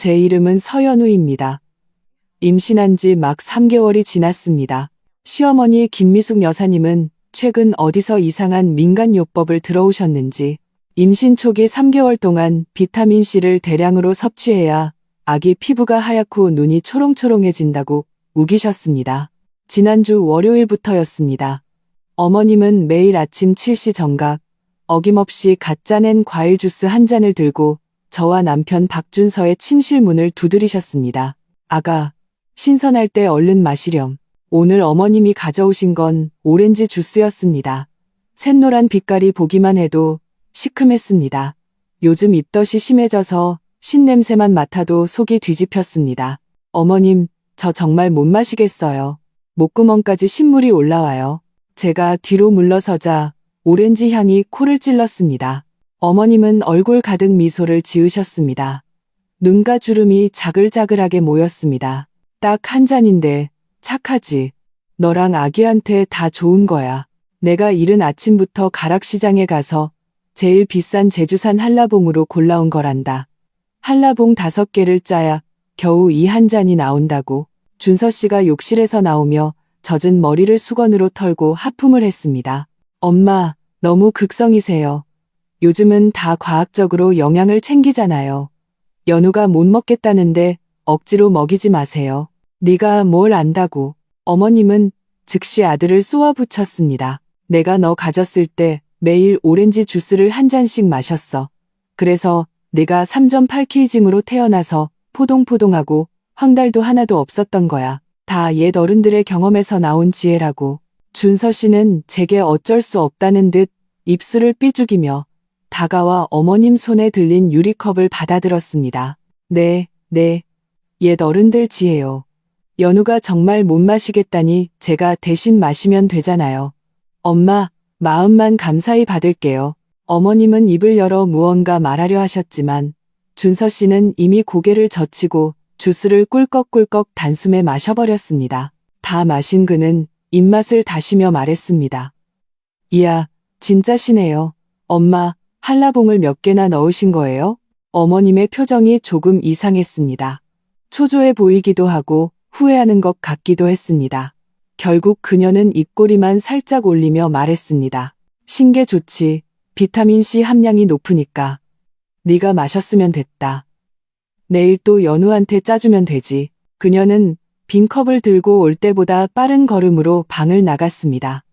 제 이름은 서연우입니다. 임신한 지 막 3개월이 지났습니다. 시어머니 김미숙 여사님은 최근 어디서 이상한 민간요법을 들어오셨는지 임신 초기 3개월 동안 비타민C를 대량으로 섭취해야 아기 피부가 하얗고 눈이 초롱초롱해진다고 우기셨습니다. 지난주 월요일부터였습니다. 어머님은 매일 아침 7시 정각 어김없이 갓 짜낸 과일 주스 한 잔을 들고 저와 남편 박준서의 침실 문을 두드리셨습니다. 아가, 신선할 때 얼른 마시렴. 오늘 어머님이 가져오신 건 오렌지 주스였습니다. 샛노란 빛깔이 보기만 해도 시큼했습니다. 요즘 입덧이 심해져서 신냄새만 맡아도 속이 뒤집혔습니다. 어머님, 저 정말 못 마시겠어요. 목구멍까지 신물이 올라와요. 제가 뒤로 물러서자 오렌지 향이 코를 찔렀습니다. 어머님은 얼굴 가득 미소를 지으셨습니다. 눈가 주름이 자글자글하게 모였습니다. 딱 한 잔인데 착하지. 너랑 아기한테 다 좋은 거야. 내가 이른 아침부터 가락시장에 가서 제일 비싼 제주산 한라봉으로 골라온 거란다. 한라봉 5개를 짜야 겨우 이 한 잔이 나온다고. 준서 씨가 욕실에서 나오며 젖은 머리를 수건으로 털고 하품을 했습니다. 엄마, 너무 극성이세요. 요즘은 다 과학적으로 영양을 챙기잖아요. 연우가 못 먹겠다는데 억지로 먹이지 마세요. 네가 뭘 안다고. 어머님은 즉시 아들을 쏘아붙였습니다. 내가 너 가졌을 때 매일 오렌지 주스를 한 잔씩 마셨어. 그래서 네가 3.8kg으로 태어나서 포동포동하고 황달도 하나도 없었던 거야. 다 옛 어른들의 경험에서 나온 지혜라고. 준서 씨는 제게 어쩔 수 없다는 듯 입술을 삐죽이며 다가와 어머님 손에 들린 유리컵을 받아들었습니다. 네, 옛 어른들 지혜요. 연우가 정말 못 마시겠다니 제가 대신 마시면 되잖아요. 엄마, 마음만 감사히 받을게요. 어머님은 입을 열어 무언가 말하려 하셨지만 준서 씨는 이미 고개를 젖히고 주스를 꿀꺽꿀꺽 단숨에 마셔버렸습니다. 다 마신 그는 입맛을 다시며 말했습니다. 이야, 진짜 시네요. 엄마, 한라봉을 몇 개나 넣으신 거예요? 어머님의 표정이 조금 이상했습니다. 초조해 보이기도 하고 후회하는 것 같기도 했습니다. 결국 그녀는 입꼬리만 살짝 올리며 말했습니다. 신게 좋지. 비타민C 함량이 높으니까. 네가 마셨으면 됐다. 내일 또 연우한테 짜주면 되지. 그녀는 빈 컵을 들고 올 때보다 빠른 걸음으로 방을 나갔습니다.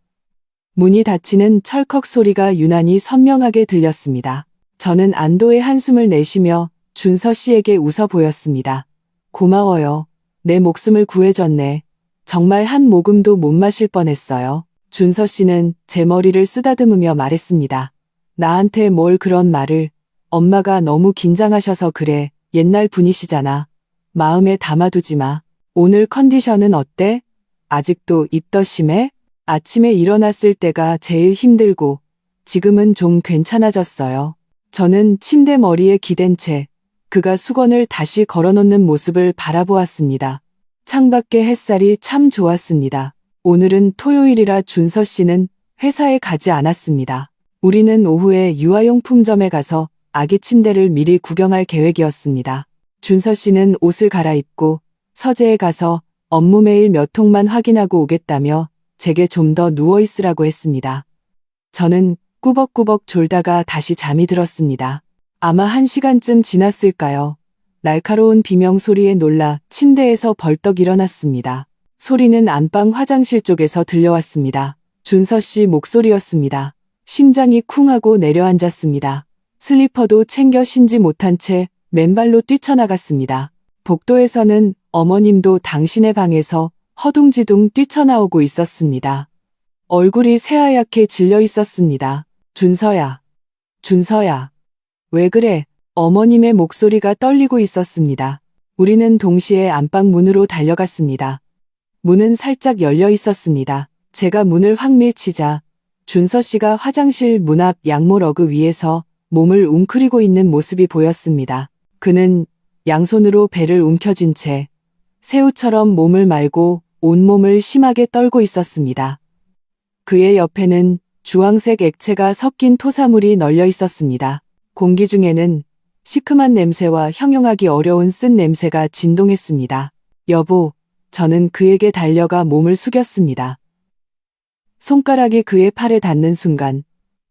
문이 닫히는 철컥 소리가 유난히 선명하게 들렸습니다. 저는 안도의 한숨을 내쉬며 준서 씨에게 웃어 보였습니다. 고마워요. 내 목숨을 구해줬네. 정말 한 모금도 못 마실 뻔했어요. 준서 씨는 제 머리를 쓰다듬으며 말했습니다. 나한테 뭘 그런 말을. 엄마가 너무 긴장하셔서 그래. 옛날 분이시잖아. 마음에 담아두지 마. 오늘 컨디션은 어때? 아직도 입덧 심해? 아침에 일어났을 때가 제일 힘들고 지금은 좀 괜찮아졌어요. 저는 침대 머리에 기댄 채 그가 수건을 다시 걸어놓는 모습을 바라보았습니다. 창밖의 햇살이 참 좋았습니다. 오늘은 토요일이라 준서 씨는 회사에 가지 않았습니다. 우리는 오후에 유아용품점에 가서 아기 침대를 미리 구경할 계획이었습니다. 준서 씨는 옷을 갈아입고 서재에 가서 업무 메일 몇 통만 확인하고 오겠다며 제게 좀 더 누워있으라고 했습니다. 저는 꾸벅꾸벅 졸다가 다시 잠이 들었습니다. 아마 1시간쯤 지났을까요? 날카로운 비명 소리에 놀라 침대에서 벌떡 일어났습니다. 소리는 안방 화장실 쪽에서 들려왔습니다. 준서 씨 목소리였습니다. 심장이 쿵하고 내려앉았습니다. 슬리퍼도 챙겨 신지 못한 채 맨발로 뛰쳐나갔습니다. 복도에서는 어머님도 당신의 방에서 허둥지둥 뛰쳐나오고 있었습니다. 얼굴이 새하얗게 질려 있었습니다. 준서야. 준서야. 왜 그래? 어머님의 목소리가 떨리고 있었습니다. 우리는 동시에 안방 문으로 달려갔습니다. 문은 살짝 열려 있었습니다. 제가 문을 확 밀치자 준서 씨가 화장실 문 앞 양모 러그 위에서 몸을 웅크리고 있는 모습이 보였습니다. 그는 양손으로 배를 움켜쥔 채 새우처럼 몸을 말고 온몸을 심하게 떨고 있었습니다. 그의 옆에는 주황색 액체가 섞인 토사물이 널려 있었습니다. 공기 중에는 시큼한 냄새와 형용하기 어려운 쓴 냄새가 진동했습니다. 여보, 저는 그에게 달려가 몸을 숙였습니다. 손가락이 그의 팔에 닿는 순간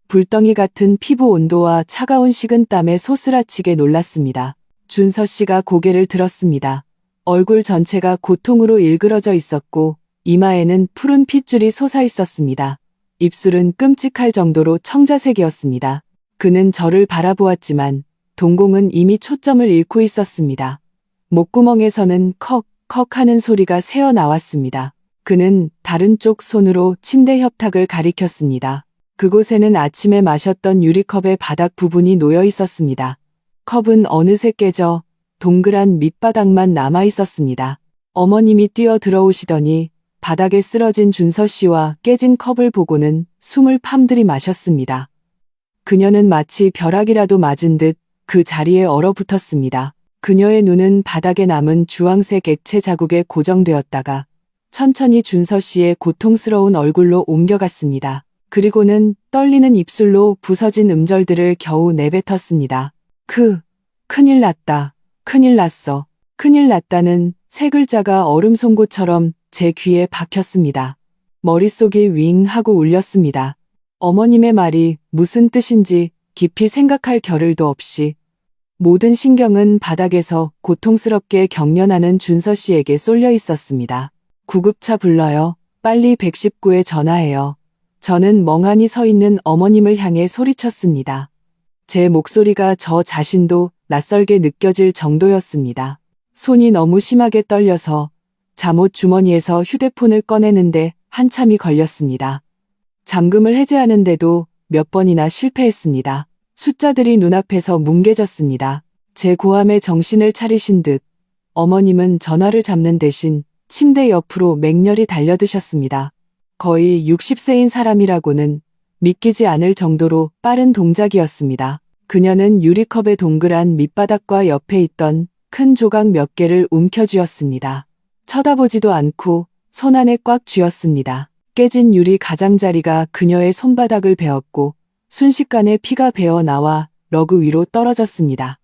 불덩이 같은 피부 온도와 차가운 식은땀에 소스라치게 놀랐습니다. 준서 씨가 고개를 들었습니다. 얼굴 전체가 고통으로 일그러져 있었고 이마에는 푸른 핏줄이 솟아 있었습니다. 입술은 끔찍할 정도로 청자색이었습니다. 그는 저를 바라보았지만 동공은 이미 초점을 잃고 있었습니다. 목구멍에서는 컥컥 하는 소리가 새어 나왔습니다. 그는 다른 쪽 손으로 침대 협탁을 가리켰습니다. 그곳에는 아침에 마셨던 유리컵의 바닥 부분이 놓여 있었습니다. 컵은 어느새 깨져 동그란 밑바닥만 남아 있었습니다. 어머님이 뛰어 들어오시더니 바닥에 쓰러진 준서 씨와 깨진 컵을 보고는 숨을 팜들이 마셨습니다. 그녀는 마치 벼락이라도 맞은 듯 그 자리에 얼어붙었습니다. 그녀의 눈은 바닥에 남은 주황색 액체 자국에 고정되었다가 천천히 준서 씨의 고통스러운 얼굴로 옮겨갔습니다. 그리고는 떨리는 입술로 부서진 음절들을 겨우 내뱉었습니다. 큰일 났다. 큰일 났어. 큰일 났다는 세 글자가 얼음 송곳처럼 제 귀에 박혔습니다. 머릿속이 윙 하고 울렸습니다. 어머님의 말이 무슨 뜻인지 깊이 생각할 겨를도 없이 모든 신경은 바닥에서 고통스럽게 경련하는 준서 씨에게 쏠려 있었습니다. 구급차 불러요. 빨리 119에 전화해요. 저는 멍하니 서 있는 어머님을 향해 소리쳤습니다. 제 목소리가 저 자신도 낯설게 느껴질 정도였습니다. 손이 너무 심하게 떨려서 잠옷 주머니에서 휴대폰을 꺼내는데 한참이 걸렸습니다. 잠금을 해제하는데도 몇 번이나 실패했습니다. 숫자들이 눈앞에서 뭉개졌습니다. 제 고함에 정신을 차리신 듯 어머님은 전화를 잡는 대신 침대 옆으로 맹렬히 달려드셨습니다. 거의 60세인 사람이라고는 믿기지 않을 정도로 빠른 동작이었습니다. 그녀는 유리컵의 동그란 밑바닥과 옆에 있던 큰 조각 몇 개를 움켜쥐었습니다. 쳐다보지도 않고 손 안에 꽉 쥐었습니다. 깨진 유리 가장자리가 그녀의 손바닥을 베었고 순식간에 피가 배어 나와 러그 위로 떨어졌습니다.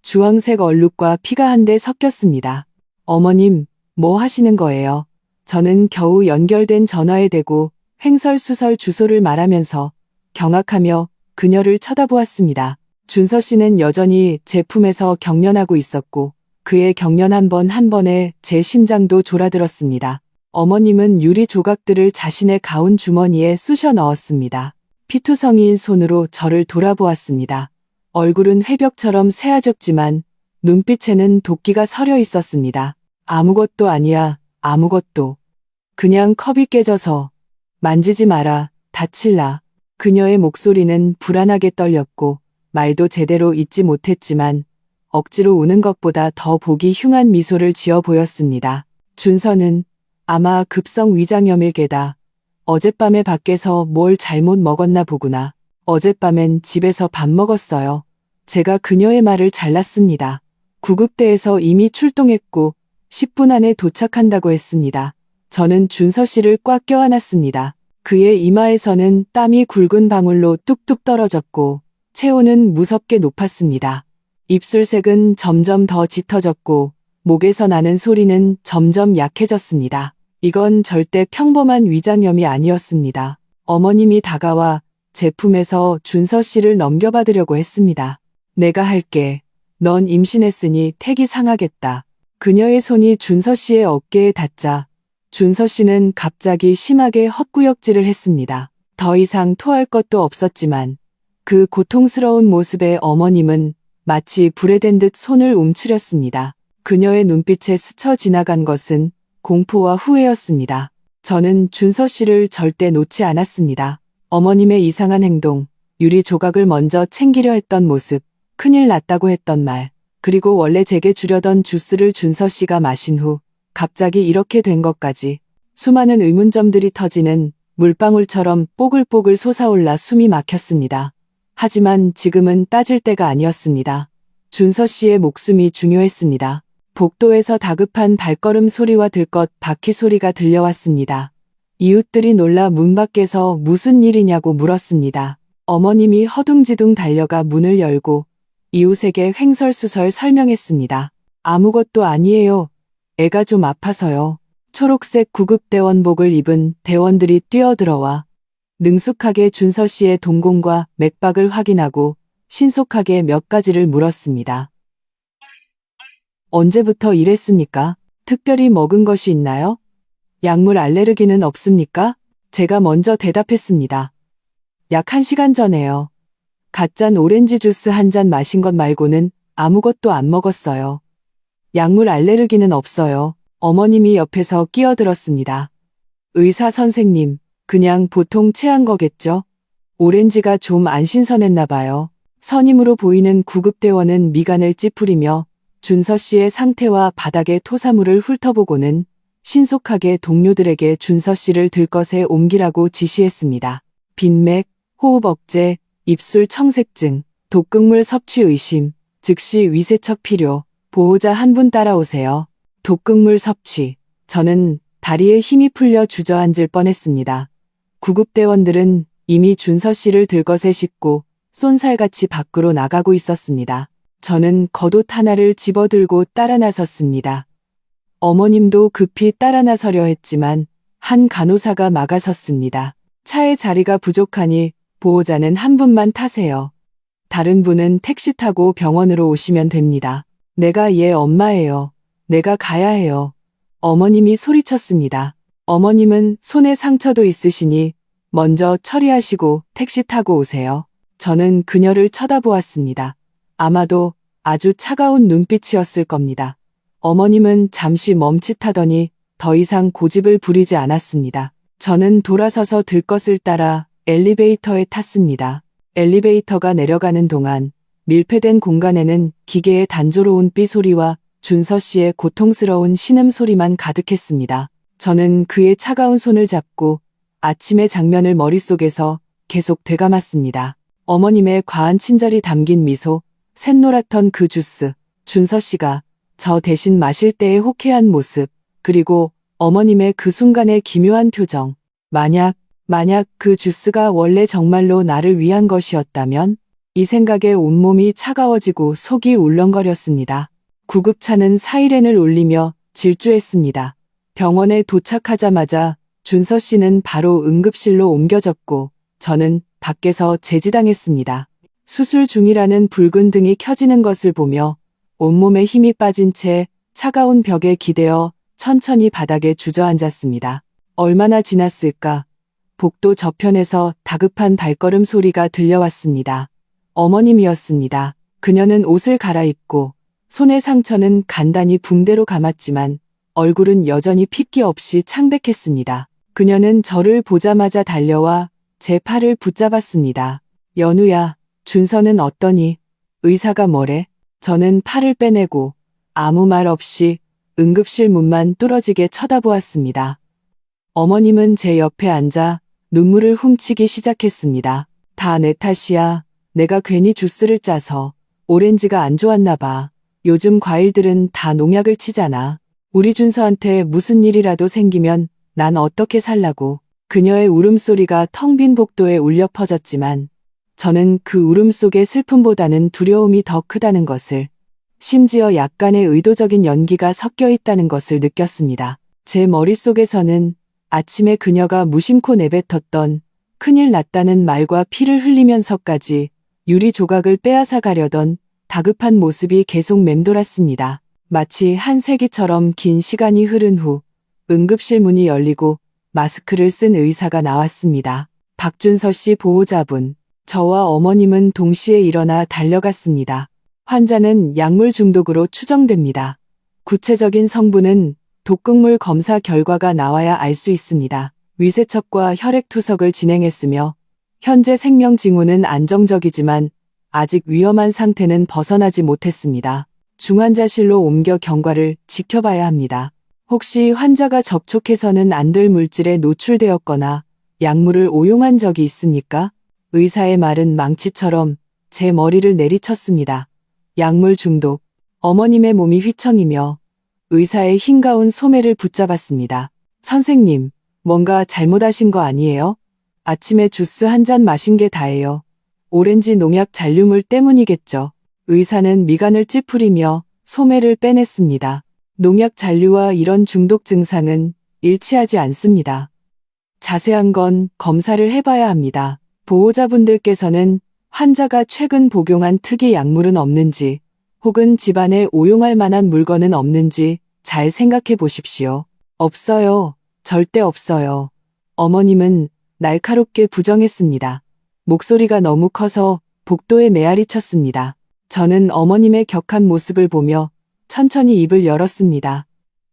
주황색 얼룩과 피가 한데 섞였습니다. 어머님, 뭐 하시는 거예요? 저는 겨우 연결된 전화에 대고 횡설수설 주소를 말하면서 경악하며 그녀를 쳐다보았습니다. 준서 씨는 여전히 제 품에서 경련하고 있었고 그의 경련 한 번 한 번에 제 심장도 졸아들었습니다. 어머님은 유리 조각들을 자신의 가운 주머니에 쑤셔 넣었습니다. 피투성이인 손으로 저를 돌아보았습니다. 얼굴은 회벽처럼 새하졌지만 눈빛에는 도끼가 서려 있었습니다. 아무것도 아니야, 아무것도. 그냥 컵이 깨져서. 만지지 마라, 다칠라. 그녀의 목소리는 불안하게 떨렸고 말도 제대로 잇지 못했지만 억지로 우는 것보다 더 보기 흉한 미소를 지어 보였습니다. 준서는 아마 급성 위장염일 게다. 어젯밤에 밖에서 뭘 잘못 먹었나 보구나. 어젯밤엔 집에서 밥 먹었어요. 제가 그녀의 말을 잘랐습니다. 구급대에서 이미 출동했고 10분 안에 도착한다고 했습니다. 저는 준서 씨를 꽉 껴안았습니다. 그의 이마에서는 땀이 굵은 방울로 뚝뚝 떨어졌고 체온은 무섭게 높았습니다. 입술색은 점점 더 짙어졌고 목에서 나는 소리는 점점 약해졌습니다. 이건 절대 평범한 위장염이 아니었습니다. 어머님이 다가와 제 품에서 준서 씨를 넘겨받으려고 했습니다. 내가 할게. 넌 임신했으니 택이 상하겠다. 그녀의 손이 준서 씨의 어깨에 닿자 준서 씨는 갑자기 심하게 헛구역질을 했습니다. 더 이상 토할 것도 없었지만 그 고통스러운 모습에 어머님은 마치 불에 댄 듯 손을 움츠렸습니다. 그녀의 눈빛에 스쳐 지나간 것은 공포와 후회였습니다. 저는 준서 씨를 절대 놓지 않았습니다. 어머님의 이상한 행동, 유리 조각을 먼저 챙기려 했던 모습, 큰일 났다고 했던 말, 그리고 원래 제게 주려던 주스를 준서 씨가 마신 후 갑자기 이렇게 된 것까지 수많은 의문점들이 터지는 물방울처럼 뽀글뽀글 솟아올라 숨이 막혔습니다. 하지만 지금은 따질 때가 아니었습니다. 준서 씨의 목숨이 중요했습니다. 복도에서 다급한 발걸음 소리와 들것 바퀴 소리가 들려왔습니다. 이웃들이 놀라 문 밖에서 무슨 일이냐고 물었습니다. 어머님이 허둥지둥 달려가 문을 열고 이웃에게 횡설수설 설명했습니다. 아무것도 아니에요. 애가 좀 아파서요. 초록색 구급대원복을 입은 대원들이 뛰어들어와 능숙하게 준서 씨의 동공과 맥박을 확인하고 신속하게 몇 가지를 물었습니다. 언제부터 이랬습니까? 특별히 먹은 것이 있나요? 약물 알레르기는 없습니까? 제가 먼저 대답했습니다. 약 1시간 전에요. 갓짠 오렌지 주스 한 잔 마신 것 말고는 아무것도 안 먹었어요. 약물 알레르기는 없어요. 어머님이 옆에서 끼어들었습니다. 의사 선생님, 그냥 보통 체한 거겠죠? 오렌지가 좀 안 신선했나 봐요. 선임으로 보이는 구급대원은 미간을 찌푸리며 준서 씨의 상태와 바닥의 토사물을 훑어보고는 신속하게 동료들에게 준서 씨를 들것에 옮기라고 지시했습니다. 빈맥, 호흡 억제, 입술 청색증, 독극물 섭취 의심, 즉시 위세척 필요, 보호자 한 분 따라오세요. 독극물 섭취. 저는 다리에 힘이 풀려 주저앉을 뻔했습니다. 구급대원들은 이미 준서 씨를 들것에 싣고 쏜살같이 밖으로 나가고 있었습니다. 저는 겉옷 하나를 집어들고 따라 나섰습니다. 어머님도 급히 따라 나서려 했지만 한 간호사가 막아섰습니다. 차에 자리가 부족하니 보호자는 한 분만 타세요. 다른 분은 택시 타고 병원으로 오시면 됩니다. 내가 얘 엄마예요. 내가 가야 해요. 어머님이 소리쳤습니다. 어머님은 손에 상처도 있으시니 먼저 처리하시고 택시 타고 오세요. 저는 그녀를 쳐다보았습니다. 아마도 아주 차가운 눈빛이었을 겁니다. 어머님은 잠시 멈칫하더니 더 이상 고집을 부리지 않았습니다. 저는 돌아서서 들것을 따라 엘리베이터에 탔습니다. 엘리베이터가 내려가는 동안 밀폐된 공간에는 기계의 단조로운 삐소리와 준서 씨의 고통스러운 신음소리만 가득했습니다. 저는 그의 차가운 손을 잡고 아침의 장면을 머릿속에서 계속 되감았습니다. 어머님의 과한 친절이 담긴 미소, 샛노랗던 그 주스, 준서 씨가 저 대신 마실 때의 호쾌한 모습, 그리고 어머님의 그 순간의 기묘한 표정. 만약 그 주스가 원래 정말로 나를 위한 것이었다면? 이 생각에 온몸이 차가워지고 속이 울렁거렸습니다. 구급차는 사이렌을 울리며 질주했습니다. 병원에 도착하자마자 준서 씨는 바로 응급실로 옮겨졌고 저는 밖에서 제지당했습니다. 수술 중이라는 붉은 등이 켜지는 것을 보며 온몸에 힘이 빠진 채 차가운 벽에 기대어 천천히 바닥에 주저앉았습니다. 얼마나 지났을까? 복도 저편에서 다급한 발걸음 소리가 들려왔습니다. 어머님이었습니다. 그녀는 옷을 갈아입고 손의 상처는 간단히 붕대로 감았지만 얼굴은 여전히 핏기 없이 창백했습니다. 그녀는 저를 보자마자 달려와 제 팔을 붙잡았습니다. 연우야, 준서는 어떠니? 의사가 뭐래? 저는 팔을 빼내고 아무 말 없이 응급실 문만 뚫어지게 쳐다보았습니다. 어머님은 제 옆에 앉아 눈물을 훔치기 시작했습니다. 다 내 탓이야. 내가 괜히 주스를 짜서 오렌지가 안 좋았나 봐. 요즘 과일들은 다 농약을 치잖아. 우리 준서한테 무슨 일이라도 생기면 난 어떻게 살라고. 그녀의 울음소리가 텅 빈 복도에 울려 퍼졌지만 저는 그 울음속의 슬픔보다는 두려움이 더 크다는 것을, 심지어 약간의 의도적인 연기가 섞여 있다는 것을 느꼈습니다. 제 머릿속에서는 아침에 그녀가 무심코 내뱉었던 큰일 났다는 말과 피를 흘리면서까지 유리 조각을 빼앗아 가려던 다급한 모습이 계속 맴돌았습니다. 마치 한 세기처럼 긴 시간이 흐른 후 응급실 문이 열리고 마스크를 쓴 의사가 나왔습니다. 박준서 씨 보호자분, 저와 어머님은 동시에 일어나 달려갔습니다. 환자는 약물 중독으로 추정됩니다. 구체적인 성분은 독극물 검사 결과가 나와야 알 수 있습니다. 위세척과 혈액투석을 진행했으며 현재 생명 징후는 안정적이지만 아직 위험한 상태는 벗어나지 못했습니다. 중환자실로 옮겨 경과를 지켜봐야 합니다. 혹시 환자가 접촉해서는 안 될 물질에 노출되었거나 약물을 오용한 적이 있습니까? 의사의 말은 망치처럼 제 머리를 내리쳤습니다. 약물 중독. 어머님의 몸이 휘청이며 의사의 흰가운 소매를 붙잡았습니다. 선생님, 뭔가 잘못하신 거 아니에요? 아침에 주스 한 잔 마신 게 다예요. 오렌지 농약 잔류물 때문이겠죠. 의사는 미간을 찌푸리며 소매를 빼냈습니다. 농약 잔류와 이런 중독 증상은 일치하지 않습니다. 자세한 건 검사를 해봐야 합니다. 보호자분들께서는 환자가 최근 복용한 특이 약물은 없는지 혹은 집안에 오용할 만한 물건은 없는지 잘 생각해 보십시오. 없어요. 절대 없어요. 어머님은 날카롭게 부정했습니다. 목소리가 너무 커서 복도에 메아리 쳤습니다. 저는 어머님의 격한 모습을 보며 천천히 입을 열었습니다.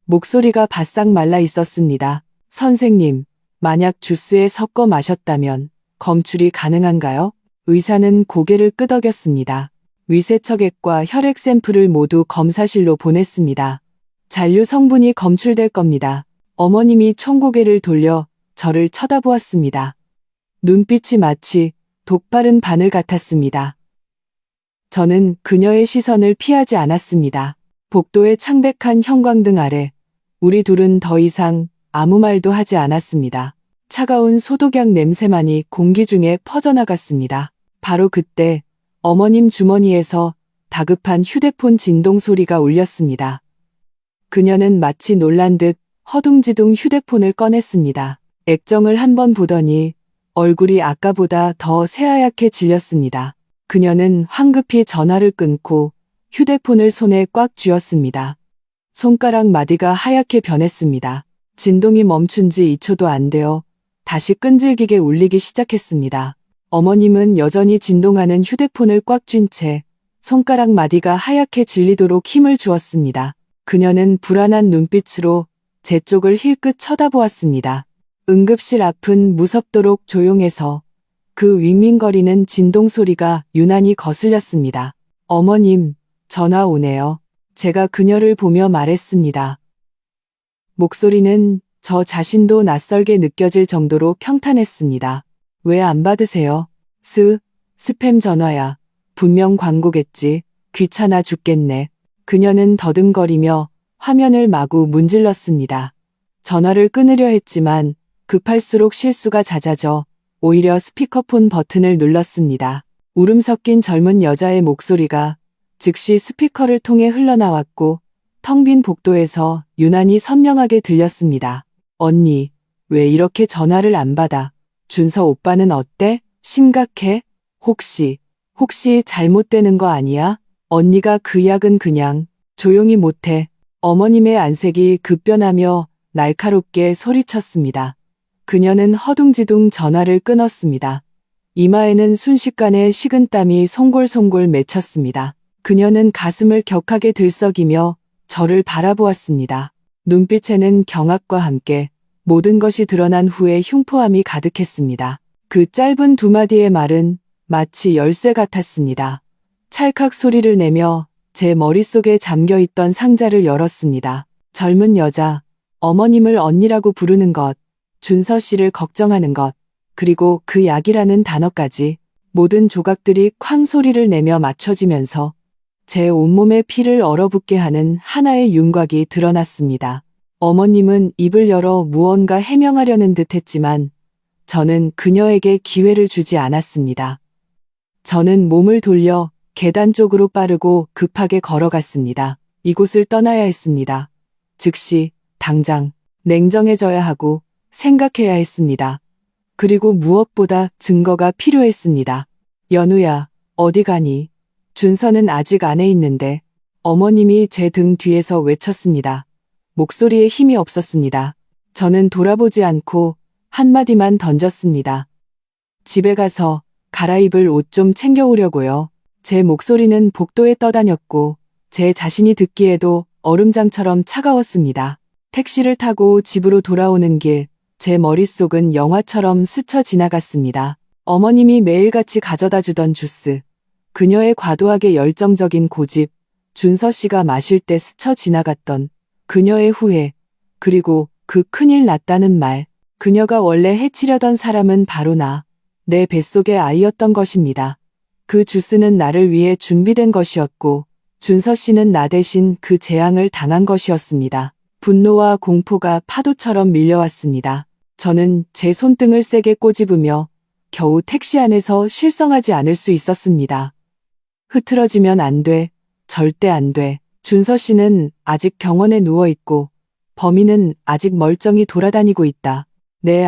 목소리가 바싹 말라 있었습니다. 선생님, 만약 주스에 섞어 마셨다면 검출이 가능한가요? 의사는 고개를 끄덕였습니다. 위세척액과 혈액 샘플을 모두 검사실로 보냈습니다. 잔류 성분이 검출될 겁니다. 어머님이 총고개를 돌려 저를 쳐다보았습니다. 눈빛이 마치 독바른 바늘 같았습니다. 저는 그녀의 시선을 피하지 않았습니다. 복도의 창백한 형광등 아래 우리 둘은 더 이상 아무 말도 하지 않았습니다. 차가운 소독약 냄새만이 공기 중에 퍼져나갔습니다. 바로 그때 어머님 주머니에서 다급한 휴대폰 진동 소리가 울렸습니다. 그녀는 마치 놀란 듯 허둥지둥 휴대폰을 꺼냈습니다. 액정을 한번 보더니 얼굴이 아까보다 더 새하얗게 질렸습니다. 그녀는 황급히 전화를 끊고 휴대폰을 손에 꽉 쥐었습니다. 손가락 마디가 하얗게 변했습니다. 진동이 멈춘 지 2초도 안 되어 다시 끈질기게 울리기 시작했습니다. 어머님은 여전히 진동하는 휴대폰을 꽉 쥔 채 손가락 마디가 하얗게 질리도록 힘을 주었습니다. 그녀는 불안한 눈빛으로 제 쪽을 힐끗 쳐다보았습니다. 응급실 앞은 무섭도록 조용해서 그 윙윙거리는 진동 소리가 유난히 거슬렸습니다. 어머님, 전화 오네요. 제가 그녀를 보며 말했습니다. 목소리는 저 자신도 낯설게 느껴질 정도로 평탄했습니다. 왜 안 받으세요? 스팸 전화야. 분명 광고겠지. 귀찮아 죽겠네. 그녀는 더듬거리며 화면을 마구 문질렀습니다. 전화를 끊으려 했지만 급할수록 실수가 잦아져 오히려 스피커폰 버튼을 눌렀습니다. 울음 섞인 젊은 여자의 목소리가 즉시 스피커를 통해 흘러나왔고 텅 빈 복도에서 유난히 선명하게 들렸습니다. 언니, 왜 이렇게 전화를 안 받아? 준서 오빠는 어때? 심각해? 혹시 잘못되는 거 아니야? 언니가 그 약은 그냥 조용히 못해. 어머님의 안색이 급변하며 날카롭게 소리쳤습니다. 그녀는 허둥지둥 전화를 끊었습니다. 이마에는 순식간에 식은땀이 송골송골 맺혔습니다. 그녀는 가슴을 격하게 들썩이며 저를 바라보았습니다. 눈빛에는 경악과 함께 모든 것이 드러난 후에 흉포함이 가득했습니다. 그 짧은 두 마디의 말은 마치 열쇠 같았습니다. 찰칵 소리를 내며 제 머릿속에 잠겨있던 상자를 열었습니다. 젊은 여자, 어머님을 언니라고 부르는 것, 준서 씨를 걱정하는 것, 그리고 그 약이라는 단어까지 모든 조각들이 쾅 소리를 내며 맞춰지면서 제 온몸의 피를 얼어붙게 하는 하나의 윤곽이 드러났습니다. 어머님은 입을 열어 무언가 해명하려는 듯 했지만 저는 그녀에게 기회를 주지 않았습니다. 저는 몸을 돌려 계단 쪽으로 빠르고 급하게 걸어갔습니다. 이곳을 떠나야 했습니다. 즉시, 당장, 냉정해져야 하고 생각해야 했습니다. 그리고 무엇보다 증거가 필요했습니다. 연우야, 어디 가니? 준서는 아직 안에 있는데 어머님이 제 등 뒤에서 외쳤습니다. 목소리에 힘이 없었습니다. 저는 돌아보지 않고 한마디만 던졌습니다. 집에 가서 갈아입을 옷 좀 챙겨오려고요. 제 목소리는 복도에 떠다녔고 제 자신이 듣기에도 얼음장처럼 차가웠습니다. 택시를 타고 집으로 돌아오는 길, 제 머릿속은 영화처럼 스쳐 지나갔습니다. 어머님이 매일같이 가져다 주던 주스, 그녀의 과도하게 열정적인 고집, 준서 씨가 마실 때 스쳐 지나갔던 그녀의 후회, 그리고 그 큰일 났다는 말, 그녀가 원래 해치려던 사람은 바로 내 뱃속의 아이였던 것입니다. 그 주스는 나를 위해 준비된 것이었고 준서 씨는 나 대신 그 재앙을 당한 것이었습니다. 분노와 공포가 파도처럼 밀려왔습니다. 저는 제 손등을 세게 꼬집으며 겨우 택시 안에서 실성하지 않을 수 있었습니다. 흐트러지면 안 돼. 절대 안 돼. 준서 씨는 아직 병원에 누워 있고 범인은 아직 멀쩡히 돌아다니고 있다. 내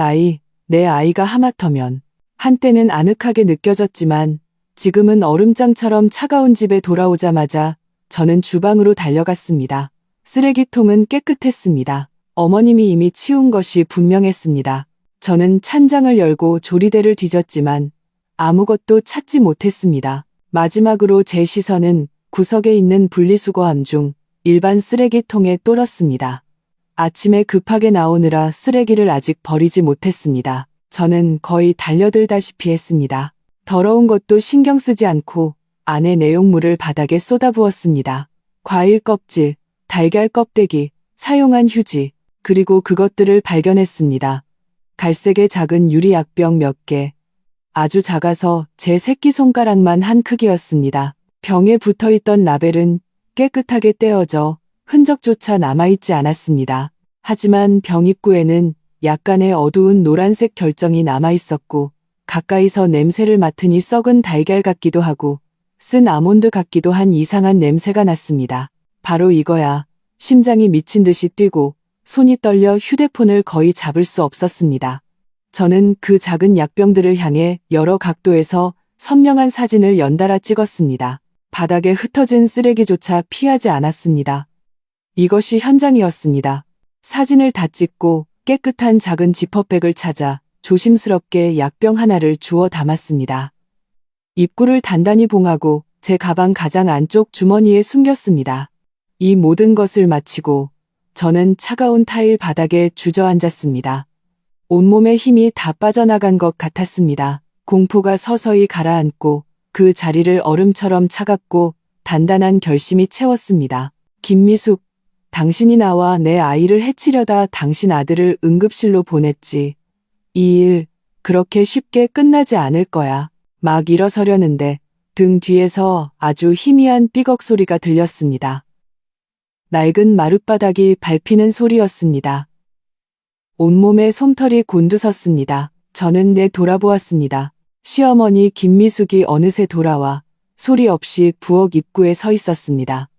아이가 하마터면. 한때는 아늑하게 느껴졌지만 지금은 얼음장처럼 차가운 집에 돌아오자마자 저는 주방으로 달려갔습니다. 쓰레기통은 깨끗했습니다. 어머님이 이미 치운 것이 분명했습니다. 저는 찬장을 열고 조리대를 뒤졌지만 아무것도 찾지 못했습니다. 마지막으로 제 시선은 구석에 있는 분리수거함 중 일반 쓰레기통에 똘었습니다. 아침에 급하게 나오느라 쓰레기를 아직 버리지 못했습니다. 저는 거의 달려들다시피 했습니다. 더러운 것도 신경 쓰지 않고 안에 내용물을 바닥에 쏟아부었습니다. 과일 껍질, 달걀 껍데기, 사용한 휴지, 그리고 그것들을 발견했습니다. 갈색의 작은 유리 약병 몇 개, 아주 작아서 제 새끼손가락만 한 크기였습니다. 병에 붙어있던 라벨은 깨끗하게 떼어져 흔적조차 남아있지 않았습니다. 하지만 병 입구에는 약간의 어두운 노란색 결정이 남아있었고 가까이서 냄새를 맡으니 썩은 달걀 같기도 하고 쓴 아몬드 같기도 한 이상한 냄새가 났습니다. 바로 이거야. 심장이 미친 듯이 뛰고 손이 떨려 휴대폰을 거의 잡을 수 없었습니다. 저는 그 작은 약병들을 향해 여러 각도에서 선명한 사진을 연달아 찍었습니다. 바닥에 흩어진 쓰레기조차 피하지 않았습니다. 이것이 현장이었습니다. 사진을 다 찍고 깨끗한 작은 지퍼백을 찾아 조심스럽게 약병 하나를 주워 담았습니다. 입구를 단단히 봉하고 제 가방 가장 안쪽 주머니에 숨겼습니다. 이 모든 것을 마치고 저는 차가운 타일 바닥에 주저앉았습니다. 온몸에 힘이 다 빠져나간 것 같았습니다. 공포가 서서히 가라앉고 그 자리를 얼음처럼 차갑고 단단한 결심이 채웠습니다. 김미숙, 당신이 나와 내 아이를 해치려다 당신 아들을 응급실로 보냈지. 이 일 그렇게 쉽게 끝나지 않을 거야. 막 일어서려는데 등 뒤에서 아주 희미한 삐걱 소리가 들렸습니다. 낡은 마룻바닥이 밟히는 소리였습니다. 온몸에 솜털이 곤두섰습니다. 저는 돌아보았습니다. 시어머니 김미숙이 어느새 돌아와 소리 없이 부엌 입구에 서 있었습니다.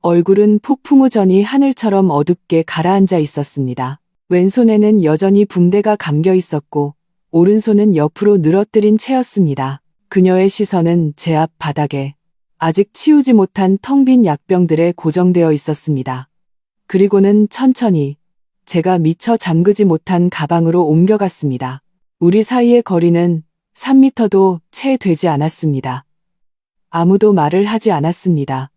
얼굴은 폭풍 우 전이 하늘처럼 어둡게 가라앉아 있었습니다. 왼손에는 여전히 붕대가 감겨 있었고 오른손은 옆으로 늘어뜨린 채였습니다. 그녀의 시선은 제 앞 바닥에 아직 치우지 못한 텅 빈 약병들에 고정되어 있었습니다. 그리고는 천천히 제가 미처 잠그지 못한 가방으로 옮겨갔습니다. 우리 사이의 거리는 3미터도 채 되지 않았습니다. 아무도 말을 하지 않았습니다.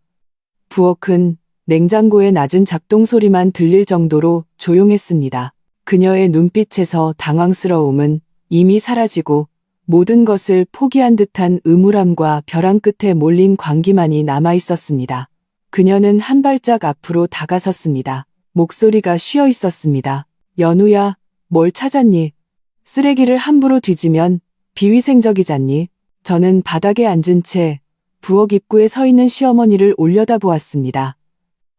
부엌은 냉장고의 낮은 작동 소리만 들릴 정도로 조용했습니다. 그녀의 눈빛에서 당황스러움은 이미 사라지고 모든 것을 포기한 듯한 음울함과 벼랑 끝에 몰린 광기만이 남아 있었습니다. 그녀는 한 발짝 앞으로 다가섰습니다. 목소리가 쉬어 있었습니다. 연우야, 뭘 찾았니? 쓰레기를 함부로 뒤지면 비위생적이잖니? 저는 바닥에 앉은 채 부엌 입구에 서 있는 시어머니를 올려다보았습니다.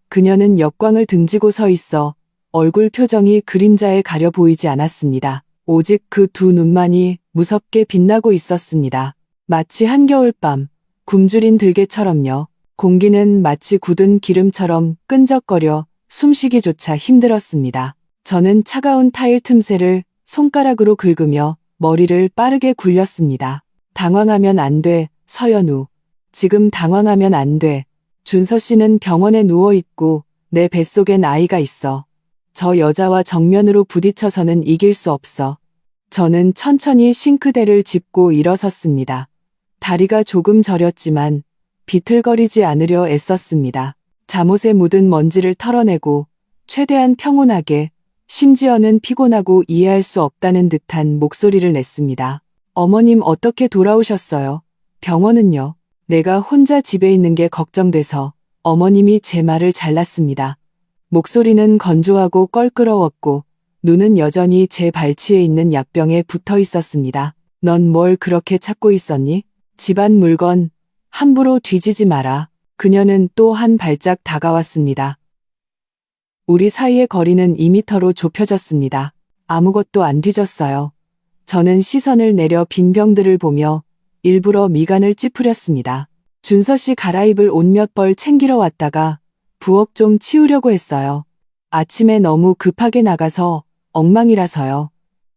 그녀는 역광을 등지고 서 있어 얼굴 표정이 그림자에 가려 보이지 않았습니다. 오직 그 두 눈만이 무섭게 빛나고 있었습니다. 마치 한겨울밤 굶주린 들개처럼요. 공기는 마치 굳은 기름처럼 끈적거려 숨쉬기조차 힘들었습니다. 저는 차가운 타일 틈새를 손가락으로 긁으며 머리를 빠르게 굴렸습니다. 당황하면 안 돼, 서연우. 지금 당황하면 안 돼. 준서 씨는 병원에 누워 있고 내 뱃속엔 아이가 있어. 저 여자와 정면으로 부딪혀서는 이길 수 없어. 저는 천천히 싱크대를 짚고 일어섰습니다. 다리가 조금 저렸지만 비틀거리지 않으려 애썼습니다. 잠옷에 묻은 먼지를 털어내고 최대한 평온하게, 심지어는 피곤하고 이해할 수 없다는 듯한 목소리를 냈습니다. 어머님 어떻게 돌아오셨어요? 병원은요? 내가 혼자 집에 있는 게 걱정돼서 어머님이 제 말을 잘랐습니다. 목소리는 건조하고 껄끄러웠고 눈은 여전히 제 발치에 있는 약병에 붙어 있었습니다. 넌 뭘 그렇게 찾고 있었니? 집안 물건 함부로 뒤지지 마라. 그녀는 또 한 발짝 다가왔습니다. 우리 사이의 거리는 2미터로 좁혀졌습니다. 아무것도 안 뒤졌어요. 저는 시선을 내려 빈 병들을 보며 일부러 미간을 찌푸렸습니다. 준서 씨 갈아입을 옷 몇 벌 챙기러 왔다가 부엌 좀 치우려고 했어요. 아침에 너무 급하게 나가서 엉망이라서요.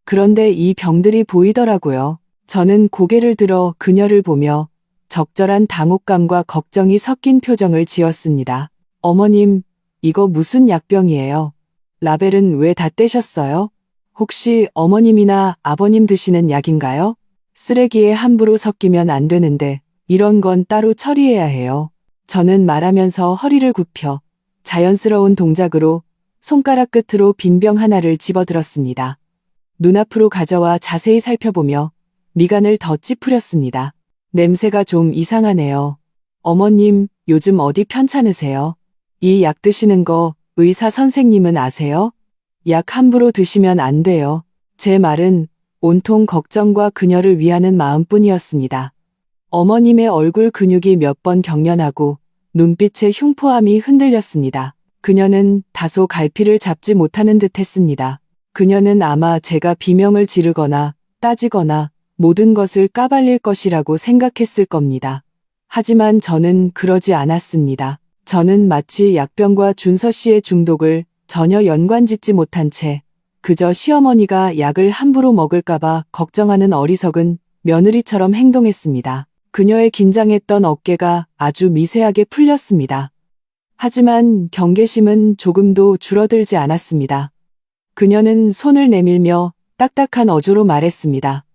그런데 이 병들이 보이더라고요. 저는 고개를 들어 그녀를 보며 적절한 당혹감과 걱정이 섞인 표정을 지었습니다. 어머님, 이거 무슨 약병이에요? 라벨은 왜 다 떼셨어요? 혹시 어머님이나 아버님 드시는 약인가요? 쓰레기에 함부로 섞이면 안 되는데 이런 건 따로 처리해야 해요. 저는 말하면서 허리를 굽혀 자연스러운 동작으로 손가락 끝으로 빈병 하나를 집어들었습니다. 눈앞으로 가져와 자세히 살펴보며 미간을 더 찌푸렸습니다. 냄새가 좀 이상하네요. 어머님, 요즘 어디 편찮으세요? 이 약 드시는 거 의사 선생님은 아세요? 약 함부로 드시면 안 돼요. 제 말은 온통 걱정과 그녀를 위하는 마음뿐이었습니다. 어머님의 얼굴 근육이 몇 번 경련하고 눈빛의 흉포함이 흔들렸습니다. 그녀는 다소 갈피를 잡지 못하는 듯 했습니다. 그녀는 아마 제가 비명을 지르거나 따지거나 모든 것을 까발릴 것이라고 생각했을 겁니다. 하지만 저는 그러지 않았습니다. 저는 마치 약병과 준서 씨의 중독을 전혀 연관짓지 못한 채 그저 시어머니가 약을 함부로 먹을까봐 걱정하는 어리석은 며느리처럼 행동했습니다. 그녀의 긴장했던 어깨가 아주 미세하게 풀렸습니다. 하지만 경계심은 조금도 줄어들지 않았습니다. 그녀는 손을 내밀며 딱딱한 어조로 말했습니다.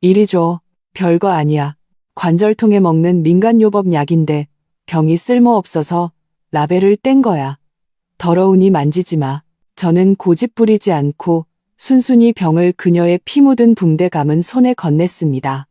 이리 줘. 별거 아니야. 관절통에 먹는 민간요법 약인데 병이 쓸모없어서 라벨을 뗀 거야. 더러우니 만지지 마. 저는 고집 부리지 않고 순순히 병을 그녀의 피 묻은 붕대 감은 손에 건넸습니다.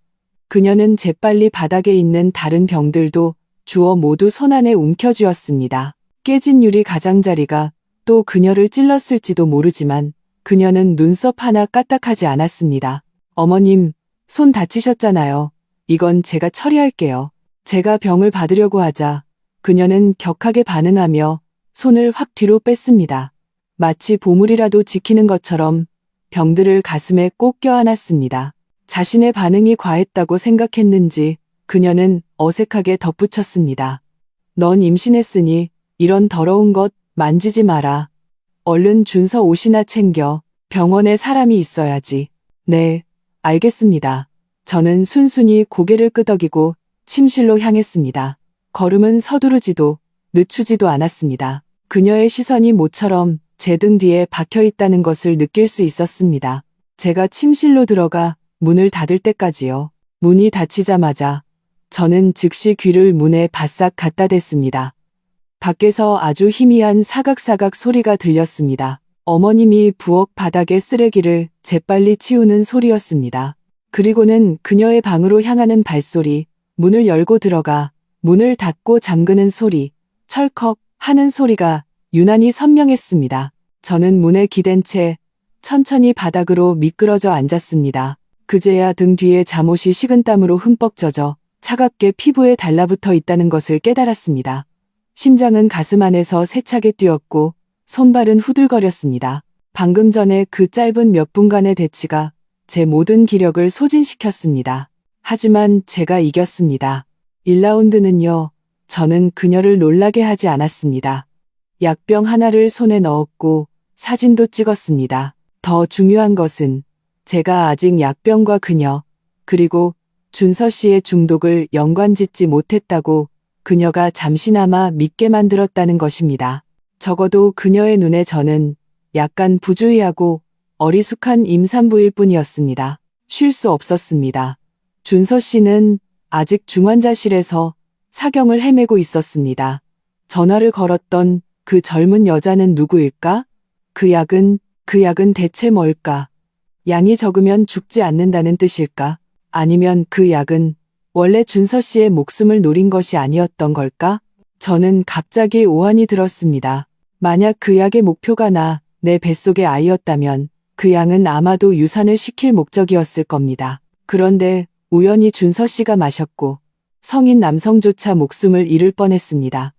그녀는 재빨리 바닥에 있는 다른 병들도 주워 모두 손안에 움켜쥐었습니다. 깨진 유리 가장자리가 또 그녀를 찔렀을지도 모르지만 그녀는 눈썹 하나 까딱하지 않았습니다. 어머님, 손 다치셨잖아요. 이건 제가 처리할게요. 제가 병을 받으려고 하자 그녀는 격하게 반응하며 손을 확 뒤로 뺐습니다. 마치 보물이라도 지키는 것처럼 병들을 가슴에 꼭 껴안았습니다. 자신의 반응이 과했다고 생각했는지 그녀는 어색하게 덧붙였습니다. 넌 임신했으니 이런 더러운 것 만지지 마라. 얼른 준서 옷이나 챙겨. 병원에 사람이 있어야지. 네, 알겠습니다. 저는 순순히 고개를 끄덕이고 침실로 향했습니다. 걸음은 서두르지도 늦추지도 않았습니다. 그녀의 시선이 모처럼 제 등 뒤에 박혀 있다는 것을 느낄 수 있었습니다. 제가 침실로 들어가 문을 닫을 때까지요. 문이 닫히자마자 저는 즉시 귀를 문에 바싹 갖다 댔습니다. 밖에서 아주 희미한 사각사각 소리가 들렸습니다. 어머님이 부엌 바닥에 쓰레기를 재빨리 치우는 소리였습니다. 그리고는 그녀의 방으로 향하는 발소리, 문을 열고 들어가 문을 닫고 잠그는 소리, 철컥 하는 소리가 유난히 선명했습니다. 저는 문에 기댄 채 천천히 바닥으로 미끄러져 앉았습니다. 그제야 등 뒤에 잠옷이 식은땀으로 흠뻑 젖어 차갑게 피부에 달라붙어 있다는 것을 깨달았습니다. 심장은 가슴 안에서 세차게 뛰었고 손발은 후들거렸습니다. 방금 전에 그 짧은 몇 분간의 대치가 제 모든 기력을 소진시켰습니다. 하지만 제가 이겼습니다. 1라운드는요. 저는 그녀를 놀라게 하지 않았습니다. 약병 하나를 손에 넣었고 사진도 찍었습니다. 더 중요한 것은 제가 아직 약병과 그녀, 그리고 준서 씨의 중독을 연관짓지 못했다고 그녀가 잠시나마 믿게 만들었다는 것입니다. 적어도 그녀의 눈에 저는 약간 부주의하고 어리숙한 임산부일 뿐이었습니다. 쉴 수 없었습니다. 준서 씨는 아직 중환자실에서 사경을 헤매고 있었습니다. 전화를 걸었던 그 젊은 여자는 누구일까? 그 약은 대체 뭘까? 양이 적으면 죽지 않는다는 뜻일까? 아니면 그 약은 원래 준서 씨의 목숨을 노린 것이 아니었던 걸까? 저는 갑자기 오한이 들었습니다. 만약 그 약의 목표가 내 뱃속의 아이였다면 그 양은 아마도 유산을 시킬 목적이었을 겁니다. 그런데 우연히 준서 씨가 마셨고 성인 남성조차 목숨을 잃을 뻔했습니다.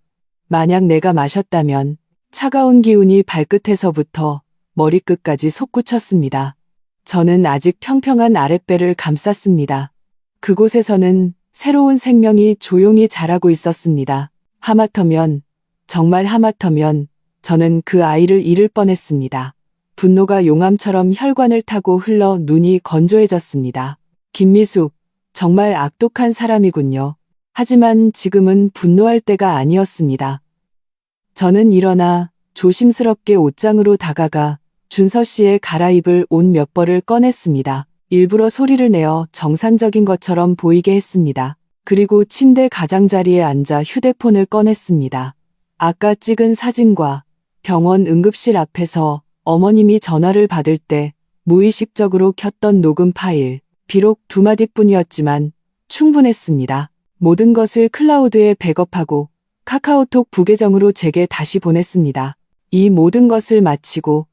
만약 내가 마셨다면 차가운 기운이 발끝에서부터 머리끝까지 솟구쳤습니다. 저는 아직 평평한 아랫배를 감쌌습니다. 그곳에서는 새로운 생명이 조용히 자라고 있었습니다. 하마터면, 정말 하마터면 저는 그 아이를 잃을 뻔했습니다. 분노가 용암처럼 혈관을 타고 흘러 눈이 건조해졌습니다. 김미숙, 정말 악독한 사람이군요. 하지만 지금은 분노할 때가 아니었습니다. 저는 일어나 조심스럽게 옷장으로 다가가 준서 씨의 갈아입을 옷 몇 벌을 꺼냈습니다. 일부러 소리를 내어 정상적인 것처럼 보이게 했습니다. 그리고 침대 가장자리에 앉아 휴대폰을 꺼냈습니다. 아까 찍은 사진과 병원 응급실 앞에서 어머님이 전화를 받을 때 무의식적으로 켰던 녹음 파일, 비록 2마디뿐이었지만 충분했습니다. 모든 것을 클라우드에 백업하고 카카오톡 부계정으로 제게 다시 보냈습니다. 이 모든 것을 마치고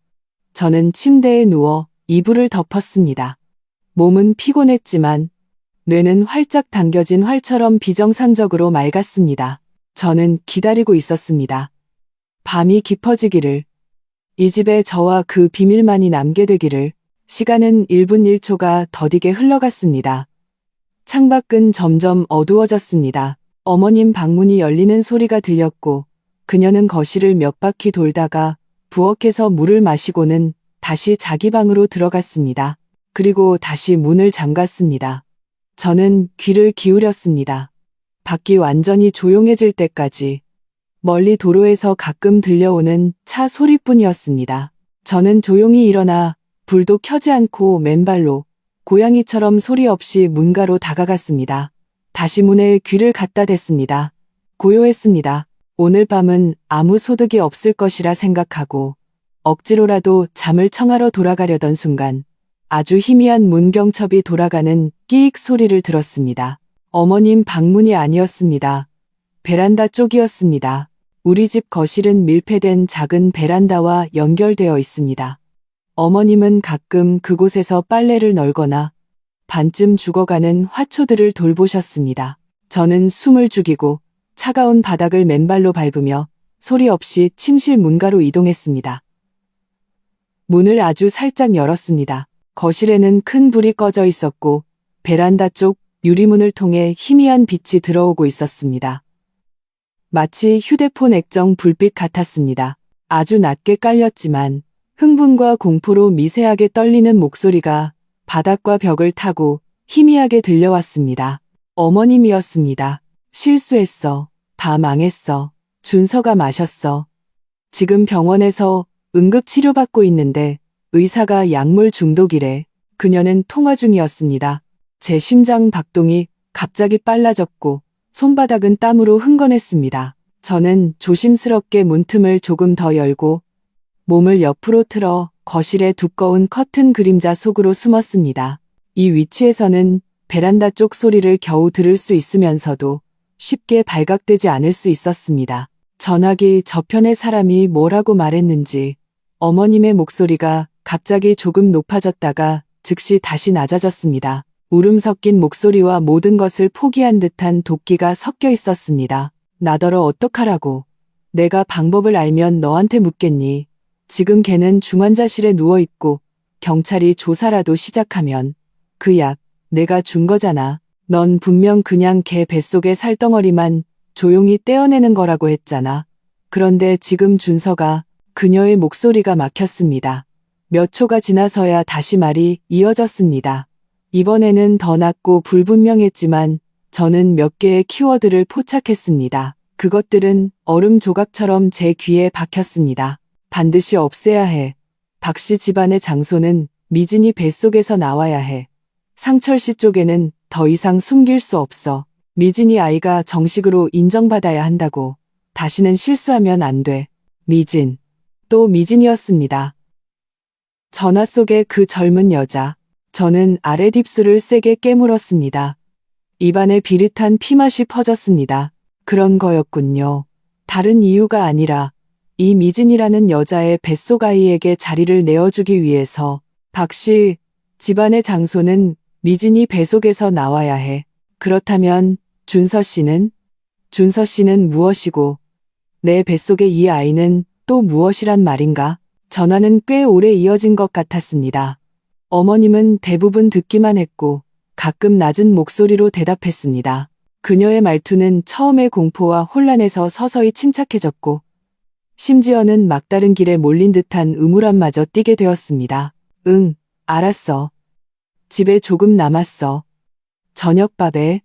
저는 침대에 누워 이불을 덮었습니다. 몸은 피곤했지만 뇌는 활짝 당겨진 활처럼 비정상적으로 맑았습니다. 저는 기다리고 있었습니다. 밤이 깊어지기를, 이 집에 저와 그 비밀만이 남게 되기를. 시간은 1분 1초가 더디게 흘러갔습니다. 창밖은 점점 어두워졌습니다. 어머님 방문이 열리는 소리가 들렸고 그녀는 거실을 몇 바퀴 돌다가 부엌에서 물을 마시고는 다시 자기 방으로 들어갔습니다. 그리고 다시 문을 잠갔습니다. 저는 귀를 기울였습니다. 밖이 완전히 조용해질 때까지. 멀리 도로에서 가끔 들려오는 차 소리뿐이었습니다. 저는 조용히 일어나 불도 켜지 않고 맨발로 고양이처럼 소리 없이 문가로 다가갔습니다. 다시 문에 귀를 갖다 댔습니다. 고요했습니다. 오늘 밤은 아무 소득이 없을 것이라 생각하고 억지로라도 잠을 청하러 돌아가려던 순간 아주 희미한 문경첩이 돌아가는 끼익 소리를 들었습니다. 어머님 방문이 아니었습니다. 베란다 쪽이었습니다. 우리 집 거실은 밀폐된 작은 베란다와 연결되어 있습니다. 어머님은 가끔 그곳에서 빨래를 널거나 반쯤 죽어가는 화초들을 돌보셨습니다. 저는 숨을 죽이고 차가운 바닥을 맨발로 밟으며 소리 없이 침실 문가로 이동했습니다. 문을 아주 살짝 열었습니다. 거실에는 큰 불이 꺼져 있었고 베란다 쪽 유리문을 통해 희미한 빛이 들어오고 있었습니다. 마치 휴대폰 액정 불빛 같았습니다. 아주 낮게 깔렸지만 흥분과 공포로 미세하게 떨리는 목소리가 바닥과 벽을 타고 희미하게 들려왔습니다. 어머님이었습니다. 실수했어. 다 망했어. 준서가 마셨어. 지금 병원에서 응급 치료받고 있는데 의사가 약물 중독이래. 그녀는 통화 중이었습니다. 제 심장 박동이 갑자기 빨라졌고 손바닥은 땀으로 흥건했습니다. 저는 조심스럽게 문틈을 조금 더 열고 몸을 옆으로 틀어 거실의 두꺼운 커튼 그림자 속으로 숨었습니다. 이 위치에서는 베란다 쪽 소리를 겨우 들을 수 있으면서도 쉽게 발각되지 않을 수 있었습니다. 전화기 저편의 사람이 뭐라고 말했는지 어머님의 목소리가 갑자기 조금 높아졌다가 즉시 다시 낮아졌습니다. 울음 섞인 목소리와 모든 것을 포기한 듯한 도끼가 섞여 있었습니다. 나더러 어떡하라고. 내가 방법을 알면 너한테 묻겠니. 지금 걔는 중환자실에 누워있고 경찰이 조사라도 시작하면 그 약 내가 준 거잖아. 넌 분명 그냥 걔 뱃속의 살덩어리만 조용히 떼어내는 거라고 했잖아. 그런데 지금 준서가 그녀의 목소리가 막혔습니다. 몇 초가 지나서야 다시 말이 이어졌습니다. 이번에는 더 낮고 불분명했지만 저는 몇 개의 키워드를 포착했습니다. 그것들은 얼음 조각처럼 제 귀에 박혔습니다. 반드시 없애야 해. 박씨 집안의 장소는 미진이 뱃속에서 나와야 해. 상철 씨 쪽에는 더 이상 숨길 수 없어. 미진이 아이가 정식으로 인정받아야 한다고. 다시는 실수하면 안 돼. 미진. 또 미진이었습니다. 전화 속의 그 젊은 여자. 저는 아랫입술을 세게 깨물었습니다. 입안에 비릿한 피맛이 퍼졌습니다. 그런 거였군요. 다른 이유가 아니라 이 미진이라는 여자의 뱃속 아이에게 자리를 내어주기 위해서 박씨 집안의 장소는 미진이 뱃속에서 나와야 해. 그렇다면 준서 씨는? 준서 씨는 무엇이고 내 뱃속의 이 아이는 또 무엇이란 말인가? 전화는 꽤 오래 이어진 것 같았습니다. 어머님은 대부분 듣기만 했고 가끔 낮은 목소리로 대답했습니다. 그녀의 말투는 처음의 공포와 혼란에서 서서히 침착해졌고 심지어는 막다른 길에 몰린 듯한 음울함마저 띠게 되었습니다. 응, 알았어. 집에 조금 남았어. 저녁밥에.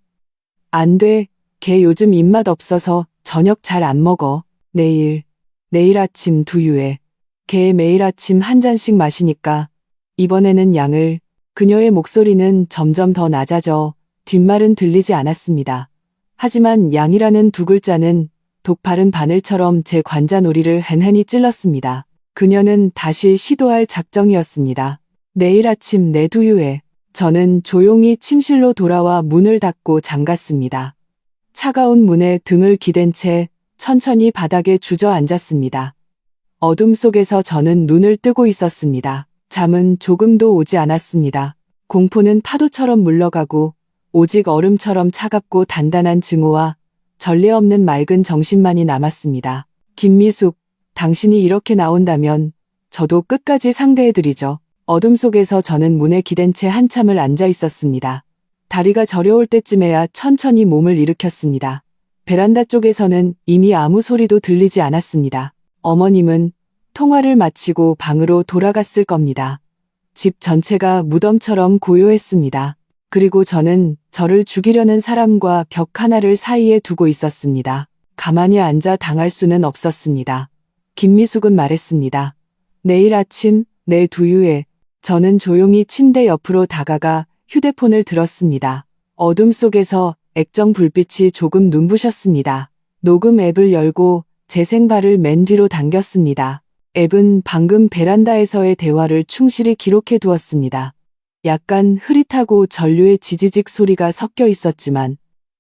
안 돼. 걔 요즘 입맛 없어서 저녁 잘 안 먹어. 내일 아침 두유에. 걔 매일 아침 한 잔씩 마시니까 이번에는 양을. 그녀의 목소리는 점점 더 낮아져 뒷말은 들리지 않았습니다. 하지만 양이라는 두 글자는 독파른 바늘처럼 제 관자놀이를 헨헨히 찔렀습니다. 그녀는 다시 시도할 작정이었습니다. 내일 아침 내 두유에. 저는 조용히 침실로 돌아와 문을 닫고 잠갔습니다. 차가운 문에 등을 기댄 채 천천히 바닥에 주저앉았습니다. 어둠 속에서 저는 눈을 뜨고 있었습니다. 잠은 조금도 오지 않았습니다. 공포는 파도처럼 물러가고 오직 얼음처럼 차갑고 단단한 증오와 전례 없는 맑은 정신만이 남았습니다. 김미숙, 당신이 이렇게 나온다면 저도 끝까지 상대해드리죠. 어둠 속에서 저는 문에 기댄 채 한참을 앉아 있었습니다. 다리가 저려올 때쯤에야 천천히 몸을 일으켰습니다. 베란다 쪽에서는 이미 아무 소리도 들리지 않았습니다. 어머님은 통화를 마치고 방으로 돌아갔을 겁니다. 집 전체가 무덤처럼 고요했습니다. 그리고 저는 저를 죽이려는 사람과 벽 하나를 사이에 두고 있었습니다. 가만히 앉아 당할 수는 없었습니다. 김미숙은 말했습니다. 내일 아침 내 두유에. 저는 조용히 침대 옆으로 다가가 휴대폰을 들었습니다. 어둠 속에서 액정 불빛이 조금 눈부셨습니다. 녹음 앱을 열고 재생발을 맨 뒤로 당겼습니다. 앱은 방금 베란다에서의 대화를 충실히 기록해 두었습니다. 약간 흐릿하고 전류의 지지직 소리가 섞여 있었지만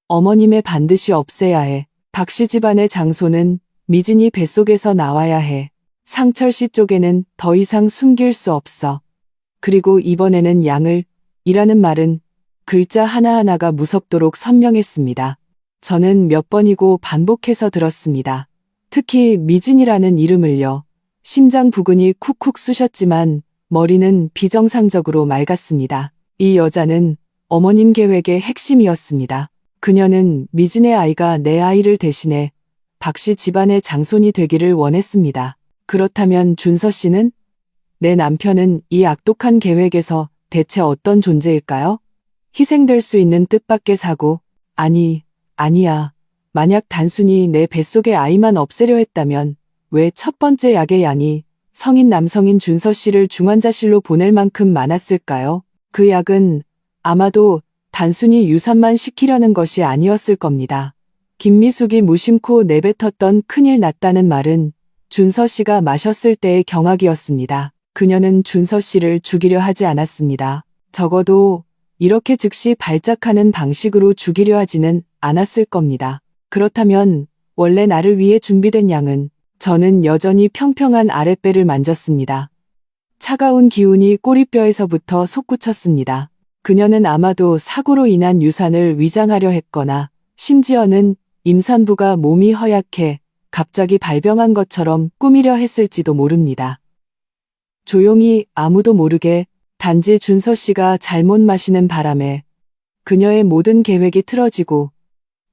어머님의 반드시 없애야 해. 박씨 집안의 장소는 미진이 뱃속에서 나와야 해. 상철 씨 쪽에는 더 이상 숨길 수 없어. 그리고 이번에는 양을 이라는 말은 글자 하나하나가 무섭도록 선명했습니다. 저는 몇 번이고 반복해서 들었습니다. 특히 미진이라는 이름을요. 심장 부근이 쿡쿡 쑤셨지만 머리는 비정상적으로 맑았습니다. 이 여자는 어머님 계획의 핵심이었습니다. 그녀는 미진의 아이가 내 아이를 대신해 박씨 집안의 장손이 되기를 원했습니다. 그렇다면 준서 씨는? 내 남편은 이 악독한 계획에서 대체 어떤 존재일까요? 희생될 수 있는 뜻밖의 사고? 아니야. 만약 단순히 내 뱃속의 아이만 없애려 했다면 왜 첫 번째 약의 양이 성인 남성인 준서 씨를 중환자실로 보낼 만큼 많았을까요? 그 약은 아마도 단순히 유산만 시키려는 것이 아니었을 겁니다. 김미숙이 무심코 내뱉었던 큰일 났다는 말은 준서 씨가 마셨을 때의 경악이었습니다. 그녀는 준서 씨를 죽이려 하지 않았습니다. 적어도 이렇게 즉시 발작하는 방식으로 죽이려 하지는 않았을 겁니다. 그렇다면 원래 나를 위해 준비된 양은? 저는 여전히 평평한 아랫배를 만졌습니다. 차가운 기운이 꼬리뼈에서부터 솟구쳤습니다. 그녀는 아마도 사고로 인한 유산을 위장하려 했거나 심지어는 임산부가 몸이 허약해 갑자기 발병한 것처럼 꾸미려 했을지도 모릅니다. 조용히 아무도 모르게 단지 준서 씨가 잘못 마시는 바람에 그녀의 모든 계획이 틀어지고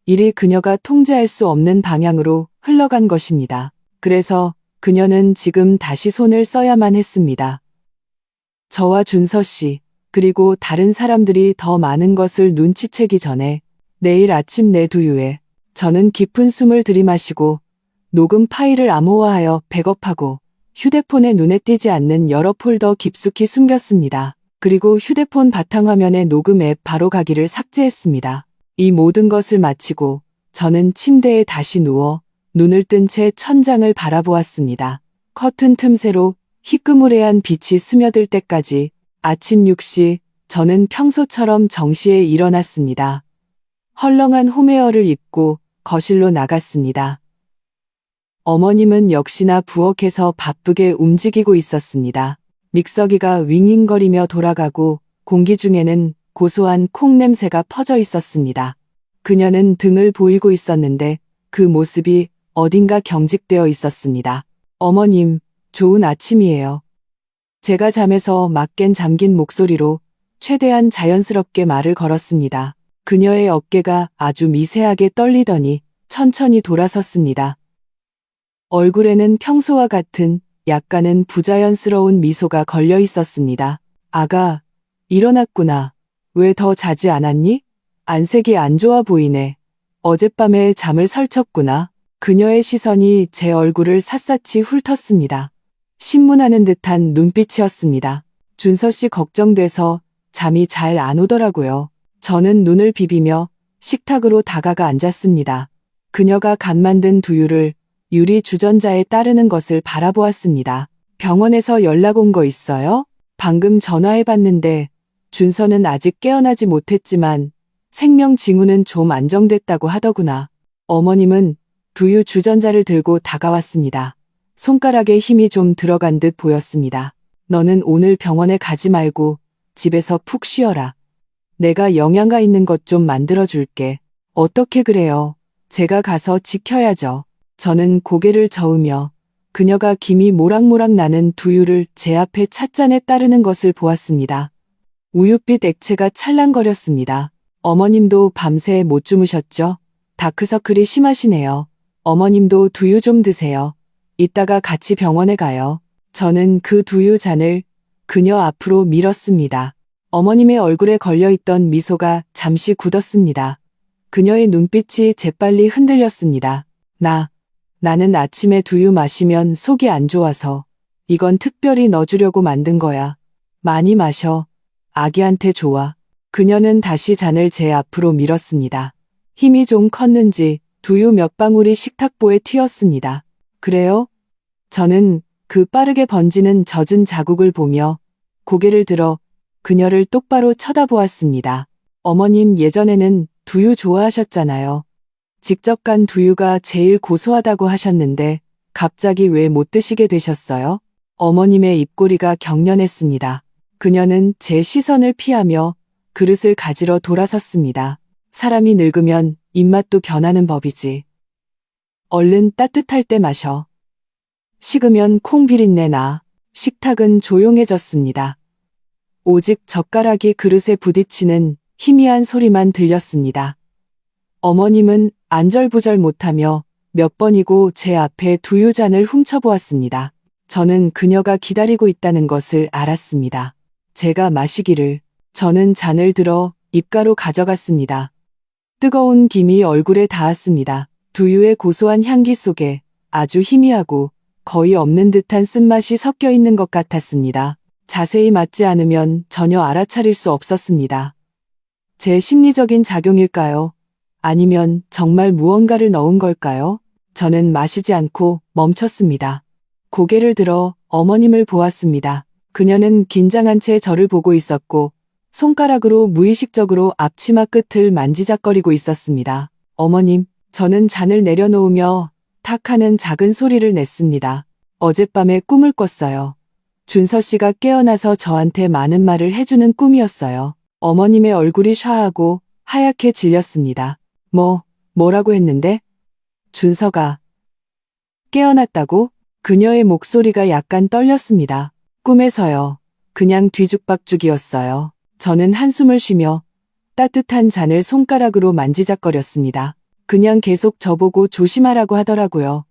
일이 그녀가 통제할 수 없는 방향으로 흘러간 것입니다. 그래서 그녀는 지금 다시 손을 써야만 했습니다. 저와 준서 씨, 그리고 다른 사람들이 더 많은 것을 눈치채기 전에 내일 아침 내 두유에. 저는 깊은 숨을 들이마시고 녹음 파일을 암호화하여 백업하고 휴대폰에 눈에 띄지 않는 여러 폴더 깊숙이 숨겼습니다. 그리고 휴대폰 바탕화면에 녹음 앱 바로 가기를 삭제했습니다. 이 모든 것을 마치고 저는 침대에 다시 누워 눈을 뜬 채 천장을 바라보았습니다. 커튼 틈새로 희끄무레한 빛이 스며들 때까지. 아침 6시 저는 평소처럼 정시에 일어났습니다. 헐렁한 홈웨어를 입고 거실로 나갔습니다. 어머님은 역시나 부엌에서 바쁘게 움직이고 있었습니다. 믹서기가 윙윙거리며 돌아가고 공기 중에는 고소한 콩 냄새가 퍼져 있었습니다. 그녀는 등을 보이고 있었는데 그 모습이 어딘가 경직되어 있었습니다. 어머님, 좋은 아침이에요. 제가 잠에서 막 깬 잠긴 목소리로 최대한 자연스럽게 말을 걸었습니다. 그녀의 어깨가 아주 미세하게 떨리더니 천천히 돌아섰습니다. 얼굴에는 평소와 같은 약간은 부자연스러운 미소가 걸려 있었습니다. 아가, 일어났구나. 왜 더 자지 않았니? 안색이 안 좋아 보이네. 어젯밤에 잠을 설쳤구나. 그녀의 시선이 제 얼굴을 샅샅이 훑었습니다. 신문하는 듯한 눈빛이었습니다. 준서 씨 걱정돼서 잠이 잘 안 오더라고요. 저는 눈을 비비며 식탁으로 다가가 앉았습니다. 그녀가 갓 만든 두유를 유리 주전자에 따르는 것을 바라보았습니다. 병원에서 연락 온 거 있어요? 방금 전화해봤는데 준서는 아직 깨어나지 못했지만 생명 징후는 좀 안정됐다고 하더구나. 어머님은 두유 주전자를 들고 다가왔습니다. 손가락에 힘이 좀 들어간 듯 보였습니다. 너는 오늘 병원에 가지 말고 집에서 푹 쉬어라. 내가 영양가 있는 것 좀 만들어줄게. 어떻게 그래요? 제가 가서 지켜야죠. 저는 고개를 저으며 그녀가 김이 모락모락 나는 두유를 제 앞에 찻잔에 따르는 것을 보았습니다. 우윳빛 액체가 찰랑거렸습니다. 어머님도 밤새 못 주무셨죠? 다크서클이 심하시네요. 어머님도 두유 좀 드세요. 이따가 같이 병원에 가요. 저는 그 두유 잔을 그녀 앞으로 밀었습니다. 어머님의 얼굴에 걸려있던 미소가 잠시 굳었습니다. 그녀의 눈빛이 재빨리 흔들렸습니다. 나는 아침에 두유 마시면 속이 안 좋아서 이건 특별히 넣어주려고 만든 거야. 많이 마셔. 아기한테 좋아. 그녀는 다시 잔을 제 앞으로 밀었습니다. 힘이 좀 컸는지 두유 몇 방울이 식탁보에 튀었습니다. 그래요? 저는 그 빠르게 번지는 젖은 자국을 보며 고개를 들어 그녀를 똑바로 쳐다보았습니다. 어머님 예전에는 두유 좋아하셨잖아요. 직접 간 두유가 제일 고소하다고 하셨는데 갑자기 왜 못 드시게 되셨어요? 어머님의 입꼬리가 경련했습니다. 그녀는 제 시선을 피하며 그릇을 가지러 돌아섰습니다. 사람이 늙으면 입맛도 변하는 법이지. 얼른 따뜻할 때 마셔. 식으면 콩 비린내 나. 식탁은 조용해졌습니다. 오직 젓가락이 그릇에 부딪히는 희미한 소리만 들렸습니다. 어머님은 안절부절 못하며 몇 번이고 제 앞에 두유잔을 훔쳐보았습니다. 저는 그녀가 기다리고 있다는 것을 알았습니다. 제가 마시기를. 저는 잔을 들어 입가로 가져갔습니다. 뜨거운 김이 얼굴에 닿았습니다. 두유의 고소한 향기 속에 아주 희미하고 거의 없는 듯한 쓴맛이 섞여 있는 것 같았습니다. 자세히 맞지 않으면 전혀 알아차릴 수 없었습니다. 제 심리적인 작용일까요? 아니면 정말 무언가를 넣은 걸까요? 저는 마시지 않고 멈췄습니다. 고개를 들어 어머님을 보았습니다. 그녀는 긴장한 채 저를 보고 있었고 손가락으로 무의식적으로 앞치마 끝을 만지작거리고 있었습니다. 어머님, 저는 잔을 내려놓으며 탁 하는 작은 소리를 냈습니다. 어젯밤에 꿈을 꿨어요. 준서 씨가 깨어나서 저한테 많은 말을 해주는 꿈이었어요. 어머님의 얼굴이 샤하고 하얗게 질렸습니다. 뭐라고 했는데? 준서가 깨어났다고? 그녀의 목소리가 약간 떨렸습니다. 꿈에서요. 그냥 뒤죽박죽이었어요. 저는 한숨을 쉬며 따뜻한 잔을 손가락으로 만지작거렸습니다. 그냥 계속 저보고 조심하라고 하더라고요.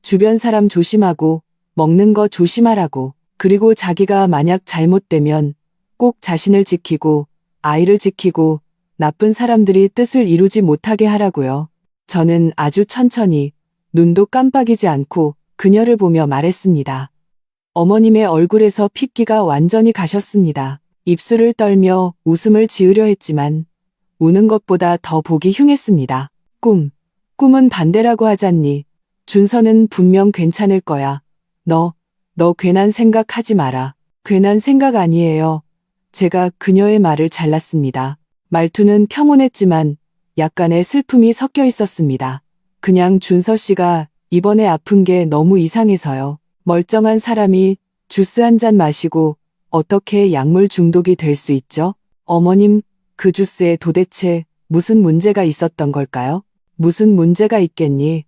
주변 사람 조심하고 먹는 거 조심하라고. 그리고 자기가 만약 잘못되면 꼭 자신을 지키고 아이를 지키고 나쁜 사람들이 뜻을 이루지 못하게 하라고요. 저는 아주 천천히 눈도 깜빡이지 않고 그녀를 보며 말했습니다. 어머님의 얼굴에서 핏기가 완전히 가셨습니다. 입술을 떨며 웃음을 지으려 했지만 우는 것보다 더 보기 흉했습니다. 꿈은 반대라고 하잖니. 준서는 분명 괜찮을 거야. 너 괜한 생각하지 마라. 괜한 생각 아니에요. 제가 그녀의 말을 잘랐습니다. 말투는 평온했지만 약간의 슬픔이 섞여 있었습니다. 그냥 준서 씨가 이번에 아픈 게 너무 이상해서요. 멀쩡한 사람이 주스 한 잔 마시고 어떻게 약물 중독이 될 수 있죠? 어머님, 그 주스에 도대체 무슨 문제가 있었던 걸까요? 무슨 문제가 있겠니?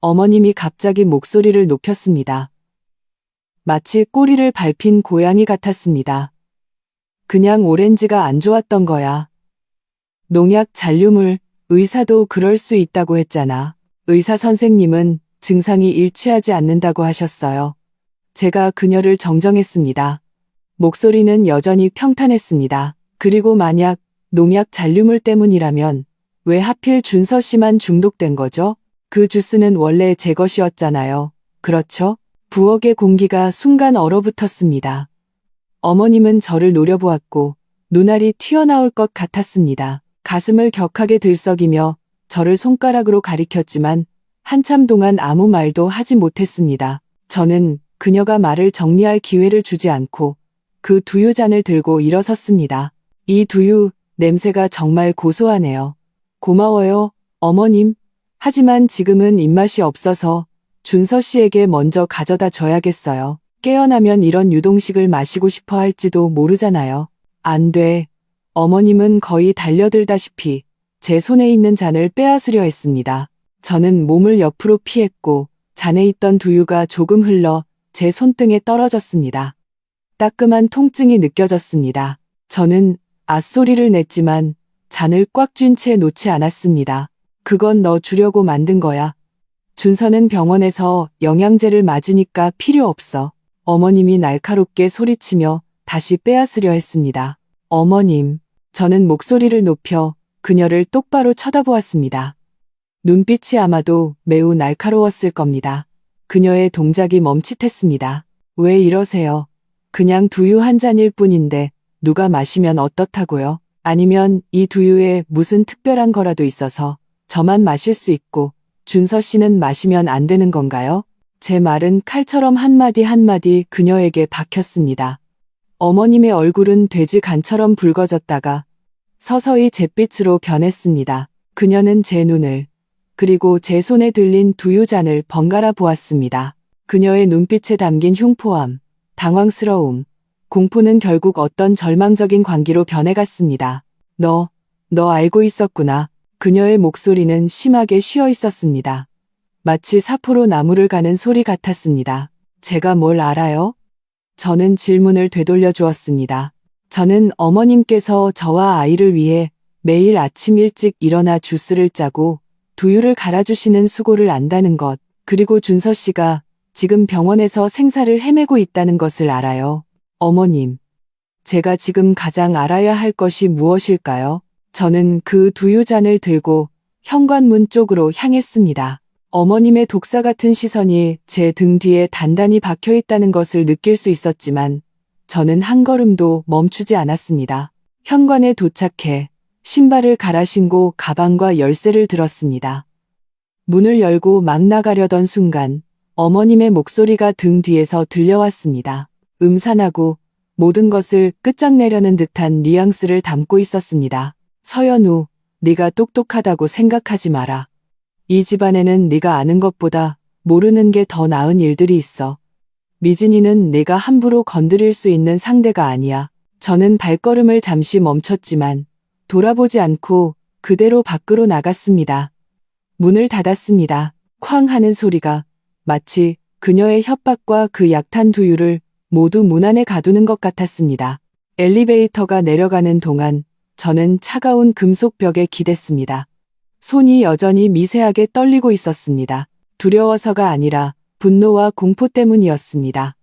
어머님이 갑자기 목소리를 높였습니다. 마치 꼬리를 밟힌 고양이 같았습니다. 그냥 오렌지가 안 좋았던 거야. 농약 잔류물, 의사도 그럴 수 있다고 했잖아. 의사 선생님은 증상이 일치하지 않는다고 하셨어요. 제가 그녀를 정정했습니다. 목소리는 여전히 평탄했습니다. 그리고 만약 농약 잔류물 때문이라면 왜 하필 준서 씨만 중독된 거죠? 그 주스는 원래 제 것이었잖아요. 그렇죠? 부엌의 공기가 순간 얼어붙었습니다. 어머님은 저를 노려보았고 눈알이 튀어나올 것 같았습니다. 가슴을 격하게 들썩이며 저를 손가락으로 가리켰지만 한참 동안 아무 말도 하지 못했습니다. 저는 그녀가 말을 정리할 기회를 주지 않고 그 두유잔을 들고 일어섰습니다. 이 두유 냄새가 정말 고소하네요. 고마워요, 어머님. 하지만 지금은 입맛이 없어서 준서 씨에게 먼저 가져다 줘야겠어요. 깨어나면 이런 유동식을 마시고 싶어 할지도 모르잖아요. 안 돼. 어머님은 거의 달려들다시피 제 손에 있는 잔을 빼앗으려 했습니다. 저는 몸을 옆으로 피했고 잔에 있던 두유가 조금 흘러 제 손등에 떨어졌습니다. 따끔한 통증이 느껴졌습니다. 저는 앗소리를 냈지만 잔을 꽉 쥔 채 놓지 않았습니다. 그건 너 주려고 만든 거야. 준서는 병원에서 영양제를 맞으니까 필요 없어. 어머님이 날카롭게 소리치며 다시 빼앗으려 했습니다. 어머님, 저는 목소리를 높여 그녀를 똑바로 쳐다보았습니다. 눈빛이 아마도 매우 날카로웠을 겁니다. 그녀의 동작이 멈칫했습니다. 왜 이러세요? 그냥 두유 한 잔일 뿐인데 누가 마시면 어떻다고요? 아니면 이 두유에 무슨 특별한 거라도 있어서 저만 마실 수 있고 준서 씨는 마시면 안 되는 건가요? 제 말은 칼처럼 한마디 한마디 그녀에게 박혔습니다. 어머님의 얼굴은 돼지 간처럼 붉어졌다가 서서히 잿빛으로 변했습니다. 그녀는 제 눈을 그리고 제 손에 들린 두유잔을 번갈아 보았습니다. 그녀의 눈빛에 담긴 흉포함, 당황스러움, 공포는 결국 어떤 절망적인 광기로 변해갔습니다. 너 알고 있었구나. 그녀의 목소리는 심하게 쉬어 있었습니다. 마치 사포로 나무를 가는 소리 같았습니다. 제가 뭘 알아요? 저는 질문을 되돌려 주었습니다. 저는 어머님께서 저와 아이를 위해 매일 아침 일찍 일어나 주스를 짜고 두유를 갈아주시는 수고를 안다는 것, 그리고 준서 씨가 지금 병원에서 생사를 헤매고 있다는 것을 알아요. 어머님, 제가 지금 가장 알아야 할 것이 무엇일까요? 저는 그 두유잔을 들고 현관문 쪽으로 향했습니다. 어머님의 독사 같은 시선이 제 등 뒤에 단단히 박혀 있다는 것을 느낄 수 있었지만 저는 한 걸음도 멈추지 않았습니다. 현관에 도착해 신발을 갈아 신고 가방과 열쇠를 들었습니다. 문을 열고 막 나가려던 순간 어머님의 목소리가 등 뒤에서 들려왔습니다. 음산하고 모든 것을 끝장내려는 듯한 뉘앙스를 담고 있었습니다. 서연우, 네가 똑똑하다고 생각하지 마라. 이 집안에는 네가 아는 것보다 모르는 게 더 나은 일들이 있어. 미진이는 네가 함부로 건드릴 수 있는 상대가 아니야. 저는 발걸음을 잠시 멈췄지만 돌아보지 않고 그대로 밖으로 나갔습니다. 문을 닫았습니다. 쾅 하는 소리가 마치 그녀의 협박과 그 약탄 두유를 모두 문 안에 가두는 것 같았습니다. 엘리베이터가 내려가는 동안 저는 차가운 금속 벽에 기댔습니다. 손이 여전히 미세하게 떨리고 있었습니다. 두려워서가 아니라 분노와 공포 때문이었습니다.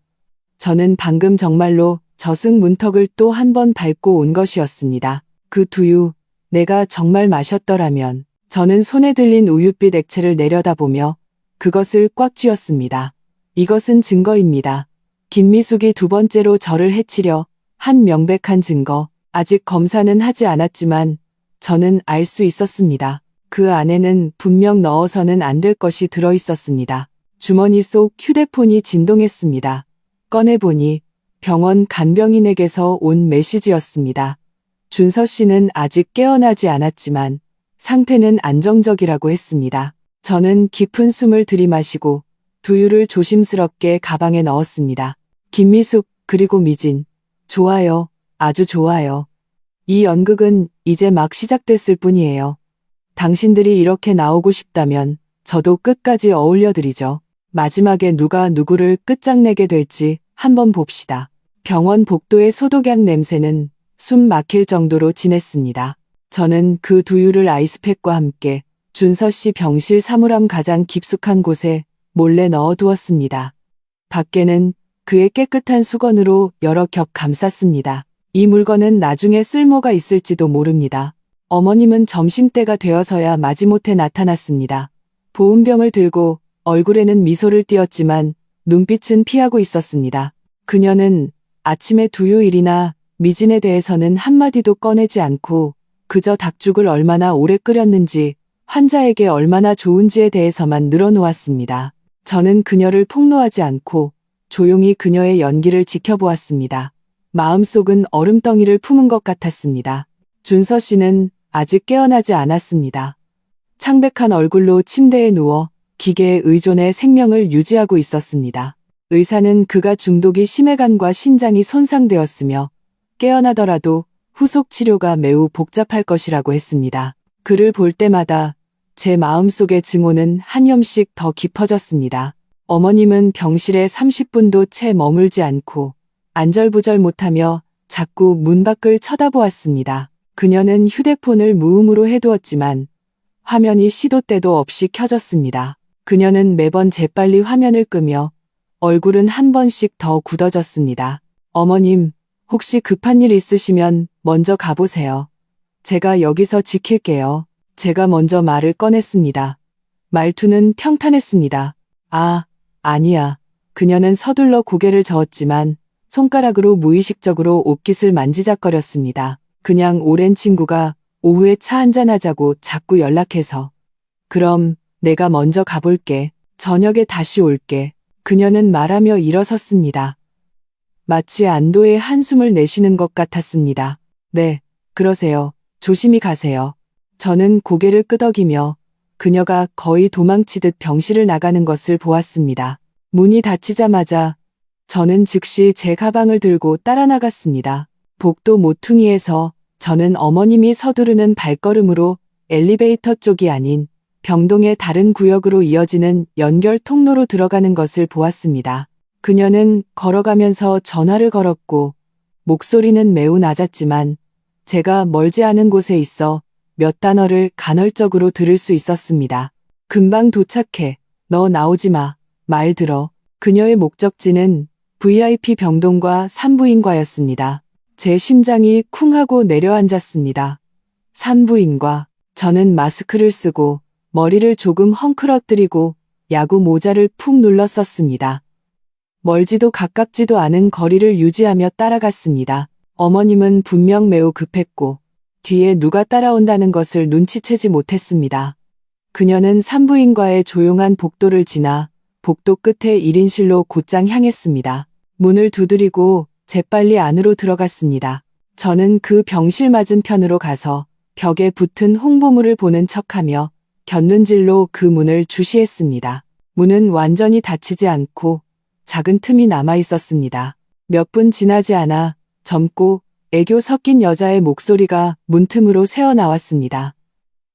저는 방금 정말로 저승 문턱을 또 한 번 밟고 온 것이었습니다. 그 두유, 내가 정말 마셨더라면. 저는 손에 들린 우윳빛 액체를 내려다보며 그것을 꽉 쥐었습니다. 이것은 증거입니다. 김미숙이 두 번째로 저를 해치려 한 명백한 증거. 아직 검사는 하지 않았지만 저는 알 수 있었습니다. 그 안에는 분명 넣어서는 안 될 것이 들어있었습니다. 주머니 속 휴대폰이 진동했습니다. 꺼내보니 병원 간병인에게서 온 메시지였습니다. 준서 씨는 아직 깨어나지 않았지만 상태는 안정적이라고 했습니다. 저는 깊은 숨을 들이마시고 두유를 조심스럽게 가방에 넣었습니다. 김미숙 그리고 미진. 좋아요. 아주 좋아요. 이 연극은 이제 막 시작됐을 뿐이에요. 당신들이 이렇게 나오고 싶다면 저도 끝까지 어울려드리죠. 마지막에 누가 누구를 끝장내게 될지 한번 봅시다. 병원 복도의 소독약 냄새는 숨 막힐 정도로 진했습니다. 저는 그 두유를 아이스팩과 함께 준서 씨 병실 사물함 가장 깊숙한 곳에 몰래 넣어두었습니다. 밖에는 그의 깨끗한 수건으로 여러 겹 감쌌습니다. 이 물건은 나중에 쓸모가 있을지도 모릅니다. 어머님은 점심때가 되어서야 마지못해 나타났습니다. 보온병을 들고 얼굴에는 미소를 띄었지만 눈빛은 피하고 있었습니다. 그녀는 아침에 두유일이나 미진에 대해서는 한마디도 꺼내지 않고 그저 닭죽을 얼마나 오래 끓였는지 환자에게 얼마나 좋은지에 대해서만 늘어놓았습니다. 저는 그녀를 폭로하지 않고 조용히 그녀의 연기를 지켜보았습니다. 마음속은 얼음덩이를 품은 것 같았습니다. 준서 씨는 아직 깨어나지 않았습니다. 창백한 얼굴로 침대에 누워 기계에 의존해 생명을 유지하고 있었습니다. 의사는 그가 중독이 심해간과 신장이 손상되었으며 깨어나더라도 후속 치료가 매우 복잡할 것이라고 했습니다. 그를 볼 때마다 제 마음속의 증오는 한 뼘씩 더 깊어졌습니다. 어머님은 병실에 30분도 채 머물지 않고 안절부절 못하며 자꾸 문 밖을 쳐다보았습니다. 그녀는 휴대폰을 무음으로 해두었지만 화면이 시도 때도 없이 켜졌습니다. 그녀는 매번 재빨리 화면을 끄며 얼굴은 한 번씩 더 굳어졌습니다. 어머님, 혹시 급한 일 있으시면 먼저 가보세요. 제가 여기서 지킬게요. 제가 먼저 말을 꺼냈습니다. 말투는 평탄했습니다. 아니야. 그녀는 서둘러 고개를 저었지만 손가락으로 무의식적으로 옷깃을 만지작거렸습니다. 그냥 오랜 친구가 오후에 차 한잔하자고 자꾸 연락해서. 그럼 내가 먼저 가볼게. 저녁에 다시 올게. 그녀는 말하며 일어섰습니다. 마치 안도의 한숨을 내쉬는 것 같았습니다. 네, 그러세요. 조심히 가세요. 저는 고개를 끄덕이며 그녀가 거의 도망치듯 병실을 나가는 것을 보았습니다. 문이 닫히자마자 저는 즉시 제 가방을 들고 따라 나갔습니다. 복도 모퉁이에서 저는 어머님이 서두르는 발걸음으로 엘리베이터 쪽이 아닌 병동의 다른 구역으로 이어지는 연결 통로로 들어가는 것을 보았습니다. 그녀는 걸어가면서 전화를 걸었고 목소리는 매우 낮았지만 제가 멀지 않은 곳에 있어 몇 단어를 간헐적으로 들을 수 있었습니다. 금방 도착해. 너 나오지 마. 말 들어. 그녀의 목적지는 VIP 병동과 산부인과였습니다. 제 심장이 쿵 하고 내려앉았습니다. 산부인과. 저는 마스크를 쓰고 머리를 조금 헝클어뜨리고 야구 모자를 푹 눌러 썼습니다. 멀지도 가깝지도 않은 거리를 유지하며 따라갔습니다. 어머님은 분명 매우 급했고 뒤에 누가 따라온다는 것을 눈치채지 못했습니다. 그녀는 산부인과의 조용한 복도를 지나 복도 끝에 1인실로 곧장 향했습니다. 문을 두드리고 재빨리 안으로 들어갔습니다. 저는 그 병실 맞은편으로 가서 벽에 붙은 홍보물을 보는 척하며 곁눈질로 그 문을 주시했습니다. 문은 완전히 닫히지 않고 작은 틈이 남아 있었습니다. 몇 분 지나지 않아 젊고 애교 섞인 여자의 목소리가 문틈으로 새어나왔습니다.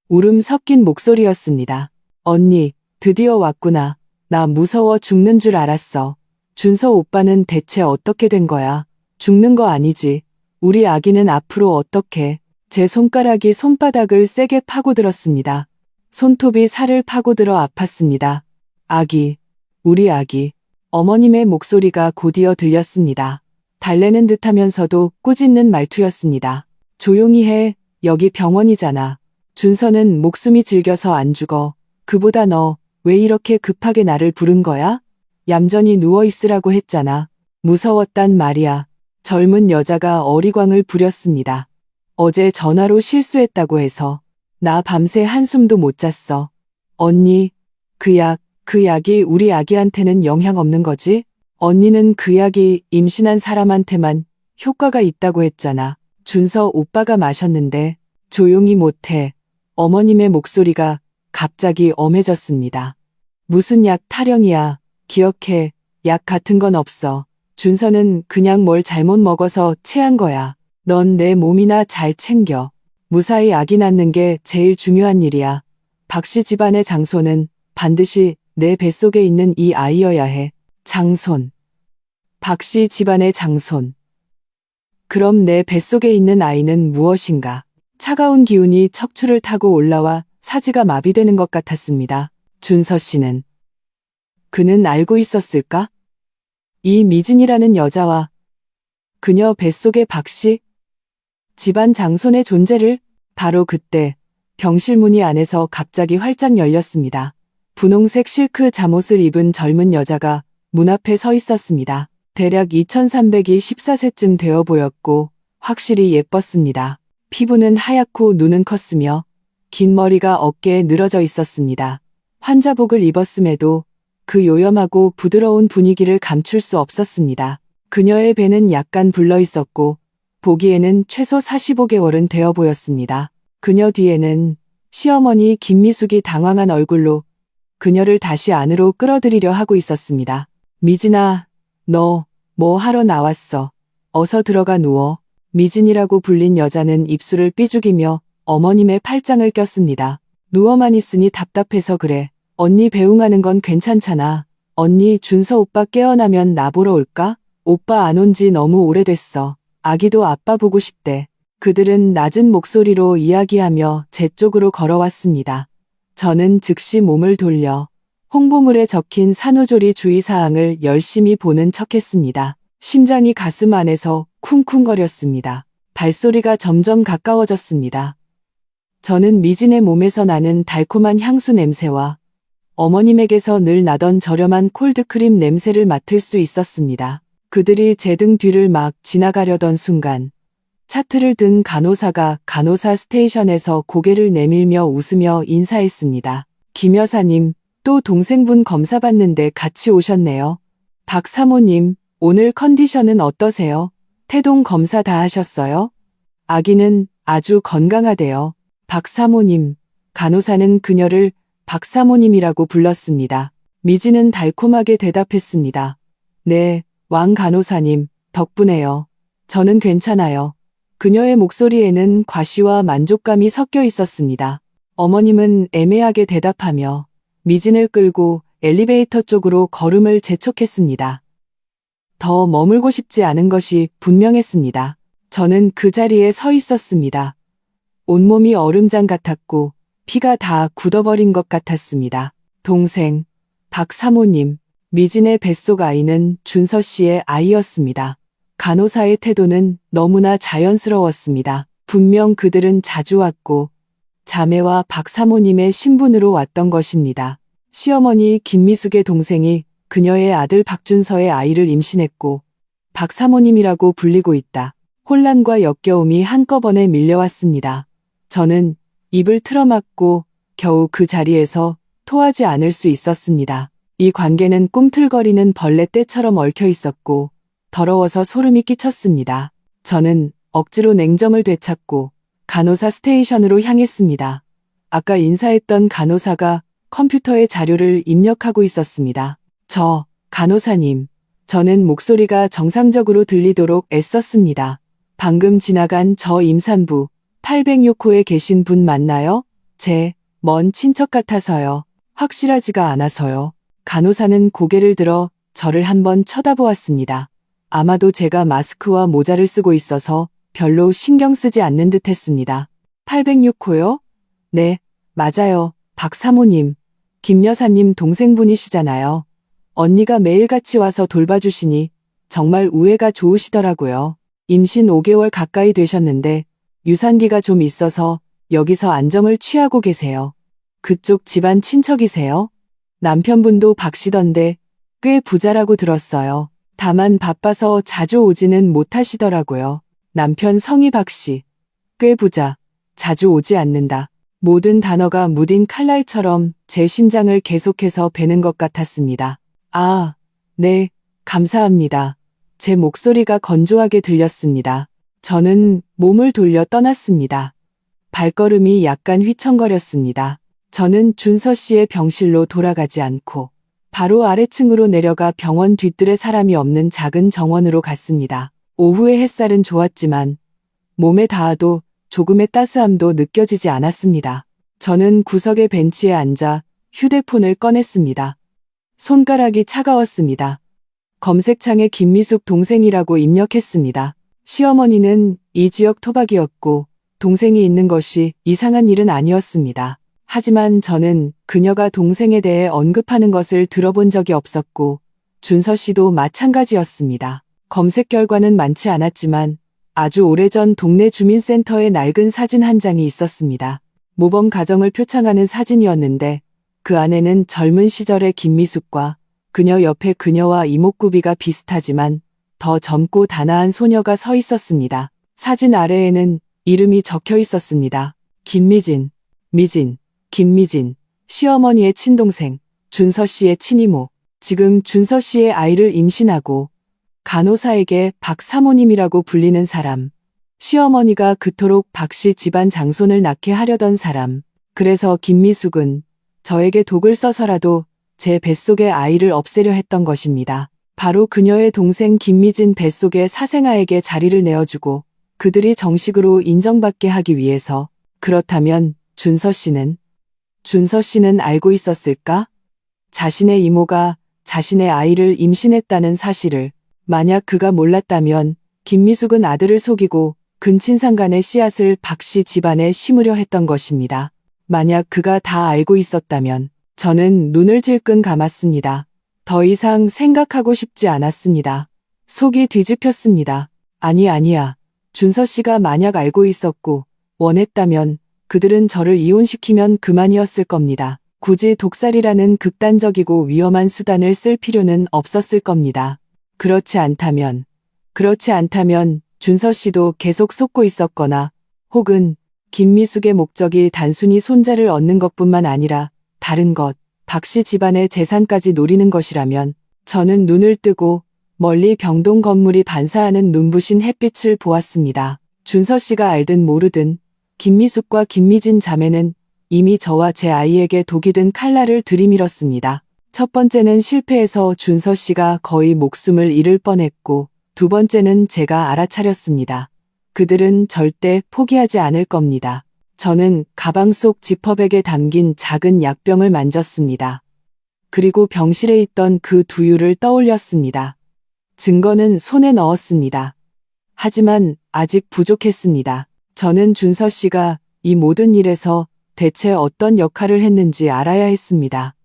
울음 섞인 목소리였습니다. 언니, 드디어 왔구나. 나 무서워 죽는 줄 알았어. 준서 오빠는 대체 어떻게 된 거야? 죽는 거 아니지. 우리 아기는 앞으로 어떻게? 제 손가락이 손바닥을 세게 파고들었습니다. 손톱이 살을 파고들어 아팠습니다. 아기, 우리 아기. 어머님의 목소리가 곧이어 들렸습니다. 달래는 듯하면서도 꾸짖는 말투였습니다. 조용히 해. 여기 병원이잖아. 준서는 목숨이 질겨서 안 죽어. 그보다 너 왜 이렇게 급하게 나를 부른 거야? 얌전히 누워있으라고 했잖아. 무서웠단 말이야. 젊은 여자가 어리광을 부렸습니다. 어제 전화로 실수했다고 해서 나 밤새 한숨도 못 잤어. 언니, 그 약이 우리 아기한테는 영향 없는 거지? 언니는 그 약이 임신한 사람한테만 효과가 있다고 했잖아. 준서 오빠가 마셨는데 조용히 못해. 어머님의 목소리가 갑자기 엄해졌습니다. 무슨 약 타령이야. 기억해. 약 같은 건 없어. 준서는 그냥 뭘 잘못 먹어서 체한 거야. 넌 내 몸이나 잘 챙겨. 무사히 아기 낳는 게 제일 중요한 일이야. 박씨 집안의 장손은 반드시 내 뱃속에 있는 이 아이여야 해. 장손. 박씨 집안의 장손. 그럼 내 뱃속에 있는 아이는 무엇인가? 차가운 기운이 척추를 타고 올라와 사지가 마비되는 것 같았습니다. 준서 씨는 그는 알고 있었을까? 이 미진이라는 여자와 그녀 뱃속의 박씨? 집안 장손의 존재를. 바로 그때 병실 문이 안에서 갑자기 활짝 열렸습니다. 분홍색 실크 잠옷을 입은 젊은 여자가 문 앞에 서 있었습니다. 대략 2314세쯤 되어 보였고 확실히 예뻤습니다. 피부는 하얗고 눈은 컸으며 긴 머리가 어깨에 늘어져 있었습니다. 환자복을 입었음에도 그 요염하고 부드러운 분위기를 감출 수 없었습니다. 그녀의 배는 약간 불러 있었고 보기에는 최소 45개월은 되어 보였습니다. 그녀 뒤에는 시어머니 김미숙이 당황한 얼굴로 그녀를 다시 안으로 끌어들이려 하고 있었습니다. 미진아, 너 뭐 하러 나왔어? 어서 들어가 누워. 미진이라고 불린 여자는 입술을 삐죽이며 어머님의 팔짱을 꼈습니다. 누워만 있으니 답답해서 그래. 언니 배웅하는 건 괜찮잖아. 언니 준서 오빠 깨어나면 나보러 올까? 오빠 안 온 지 너무 오래됐어. 아기도 아빠 보고 싶대. 그들은 낮은 목소리로 이야기하며 제 쪽으로 걸어왔습니다. 저는 즉시 몸을 돌려 홍보물에 적힌 산후조리 주의사항을 열심히 보는 척했습니다. 심장이 가슴 안에서 쿵쿵거렸습니다. 발소리가 점점 가까워졌습니다. 저는 미진의 몸에서 나는 달콤한 향수 냄새와 어머님에게서 늘 나던 저렴한 콜드크림 냄새를 맡을 수 있었습니다. 그들이 제 등 뒤를 막 지나가려던 순간 차트를 든 간호사가 간호사 스테이션에서 고개를 내밀며 웃으며 인사했습니다. 김 여사님, 또 동생분 검사 받는데 같이 오셨네요. 박 사모님, 오늘 컨디션은 어떠세요? 태동 검사 다 하셨어요? 아기는 아주 건강하대요. 박 사모님, 간호사는 그녀를 박 사모님이라고 불렀습니다. 미진은 달콤하게 대답했습니다. 네, 왕 간호사님, 덕분에요. 저는 괜찮아요. 그녀의 목소리에는 과시와 만족감이 섞여 있었습니다. 어머님은 애매하게 대답하며 미진을 끌고 엘리베이터 쪽으로 걸음을 재촉했습니다. 더 머물고 싶지 않은 것이 분명했습니다. 저는 그 자리에 서 있었습니다. 온몸이 얼음장 같았고 피가 다 굳어버린 것 같았습니다. 동생, 박 사모님, 미진의 뱃속 아이는 준서 씨의 아이였습니다. 간호사의 태도는 너무나 자연스러웠습니다. 분명 그들은 자주 왔고 자매와 박 사모님의 신분으로 왔던 것입니다. 시어머니 김미숙의 동생이 그녀의 아들 박준서의 아이를 임신했고 박 사모님이라고 불리고 있다. 혼란과 역겨움이 한꺼번에 밀려왔습니다. 저는 입을 틀어막고 겨우 그 자리에서 토하지 않을 수 있었습니다. 이 관계는 꿈틀거리는 벌레 떼처럼 얽혀 있었고 더러워서 소름이 끼쳤습니다. 저는 억지로 냉정을 되찾고 간호사 스테이션으로 향했습니다. 아까 인사했던 간호사가 컴퓨터에 자료를 입력하고 있었습니다. 간호사님, 저는 목소리가 정상적으로 들리도록 애썼습니다. 방금 지나간 저 임산부 806호에 계신 분 맞나요? 제 먼 친척 같아서요. 확실하지가 않아서요. 간호사는 고개를 들어 저를 한번 쳐다보았습니다. 아마도 제가 마스크와 모자를 쓰고 있어서 별로 신경 쓰지 않는 듯 했습니다. 806호요? 네, 맞아요. 박 사모님, 김 여사님 동생분이시잖아요. 언니가 매일같이 와서 돌봐주시니 정말 우애가 좋으시더라고요. 임신 5개월 가까이 되셨는데 유산기가 좀 있어서 여기서 안정을 취하고 계세요. 그쪽 집안 친척이세요? 남편분도 박씨던데 꽤 부자라고 들었어요. 다만 바빠서 자주 오지는 못하시더라고요. 남편 성이 박씨. 꽤 부자. 자주 오지 않는다. 모든 단어가 무딘 칼날처럼 제 심장을 계속해서 베는 것 같았습니다. 아, 네, 감사합니다. 제 목소리가 건조하게 들렸습니다. 저는 몸을 돌려 떠났습니다. 발걸음이 약간 휘청거렸습니다. 저는 준서 씨의 병실로 돌아가지 않고 바로 아래층으로 내려가 병원 뒤뜰에 사람이 없는 작은 정원으로 갔습니다. 오후의 햇살은 좋았지만 몸에 닿아도 조금의 따스함도 느껴지지 않았습니다. 저는 구석의 벤치에 앉아 휴대폰을 꺼냈습니다. 손가락이 차가웠습니다. 검색창에 김미숙 동생이라고 입력했습니다. 시어머니는 이 지역 토박이었고 동생이 있는 것이 이상한 일은 아니었습니다. 하지만 저는 그녀가 동생에 대해 언급하는 것을 들어본 적이 없었고 준서 씨도 마찬가지였습니다. 검색 결과는 많지 않았지만 아주 오래전 동네 주민센터에 낡은 사진 한 장이 있었습니다. 모범 가정을 표창하는 사진이었는데 그 안에는 젊은 시절의 김미숙과 그녀 옆에 그녀와 이목구비가 비슷하지만 더 젊고 단아한 소녀가 서 있었습니다. 사진 아래에는 이름이 적혀 있었습니다. 김미진, 김미진, 시어머니의 친동생, 준서 씨의 친이모, 지금 준서 씨의 아이를 임신하고 간호사에게 박 사모님이라고 불리는 사람, 시어머니가 그토록 박 씨 집안 장손을 낳게 하려던 사람, 그래서 김미숙은 저에게 독을 써서라도 제 뱃속의 아이를 없애려 했던 것입니다. 바로 그녀의 동생 김미진 뱃속의 사생아에게 자리를 내어주고 그들이 정식으로 인정받게 하기 위해서. 그렇다면 준서 씨는 알고 있었을까? 자신의 이모가 자신의 아이를 임신했다는 사실을. 만약 그가 몰랐다면 김미숙은 아들을 속이고 근친상간의 씨앗을 박 씨 집안에 심으려 했던 것입니다. 만약 그가 다 알고 있었다면 저는 눈을 질끈 감았습니다. 더 이상 생각하고 싶지 않았습니다. 속이 뒤집혔습니다. 아니야. 준서 씨가 만약 알고 있었고 원했다면 그들은 저를 이혼시키면 그만이었을 겁니다. 굳이 독살이라는 극단적이고 위험한 수단을 쓸 필요는 없었을 겁니다. 그렇지 않다면 준서 씨도 계속 속고 있었거나 혹은 김미숙의 목적이 단순히 손자를 얻는 것뿐만 아니라 다른 것, 박 씨 집안의 재산까지 노리는 것이라면 저는 눈을 뜨고 멀리 병동 건물이 반사하는 눈부신 햇빛을 보았습니다. 준서 씨가 알든 모르든 김미숙과 김미진 자매는 이미 저와 제 아이에게 독이 든 칼날을 들이밀었습니다. 첫 번째는 실패해서 준서 씨가 거의 목숨을 잃을 뻔했고 두 번째는 제가 알아차렸습니다. 그들은 절대 포기하지 않을 겁니다. 저는 가방 속 지퍼백에 담긴 작은 약병을 만졌습니다. 그리고 병실에 있던 그 두유를 떠올렸습니다. 증거는 손에 넣었습니다. 하지만 아직 부족했습니다. 저는 준서 씨가 이 모든 일에서 대체 어떤 역할을 했는지 알아야 했습니다.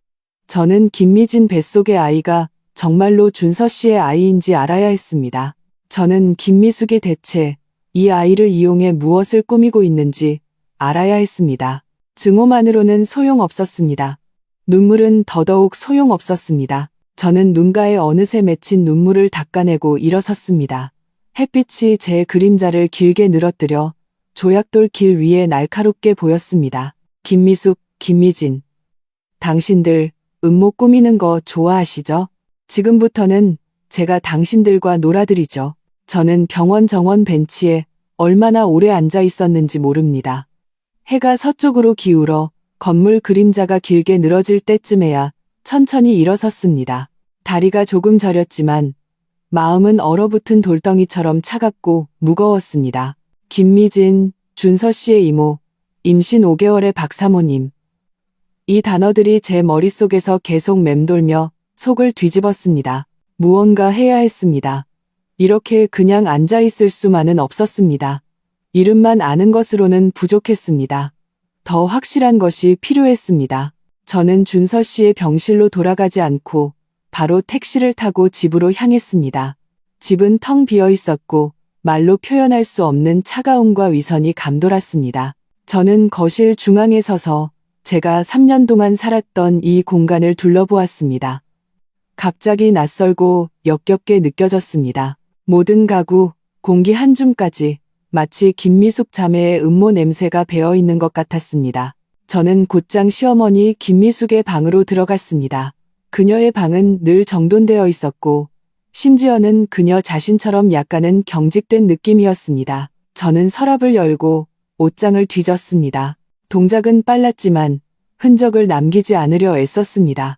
저는 김미진 뱃속의 아이가 정말로 준서 씨의 아이인지 알아야 했습니다. 저는 김미숙이 대체 이 아이를 이용해 무엇을 꾸미고 있는지 알아야 했습니다. 증오만으로는 소용없었습니다. 눈물은 더더욱 소용없었습니다. 저는 눈가에 어느새 맺힌 눈물을 닦아내고 일어섰습니다. 햇빛이 제 그림자를 길게 늘어뜨려 조약돌 길 위에 날카롭게 보였습니다. 김미숙, 김미진. 당신들 음모 꾸미는 거 좋아하시죠? 지금부터는 제가 당신들과 놀아드리죠. 저는 병원 정원 벤치에 얼마나 오래 앉아 있었는지 모릅니다. 해가 서쪽으로 기울어 건물 그림자가 길게 늘어질 때쯤에야 천천히 일어섰습니다. 다리가 조금 저렸지만 마음은 얼어붙은 돌덩이처럼 차갑고 무거웠습니다. 김미진, 준서 씨의 이모, 임신 5개월의 박 사모님. 이 단어들이 제 머릿속에서 계속 맴돌며 속을 뒤집었습니다. 무언가 해야 했습니다. 이렇게 그냥 앉아있을 수만은 없었습니다. 이름만 아는 것으로는 부족했습니다. 더 확실한 것이 필요했습니다. 저는 준서 씨의 병실로 돌아가지 않고 바로 택시를 타고 집으로 향했습니다. 집은 텅 비어 있었고 말로 표현할 수 없는 차가움과 위선이 감돌았습니다. 저는 거실 중앙에 서서 제가 3년 동안 살았던 이 공간을 둘러보았습니다. 갑자기 낯설고 역겹게 느껴졌습니다. 모든 가구, 공기 한 줌까지 마치 김미숙 자매의 음모 냄새가 배어있는 것 같았습니다. 저는 곧장 시어머니 김미숙의 방으로 들어갔습니다. 그녀의 방은 늘 정돈되어 있었고 심지어는 그녀 자신처럼 약간은 경직된 느낌이었습니다. 저는 서랍을 열고 옷장을 뒤졌습니다. 동작은 빨랐지만 흔적을 남기지 않으려 애썼습니다.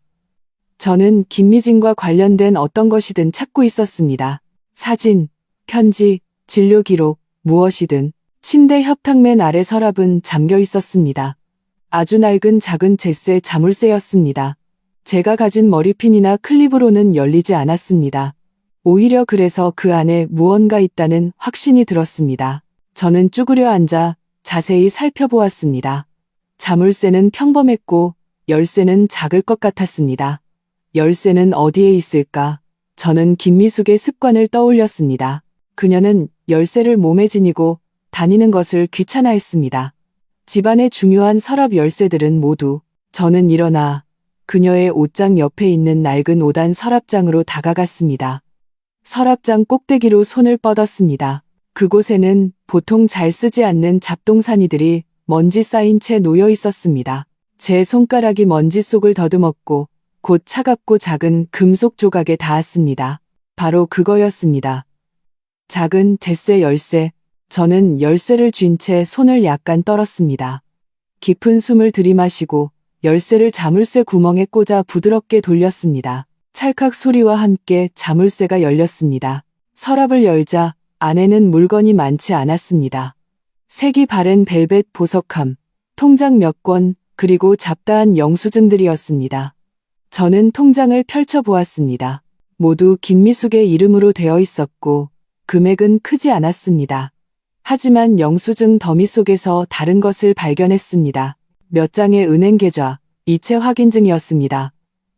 저는 김미진과 관련된 어떤 것이든 찾고 있었습니다. 사진, 편지, 진료 기록, 무엇이든. 침대 협탁맨 아래 서랍은 잠겨 있었습니다. 아주 낡은 작은 제스의 자물쇠였습니다. 제가 가진 머리핀이나 클립으로는 열리지 않았습니다. 오히려 그래서 그 안에 무언가 있다는 확신이 들었습니다. 저는 쭈그려 앉아 자세히 살펴보았습니다. 자물쇠는 평범했고 열쇠는 작을 것 같았습니다. 열쇠는 어디에 있을까? 저는 김미숙의 습관을 떠올렸습니다. 그녀는 열쇠를 몸에 지니고 다니는 것을 귀찮아했습니다. 집안의 중요한 서랍 열쇠들은 모두. 저는 일어나 그녀의 옷장 옆에 있는 낡은 5단 서랍장으로 다가갔습니다. 서랍장 꼭대기로 손을 뻗었습니다. 그곳에는 보통 잘 쓰지 않는 잡동사니들이 먼지 쌓인 채 놓여 있었습니다. 제 손가락이 먼지 속을 더듬었고 곧 차갑고 작은 금속 조각에 닿았습니다. 바로 그거였습니다. 작은 젯세 열쇠. 저는 열쇠를 쥔 채 손을 약간 떨었습니다. 깊은 숨을 들이마시고 열쇠를 자물쇠 구멍에 꽂아 부드럽게 돌렸습니다. 찰칵 소리와 함께 자물쇠가 열렸습니다. 서랍을 열자 안에는 물건이 많지 않았습니다. 색이 바랜 벨벳 보석함, 통장 몇 권, 그리고 잡다한 영수증들이었습니다. 저는 통장을 펼쳐보았습니다. 모두 김미숙의 이름으로 되어 있었고 금액은 크지 않았습니다. 하지만 영수증 더미 속에서 다른 것을 발견했습니다. 몇 장의 은행 계좌, 이체 확인증이었습니다.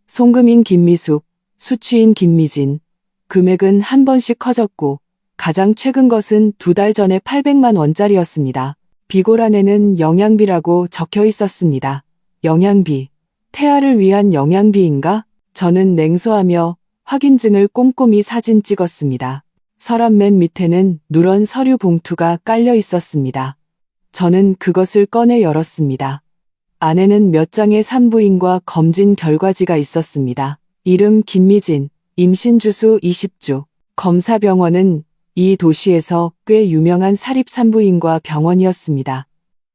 송금인 김미숙, 수취인 김미진. 금액은 한 번씩 커졌고 가장 최근 것은 2달 전에 800만 원짜리였습니다. 비고란에는 영양비라고 적혀 있었습니다. 영양비. 태아를 위한 영양비인가? 저는 냉소하며 확인증을 꼼꼼히 사진 찍었습니다. 서랍 맨 밑에는 누런 서류 봉투가 깔려 있었습니다. 저는 그것을 꺼내 열었습니다. 안에는 몇 장의 산부인과 검진 결과지가 있었습니다. 이름 김미진, 임신 주수 20주. 검사병원은 이 도시에서 꽤 유명한 사립산부인과 병원이었습니다.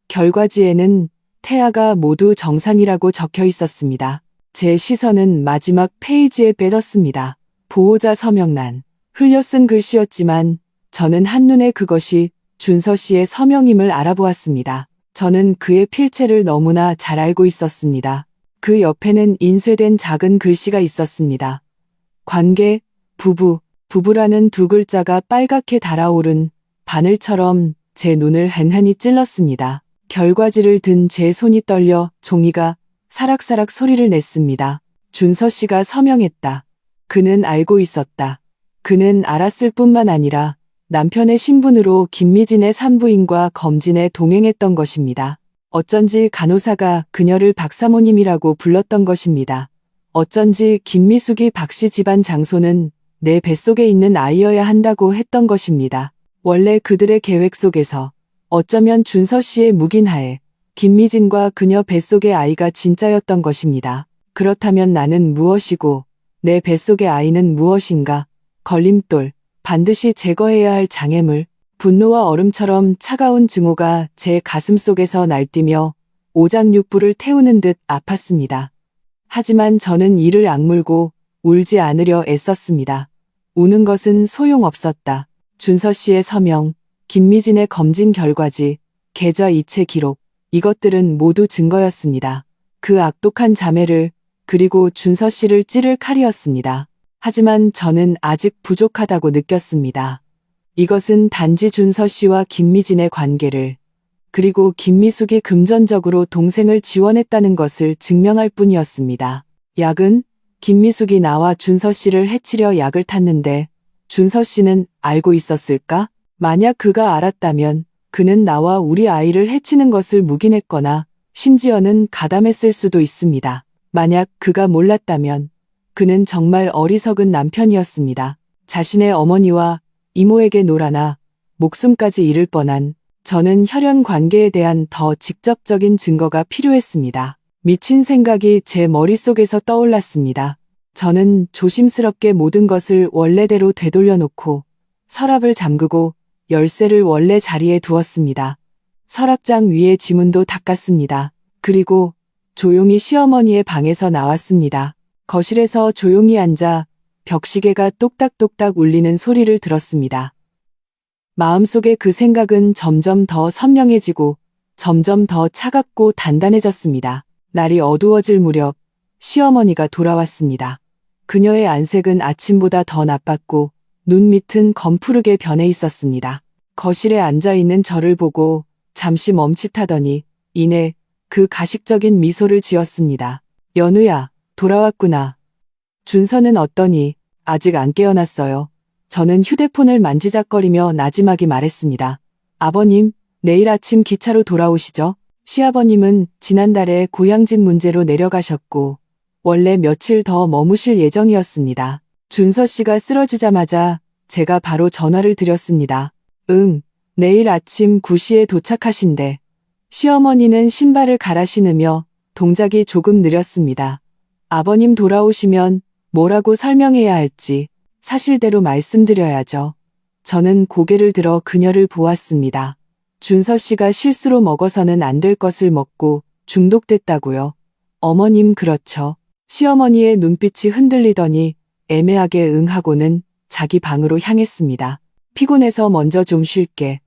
결과지에는 태아가 모두 정상이라고 적혀 있었습니다. 제 시선은 마지막 페이지에 빼졌습니다. 보호자 서명란. 흘려쓴 글씨였지만 저는 한눈에 그것이 준서 씨의 서명임을 알아보았습니다. 저는 그의 필체를 너무나 잘 알고 있었습니다. 그 옆에는 인쇄된 작은 글씨가 있었습니다. 관계, 부부, 부부라는 2글자가 빨갛게 달아오른 바늘처럼 제 눈을 헨헨히 찔렀습니다. 결과지를 든 제 손이 떨려 종이가 사락사락 소리를 냈습니다. 준서 씨가 서명했다. 그는 알고 있었다. 그는 알았을 뿐만 아니라 남편의 신분으로 김미진의 산부인과 검진에 동행했던 것입니다. 어쩐지 간호사가 그녀를 박사모님이라고 불렀던 것입니다. 어쩐지 김미숙이 박씨 집안 장소는 내 뱃속에 있는 아이여야 한다고 했던 것입니다. 원래 그들의 계획 속에서 어쩌면 준서 씨의 묵인하에 김미진과 그녀 뱃속의 아이가 진짜였던 것입니다. 그렇다면 나는 무엇이고 내 뱃속의 아이는 무엇인가? 걸림돌, 반드시 제거해야 할 장애물, 분노와 얼음처럼 차가운 증오가 제 가슴 속에서 날뛰며 오장육부를 태우는 듯 아팠습니다. 하지만 저는 이를 악물고 울지 않으려 애썼습니다. 우는 것은 소용없었다. 준서 씨의 서명, 김미진의 검진 결과지, 계좌 이체 기록, 이것들은 모두 증거였습니다. 그 악독한 자매를 그리고 준서 씨를 찌를 칼이었습니다. 하지만 저는 아직 부족하다고 느꼈습니다. 이것은 단지 준서 씨와 김미진의 관계를 그리고 김미숙이 금전적으로 동생을 지원했다는 것을 증명할 뿐이었습니다. 약은 김미숙이 나와 준서 씨를 해치려 약을 탔는데 준서 씨는 알고 있었을까? 만약 그가 알았다면 그는 나와 우리 아이를 해치는 것을 묵인했거나 심지어는 가담했을 수도 있습니다. 만약 그가 몰랐다면 그는 정말 어리석은 남편이었습니다. 자신의 어머니와 이모에게 놀아나 목숨까지 잃을 뻔한 저는 혈연 관계에 대한 더 직접적인 증거가 필요했습니다. 미친 생각이 제 머릿속에서 떠올랐습니다. 저는 조심스럽게 모든 것을 원래대로 되돌려놓고 서랍을 잠그고 열쇠를 원래 자리에 두었습니다. 서랍장 위에 지문도 닦았습니다. 그리고 조용히 시어머니의 방에서 나왔습니다. 거실에서 조용히 앉아 벽시계가 똑딱똑딱 울리는 소리를 들었습니다. 마음속에 그 생각은 점점 더 선명해지고 점점 더 차갑고 단단해졌습니다. 날이 어두워질 무렵 시어머니가 돌아왔습니다. 그녀의 안색은 아침보다 더 나빴고 눈 밑은 검푸르게 변해 있었습니다. 거실에 앉아있는 저를 보고 잠시 멈칫하더니 이내 그 가식적인 미소를 지었습니다. 연우야, 돌아왔구나. 준서는 어떠니? 아직 안 깨어났어요. 저는 휴대폰을 만지작거리며 나지막이 말했습니다. 아버님, 내일 아침 기차로 돌아오시죠? 시아버님은 지난달에 고향집 문제로 내려가셨고 원래 며칠 더 머무실 예정이었습니다. 준서 씨가 쓰러지자마자 제가 바로 전화를 드렸습니다. 내일 아침 9시에 도착하신대. 시어머니는 신발을 갈아 신으며 동작이 조금 느렸습니다. 아버님 돌아오시면 뭐라고 설명해야 할지 사실대로 말씀드려야죠. 저는 고개를 들어 그녀를 보았습니다. 준서 씨가 실수로 먹어서는 안 될 것을 먹고 중독됐다고요. 어머님 그렇죠. 시어머니의 눈빛이 흔들리더니 애매하게 응하고는 자기 방으로 향했습니다. 피곤해서 먼저 좀 쉴게.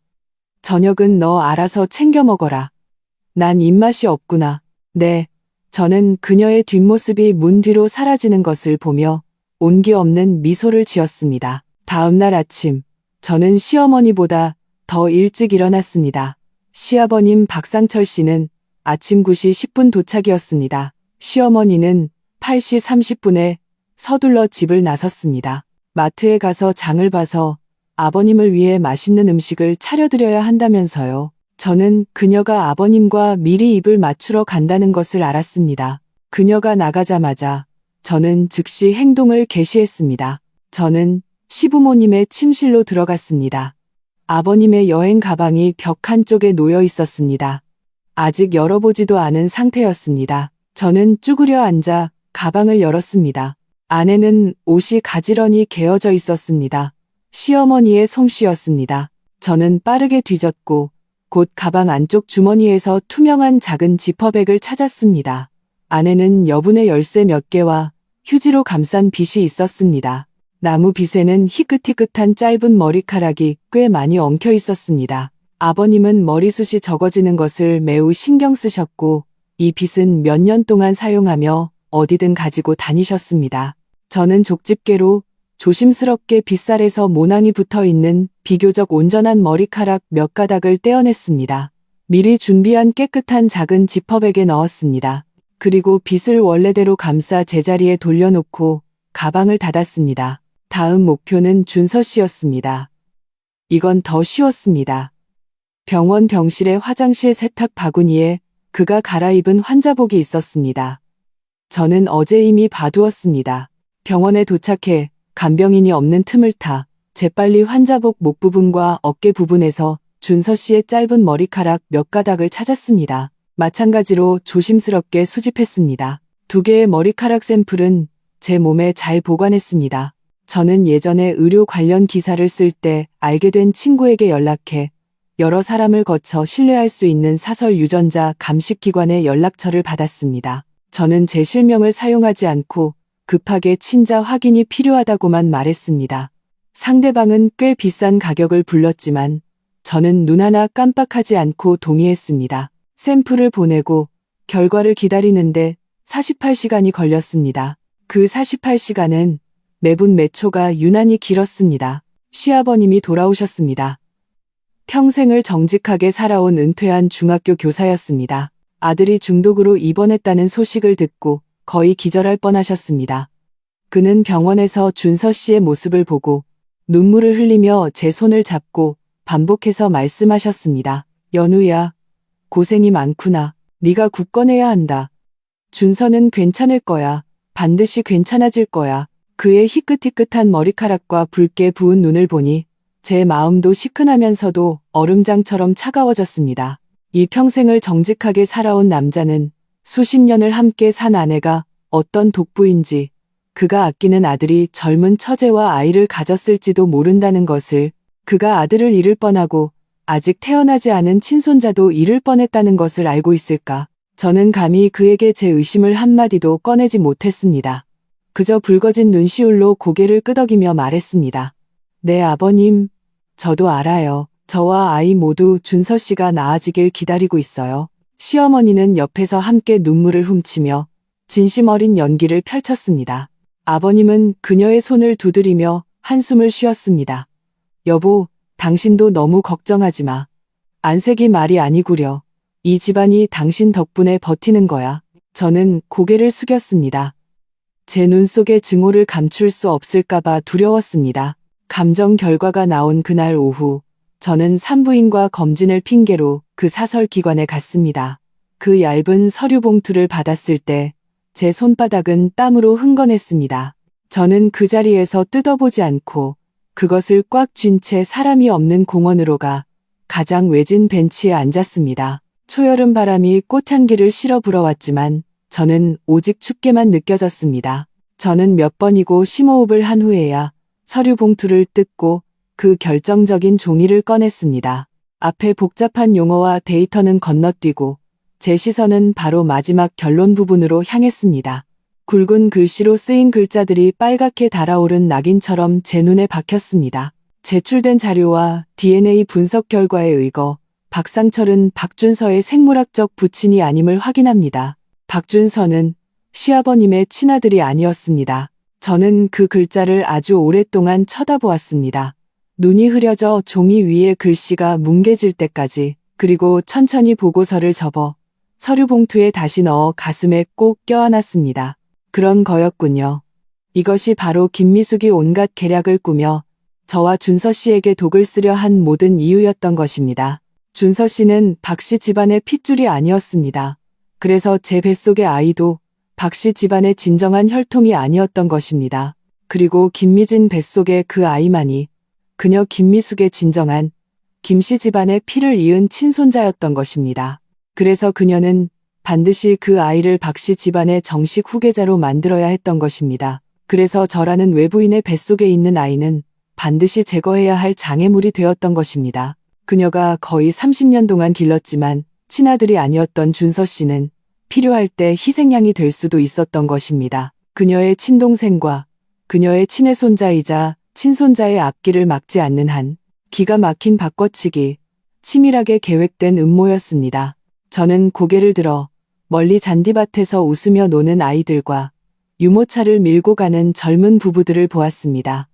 저녁은 너 알아서 챙겨 먹어라. 난 입맛이 없구나. 네. 저는 그녀의 뒷모습이 문 뒤로 사라지는 것을 보며 온기 없는 미소를 지었습니다. 다음 날 아침, 저는 시어머니보다 더 일찍 일어났습니다. 시아버님 박상철 씨는 아침 9시 10분 도착이었습니다. 시어머니는 8시 30분에 서둘러 집을 나섰습니다. 마트에 가서 장을 봐서 아버님을 위해 맛있는 음식을 차려드려야 한다면서요. 저는 그녀가 아버님과 미리 입을 맞추러 간다는 것을 알았습니다. 그녀가 나가자마자 저는 즉시 행동을 개시했습니다. 저는 시부모님의 침실로 들어갔습니다. 아버님의 여행 가방이 벽 한쪽에 놓여 있었습니다. 아직 열어보지도 않은 상태였습니다. 저는 쭈그려 앉아 가방을 열었습니다. 안에는 옷이 가지런히 개어져 있었습니다. 시어머니의 솜씨였습니다. 저는 빠르게 뒤졌고 곧 가방 안쪽 주머니에서 투명한 작은 지퍼백을 찾았습니다. 안에는 여분의 열쇠 몇 개와 휴지로 감싼 빗이 있었습니다. 나무 빗에는 희끗희끗한 짧은 머리카락이 꽤 많이 엉켜 있었습니다. 아버님은 머리숱이 적어지는 것을 매우 신경 쓰셨고 이 빗은 몇 년 동안 사용하며 어디든 가지고 다니셨습니다. 저는 족집게로 조심스럽게 빗살에서 모낭이 붙어 있는 비교적 온전한 머리카락 몇 가닥을 떼어냈습니다. 미리 준비한 깨끗한 작은 지퍼백에 넣었습니다. 그리고 빗을 원래대로 감싸 제자리에 돌려놓고 가방을 닫았습니다. 다음 목표는 준서 씨였습니다. 이건 더 쉬웠습니다. 병원 병실의 화장실 세탁 바구니에 그가 갈아입은 환자복이 있었습니다. 저는 어제 이미 봐두었습니다. 병원에 도착해 간병인이 없는 틈을 타 재빨리 환자복 목 부분과 어깨 부분에서 준서 씨의 짧은 머리카락 몇 가닥을 찾았습니다. 마찬가지로 조심스럽게 수집했습니다. 2개의 머리카락 샘플은 제 몸에 잘 보관했습니다. 저는 예전에 의료 관련 기사를 쓸 때 알게 된 친구에게 연락해 여러 사람을 거쳐 신뢰할 수 있는 사설 유전자 감식기관의 연락처를 받았습니다. 저는 제 실명을 사용하지 않고 급하게 친자 확인이 필요하다고만 말했습니다. 상대방은 꽤 비싼 가격을 불렀지만 저는 눈 하나 깜빡하지 않고 동의했습니다. 샘플을 보내고 결과를 기다리는데 48시간이 걸렸습니다. 그 48시간은 매분 매초가 유난히 길었습니다. 시아버님이 돌아오셨습니다. 평생을 정직하게 살아온 은퇴한 중학교 교사였습니다. 아들이 중독으로 입원했다는 소식을 듣고 거의 기절할 뻔하셨습니다. 그는 병원에서 준서 씨의 모습을 보고 눈물을 흘리며 제 손을 잡고 반복해서 말씀하셨습니다. 연우야, 고생이 많구나. 네가 굳건해야 한다. 준서는 괜찮을 거야. 반드시 괜찮아질 거야. 그의 희끗희끗한 머리카락과 붉게 부은 눈을 보니 제 마음도 시큰하면서도 얼음장처럼 차가워졌습니다. 이 평생을 정직하게 살아온 남자는 수십 년을 함께 산 아내가 어떤 독부인지 그가 아끼는 아들이 젊은 처제와 아이를 가졌을지도 모른다는 것을 그가 아들을 잃을 뻔하고 아직 태어나지 않은 친손자도 잃을 뻔했다는 것을 알고 있을까? 저는 감히 그에게 제 의심을 한마디도 꺼내지 못했습니다. 그저 붉어진 눈시울로 고개를 끄덕이며 말했습니다. 네 아버님, 저도 알아요. 저와 아이 모두 준서 씨가 나아지길 기다리고 있어요. 시어머니는 옆에서 함께 눈물을 훔치며 진심 어린 연기를 펼쳤습니다. 아버님은 그녀의 손을 두드리며 한숨을 쉬었습니다. 여보, 당신도 너무 걱정하지 마. 안색이 말이 아니구려. 이 집안이 당신 덕분에 버티는 거야. 저는 고개를 숙였습니다. 제 눈 속의 증오를 감출 수 없을까봐 두려웠습니다. 감정 결과가 나온 그날 오후, 저는 산부인과 검진을 핑계로 그 사설기관에 갔습니다. 그 얇은 서류 봉투를 받았을 때 제 손바닥은 땀으로 흥건했습니다. 저는 그 자리에서 뜯어보지 않고 그것을 꽉 쥔 채 사람이 없는 공원으로 가 가장 외진 벤치에 앉았습니다. 초여름 바람이 꽃향기를 실어 불어왔지만 저는 오직 춥게만 느껴졌습니다. 저는 몇 번이고 심호흡을 한 후에야 서류 봉투를 뜯고 그 결정적인 종이를 꺼냈습니다. 앞에 복잡한 용어와 데이터는 건너뛰고 제 시선은 바로 마지막 결론 부분으로 향했습니다. 굵은 글씨로 쓰인 글자들이 빨갛게 달아오른 낙인처럼 제 눈에 박혔습니다. 제출된 자료와 DNA 분석 결과에 의거 박상철은 박준서의 생물학적 부친이 아님을 확인합니다. 박준서는 시아버님의 친아들이 아니었습니다. 저는 그 글자를 아주 오랫동안 쳐다보았습니다. 눈이 흐려져 종이 위에 글씨가 뭉개질 때까지, 그리고 천천히 보고서를 접어 서류 봉투에 다시 넣어 가슴에 꼭 껴안았습니다. 그런 거였군요. 이것이 바로 김미숙이 온갖 계략을 꾸며 저와 준서 씨에게 독을 쓰려 한 모든 이유였던 것입니다. 준서 씨는 박 씨 집안의 핏줄이 아니었습니다. 그래서 제 뱃속의 아이도 박 씨 집안의 진정한 혈통이 아니었던 것입니다. 그리고 김미진 뱃속의 그 아이만이 그녀 김미숙의 진정한 김씨 집안의 피를 이은 친손자였던 것입니다. 그래서 그녀는 반드시 그 아이를 박 씨 집안의 정식 후계자로 만들어야 했던 것입니다. 그래서 저라는 외부인의 뱃속에 있는 아이는 반드시 제거해야 할 장애물이 되었던 것입니다. 그녀가 거의 30년 동안 길렀지만 친아들이 아니었던 준서 씨는 필요할 때 희생양이 될 수도 있었던 것입니다. 그녀의 친동생과 그녀의 친의 손자이자 친손자의 앞길을 막지 않는 한 기가 막힌 바꿔치기, 치밀하게 계획된 음모였습니다. 저는 고개를 들어 멀리 잔디밭에서 웃으며 노는 아이들과 유모차를 밀고 가는 젊은 부부들을 보았습니다.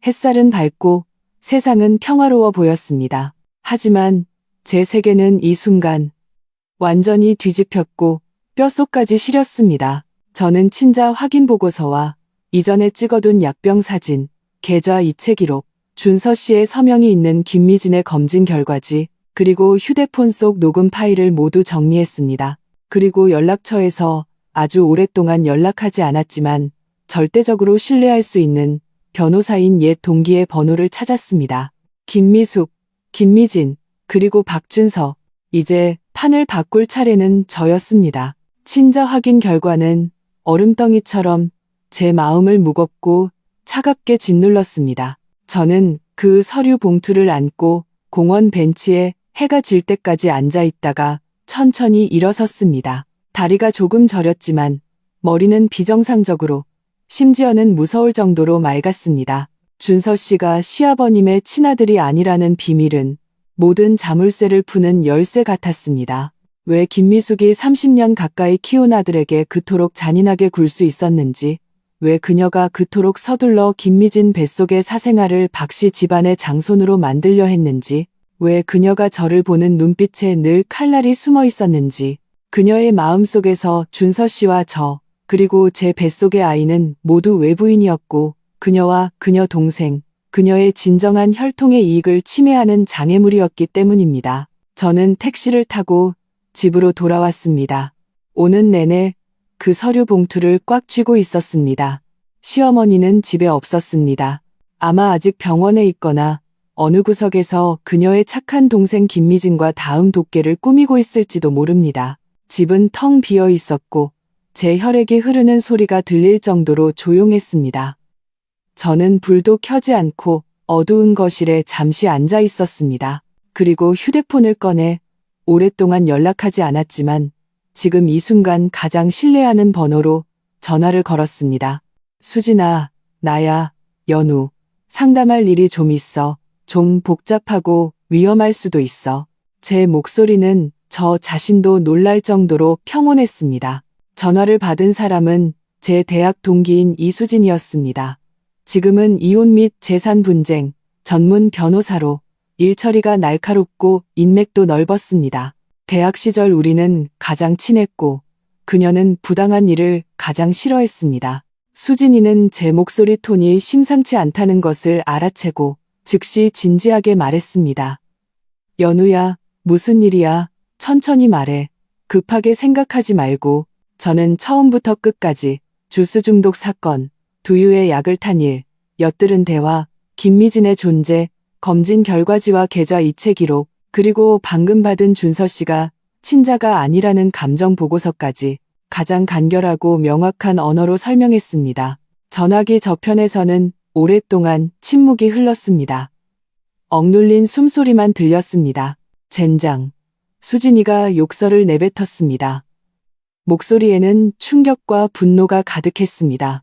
햇살은 밝고 세상은 평화로워 보였습니다. 하지만 제 세계는 이 순간 완전히 뒤집혔고 뼛속까지 시렸습니다. 저는 친자 확인 보고서와 이전에 찍어둔 약병 사진, 계좌 이체 기록, 준서 씨의 서명이 있는 김미진의 검진 결과지, 그리고 휴대폰 속 녹음 파일을 모두 정리했습니다. 그리고 연락처에서 아주 오랫동안 연락하지 않았지만 절대적으로 신뢰할 수 있는 변호사인 옛 동기의 번호를 찾았습니다. 김미숙, 김미진, 그리고 박준서. 이제 판을 바꿀 차례는 저였습니다. 친자 확인 결과는 얼음덩이처럼 제 마음을 무겁고 차갑게 짓눌렀습니다. 저는 그 서류 봉투를 안고 공원 벤치에 해가 질 때까지 앉아 있다가 천천히 일어섰습니다. 다리가 조금 저렸지만 머리는 비정상적으로, 심지어는 무서울 정도로 맑았습니다. 준서 씨가 시아버님의 친아들이 아니라는 비밀은 모든 자물쇠를 푸는 열쇠 같았습니다. 왜 김미숙이 30년 가까이 키운 아들에게 그토록 잔인하게 굴 수 있었는지, 왜 그녀가 그토록 서둘러 김미진 뱃속의 사생아를 박씨 집안의 장손으로 만들려 했는지, 왜 그녀가 저를 보는 눈빛에 늘 칼날이 숨어 있었는지, 그녀의 마음속에서 준서 씨와 저, 그리고 제 뱃속의 아이는 모두 외부인이었고 그녀와 그녀 동생, 그녀의 진정한 혈통의 이익을 침해하는 장애물이었기 때문입니다. 저는 택시를 타고 집으로 돌아왔습니다. 오는 내내 그 서류 봉투를 꽉 쥐고 있었습니다. 시어머니는 집에 없었습니다. 아마 아직 병원에 있거나 어느 구석에서 그녀의 착한 동생 김미진과 다음 독계를 꾸미고 있을지도 모릅니다. 집은 텅 비어 있었고 제 혈액이 흐르는 소리가 들릴 정도로 조용했습니다. 저는 불도 켜지 않고 어두운 거실에 잠시 앉아 있었습니다. 그리고 휴대폰을 꺼내 오랫동안 연락하지 않았지만 지금 이 순간 가장 신뢰하는 번호로 전화를 걸었습니다. 수진아, 나야, 연우. 상담할 일이 좀 있어. 좀 복잡하고 위험할 수도 있어. 제 목소리는 저 자신도 놀랄 정도로 평온했습니다. 전화를 받은 사람은 제 대학 동기인 이수진이었습니다. 지금은 이혼 및 재산 분쟁 전문 변호사로 일처리가 날카롭고 인맥도 넓었습니다. 대학 시절 우리는 가장 친했고 그녀는 부당한 일을 가장 싫어했습니다. 수진이는 제 목소리 톤이 심상치 않다는 것을 알아채고 즉시 진지하게 말했습니다. 연우야, 무슨 일이야? 천천히 말해. 급하게 생각하지 말고. 저는 처음부터 끝까지 주스 중독 사건, 두유의 약을 탄 일, 엿들은 대화, 김미진의 존재, 검진 결과지와 계좌 이체 기록, 그리고 방금 받은 준서 씨가 친자가 아니라는 감정 보고서까지 가장 간결하고 명확한 언어로 설명했습니다. 전화기 저편에서는 오랫동안 침묵이 흘렀습니다. 억눌린 숨소리만 들렸습니다. 젠장. 수진이가 욕설을 내뱉었습니다. 목소리에는 충격과 분노가 가득했습니다.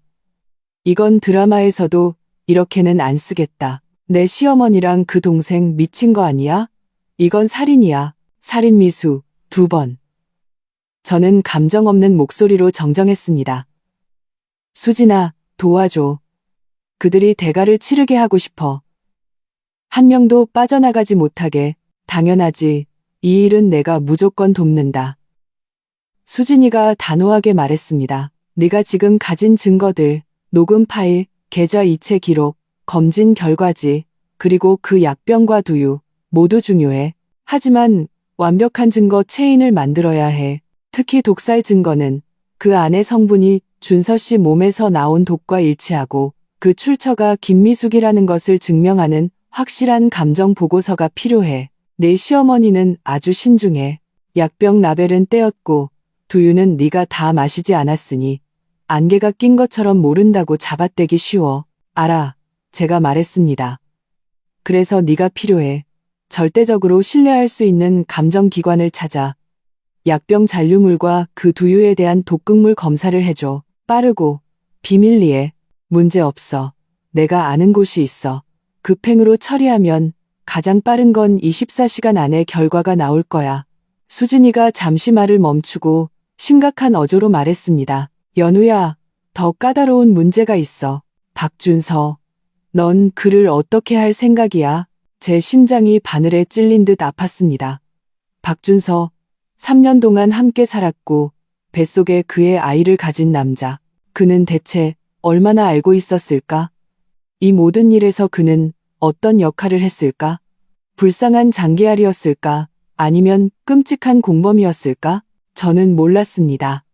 이건 드라마에서도 이렇게는 안 쓰겠다. 내 시어머니랑 그 동생 미친 거 아니야? 이건 살인이야. 살인미수 2번. 저는 감정 없는 목소리로 정정했습니다. 수진아, 도와줘. 그들이 대가를 치르게 하고 싶어. 한 명도 빠져나가지 못하게. 당연하지. 이 일은 내가 무조건 돕는다. 수진이가 단호하게 말했습니다. 네가 지금 가진 증거들, 녹음 파일, 계좌 이체 기록, 검진 결과지, 그리고 그 약병과 두유, 모두 중요해. 하지만 완벽한 증거 체인을 만들어야 해. 특히 독살 증거는 그 안의 성분이 준서 씨 몸에서 나온 독과 일치하고 그 출처가 김미숙이라는 것을 증명하는 확실한 감정 보고서가 필요해. 내 시어머니는 아주 신중해. 약병 라벨은 떼었고 두유는 네가 다 마시지 않았으니 안개가 낀 것처럼 모른다고 잡아떼기 쉬워. 알아. 제가 말했습니다. 그래서 네가 필요해. 절대적으로 신뢰할 수 있는 감정기관을 찾아 약병 잔류물과 그 두유에 대한 독극물 검사를 해줘. 빠르고 비밀리에. 문제 없어. 내가 아는 곳이 있어. 급행으로 처리하면 가장 빠른 건 24시간 안에 결과가 나올 거야. 수진이가 잠시 말을 멈추고 심각한 어조로 말했습니다. 연우야, 더 까다로운 문제가 있어. 박준서, 넌 그를 어떻게 할 생각이야? 제 심장이 바늘에 찔린 듯 아팠습니다. 박준서, 3년 동안 함께 살았고 뱃속에 그의 아이를 가진 남자. 그는 대체 얼마나 알고 있었을까? 이 모든 일에서 그는 어떤 역할을 했을까? 불쌍한 장기알이었을까? 아니면 끔찍한 공범이었을까? 저는 몰랐습니다.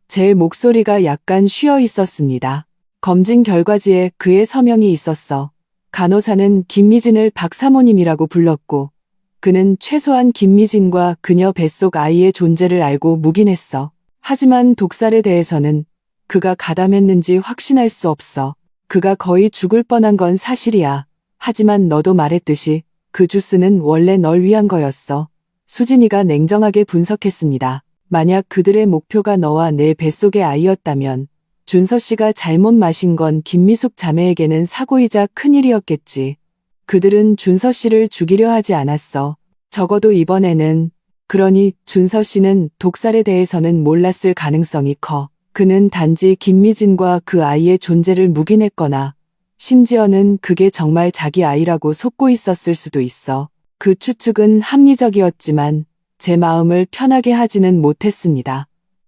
제 목소리가 약간 쉬어 있었습니다. 검진 결과지에 그의 서명이 있었어. 간호사는 김미진을 박 사모님이라고 불렀고 그는 최소한 김미진과 그녀 뱃속 아이의 존재를 알고 묵인했어. 하지만 독살에 대해서는 그가 가담했는지 확신할 수 없어. 그가 거의 죽을 뻔한 건 사실이야. 하지만 너도 말했듯이 그 주스는 원래 널 위한 거였어. 수진이가 냉정하게 분석했습니다. 만약 그들의 목표가 너와 내 뱃속의 아이였다면 준서 씨가 잘못 마신 건 김미숙 자매에게는 사고이자 큰일이었겠지. 그들은 준서 씨를 죽이려 하지 않았어. 적어도 이번에는. 그러니 준서 씨는 독살에 대해서는 몰랐을 가능성이 커. 그는 단지 김미진과 그 아이의 존재를 묵인했거나 심지어는 그게 정말 자기 아이라고 속고 있었을 수도 있어. 그 추측은 합리적이었지만 제 마음을 편하게 하지는 못했습니다.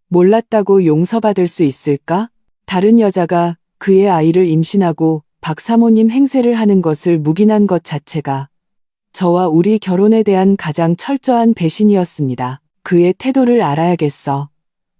몰랐다고 용서받을 수 있을까? 다른 여자가 그의 아이를 임신하고 박 사모님 행세를 하는 것을 묵인한 것 자체가 저와 우리 결혼에 대한 가장 철저한 배신이었습니다. 그의 태도를 알아야겠어.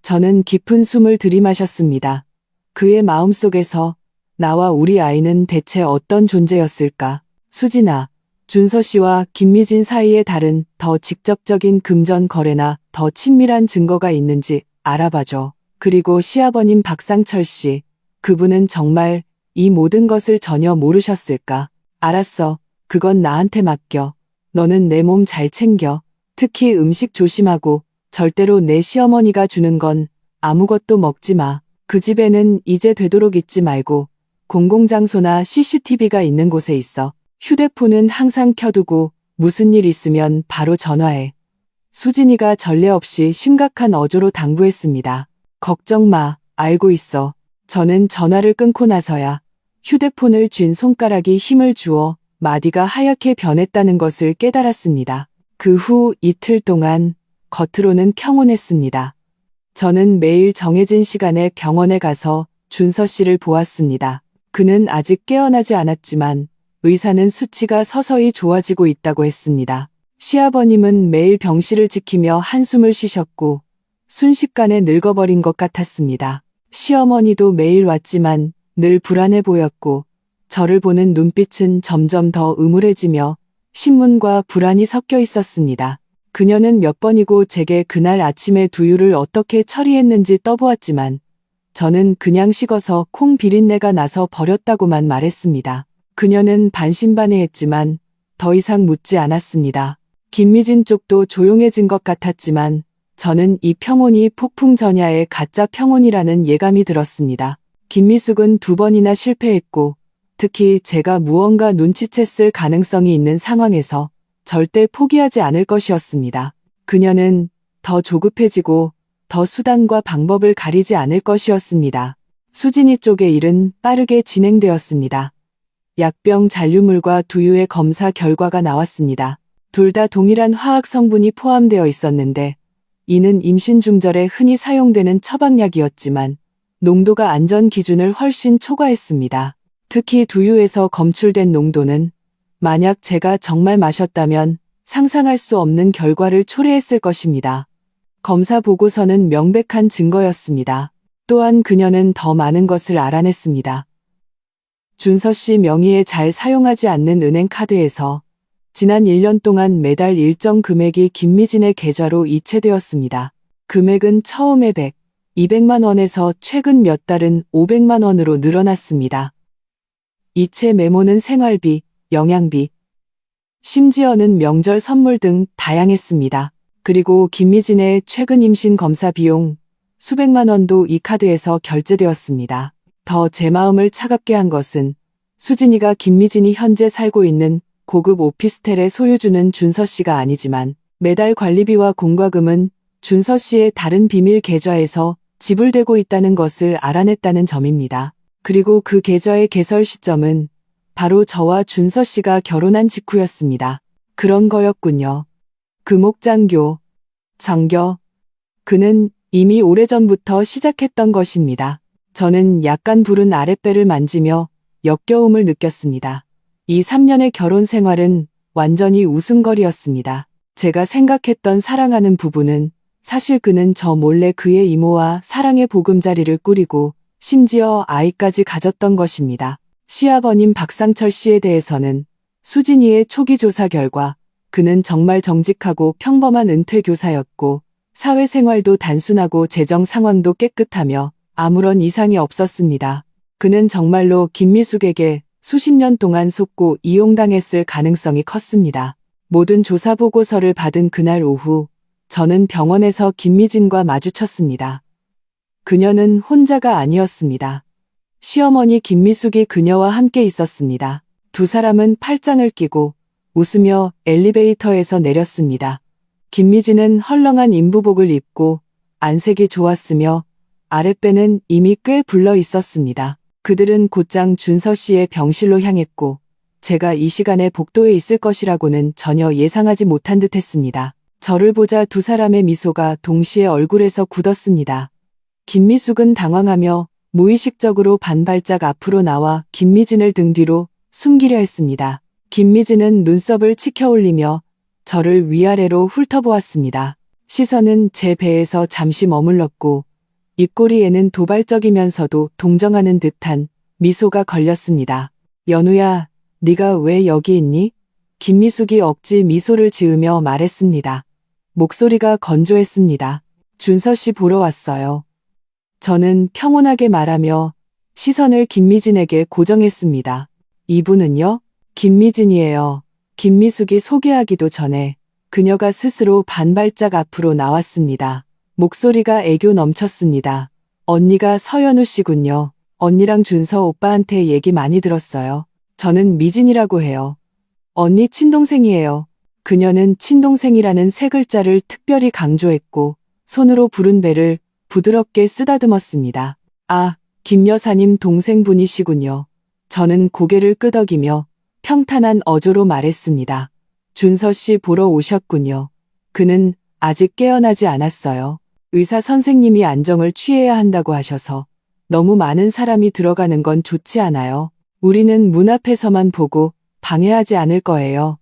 저는 깊은 숨을 들이마셨습니다. 그의 마음속에서 나와 우리 아이는 대체 어떤 존재였을까? 수진아, 준서 씨와 김미진 사이에 다른 더 직접적인 금전 거래나 더 친밀한 증거가 있는지 알아봐줘. 그리고 시아버님 박상철 씨, 그분은 정말 이 모든 것을 전혀 모르셨을까? 알았어. 그건 나한테 맡겨. 너는 내 몸 잘 챙겨. 특히 음식 조심하고 절대로 내 시어머니가 주는 건 아무것도 먹지 마. 그 집에는 이제 되도록 잊지 말고 공공장소나 CCTV가 있는 곳에 있어. 휴대폰은 항상 켜두고 무슨 일 있으면 바로 전화해. 수진이가 전례 없이 심각한 어조로 당부했습니다. 걱정 마. 알고 있어. 저는 전화를 끊고 나서야 휴대폰을 쥔 손가락이 힘을 주어 마디가 하얗게 변했다는 것을 깨달았습니다. 그 후 이틀 동안 겉으로는 평온했습니다. 저는 매일 정해진 시간에 병원에 가서 준서 씨를 보았습니다. 그는 아직 깨어나지 않았지만 의사는 수치가 서서히 좋아지고 있다고 했습니다. 시아버님은 매일 병실을 지키며 한숨을 쉬셨고 순식간에 늙어버린 것 같았습니다. 시어머니도 매일 왔지만 늘 불안해 보였고 저를 보는 눈빛은 점점 더 음울해지며 신문과 불안이 섞여 있었습니다. 그녀는 몇 번이고 제게 그날 아침에 두유를 어떻게 처리했는지 떠보았지만 저는 그냥 식어서 콩 비린내가 나서 버렸다고만 말했습니다. 그녀는 반신반의했지만 더 이상 묻지 않았습니다. 김미진 쪽도 조용해진 것 같았지만 저는 이 평온이 폭풍 전야의 가짜 평온이라는 예감이 들었습니다. 김미숙은 2번이나 실패했고 특히 제가 무언가 눈치챘을 가능성이 있는 상황에서 절대 포기하지 않을 것이었습니다. 그녀는 더 조급해지고 더 수단과 방법을 가리지 않을 것이었습니다. 수진이 쪽의 일은 빠르게 진행되었습니다. 약병 잔류물과 두유의 검사 결과가 나왔습니다. 둘 다 동일한 화학 성분이 포함되어 있었는데 이는 임신 중절에 흔히 사용되는 처방약이었지만 농도가 안전 기준을 훨씬 초과했습니다. 특히 두유에서 검출된 농도는 만약 제가 정말 마셨다면 상상할 수 없는 결과를 초래했을 것입니다. 검사 보고서는 명백한 증거였습니다. 또한 그녀는 더 많은 것을 알아냈습니다. 준서 씨 명의에 잘 사용하지 않는 은행 카드에서 지난 1년 동안 매달 일정 금액이 김미진의 계좌로 이체되었습니다. 금액은 처음에 100, 200만 원에서 최근 몇 달은 500만 원으로 늘어났습니다. 이체 메모는 생활비, 영양비, 심지어는 명절 선물 등 다양했습니다. 그리고 김미진의 최근 임신 검사 비용 수백만 원도 이 카드에서 결제되었습니다. 더 제 마음을 차갑게 한 것은 수진이가 김미진이 현재 살고 있는 고급 오피스텔의 소유주는 준서 씨가 아니지만 매달 관리비와 공과금은 준서 씨의 다른 비밀 계좌에서 지불되고 있다는 것을 알아냈다는 점입니다. 그리고 그 계좌의 개설 시점은 바로 저와 준서 씨가 결혼한 직후였습니다. 그런 거였군요. 금옥장교, 정교. 그는 이미 오래전부터 시작했던 것입니다. 저는 약간 부른 아랫배를 만지며 역겨움을 느꼈습니다. 이 3년의 결혼 생활은 완전히 웃음거리였습니다. 제가 생각했던 사랑하는 부부는 사실 그는 저 몰래 그의 이모와 사랑의 보금자리를 꾸리고 심지어 아이까지 가졌던 것입니다. 시아버님 박상철 씨에 대해서는 수진이의 초기 조사 결과 그는 정말 정직하고 평범한 은퇴 교사였고 사회생활도 단순하고 재정 상황도 깨끗하며 아무런 이상이 없었습니다. 그는 정말로 김미숙에게 수십 년 동안 속고 이용당했을 가능성이 컸습니다. 모든 조사 보고서를 받은 그날 오후 저는 병원에서 김미진과 마주쳤습니다. 그녀는 혼자가 아니었습니다. 시어머니 김미숙이 그녀와 함께 있었습니다. 두 사람은 팔짱을 끼고 웃으며 엘리베이터에서 내렸습니다. 김미진은 헐렁한 인부복을 입고 안색이 좋았으며 아랫배는 이미 꽤 불러 있었습니다. 그들은 곧장 준서 씨의 병실로 향했고 제가 이 시간에 복도에 있을 것이라고는 전혀 예상하지 못한 듯했습니다. 저를 보자 두 사람의 미소가 동시에 얼굴에서 굳었습니다. 김미숙은 당황하며 무의식적으로 반발짝 앞으로 나와 김미진을 등 뒤로 숨기려 했습니다. 김미진은 눈썹을 치켜 올리며 저를 위아래로 훑어보았습니다. 시선은 제 배에서 잠시 머물렀고 입꼬리에는 도발적이면서도 동정하는 듯한 미소가 걸렸습니다. 연우야, 네가 왜 여기 있니? 김미숙이 억지 미소를 지으며 말했습니다. 목소리가 건조했습니다. 준서 씨 보러 왔어요. 저는 평온하게 말하며 시선을 김미진에게 고정했습니다. 이분은요? 김미진이에요. 김미숙이 소개하기도 전에 그녀가 스스로 반발짝 앞으로 나왔습니다. 목소리가 애교 넘쳤습니다. 언니가 서연우 씨군요. 언니랑 준서 오빠한테 얘기 많이 들었어요. 저는 미진이라고 해요. 언니 친동생이에요. 그녀는 친동생이라는 세 글자를 특별히 강조했고 손으로 부른 배를 부드럽게 쓰다듬었습니다. 아, 김 여사님 동생분이시군요. 저는 고개를 끄덕이며 평탄한 어조로 말했습니다. 준서 씨 보러 오셨군요. 그는 아직 깨어나지 않았어요. 의사 선생님이 안정을 취해야 한다고 하셔서 너무 많은 사람이 들어가는 건 좋지 않아요. 우리는 문 앞에서만 보고 방해하지 않을 거예요.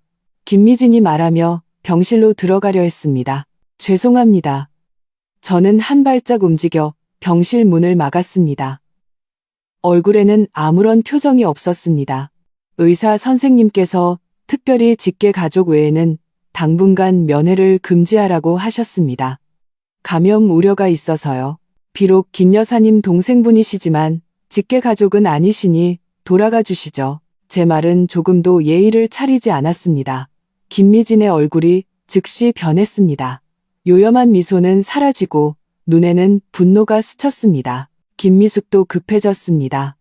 김미진이 말하며 병실로 들어가려 했습니다. 죄송합니다. 저는 한 발짝 움직여 병실 문을 막았습니다. 얼굴에는 아무런 표정이 없었습니다. 의사 선생님께서 특별히 직계 가족 외에는 당분간 면회를 금지하라고 하셨습니다. 감염 우려가 있어서요. 비록 김 여사님 동생분이시지만 직계 가족은 아니시니 돌아가 주시죠. 제 말은 조금도 예의를 차리지 않았습니다. 김미진의 얼굴이 즉시 변했습니다. 요염한 미소는 사라지고 눈에는 분노가 스쳤습니다. 김미숙도 급해졌습니다.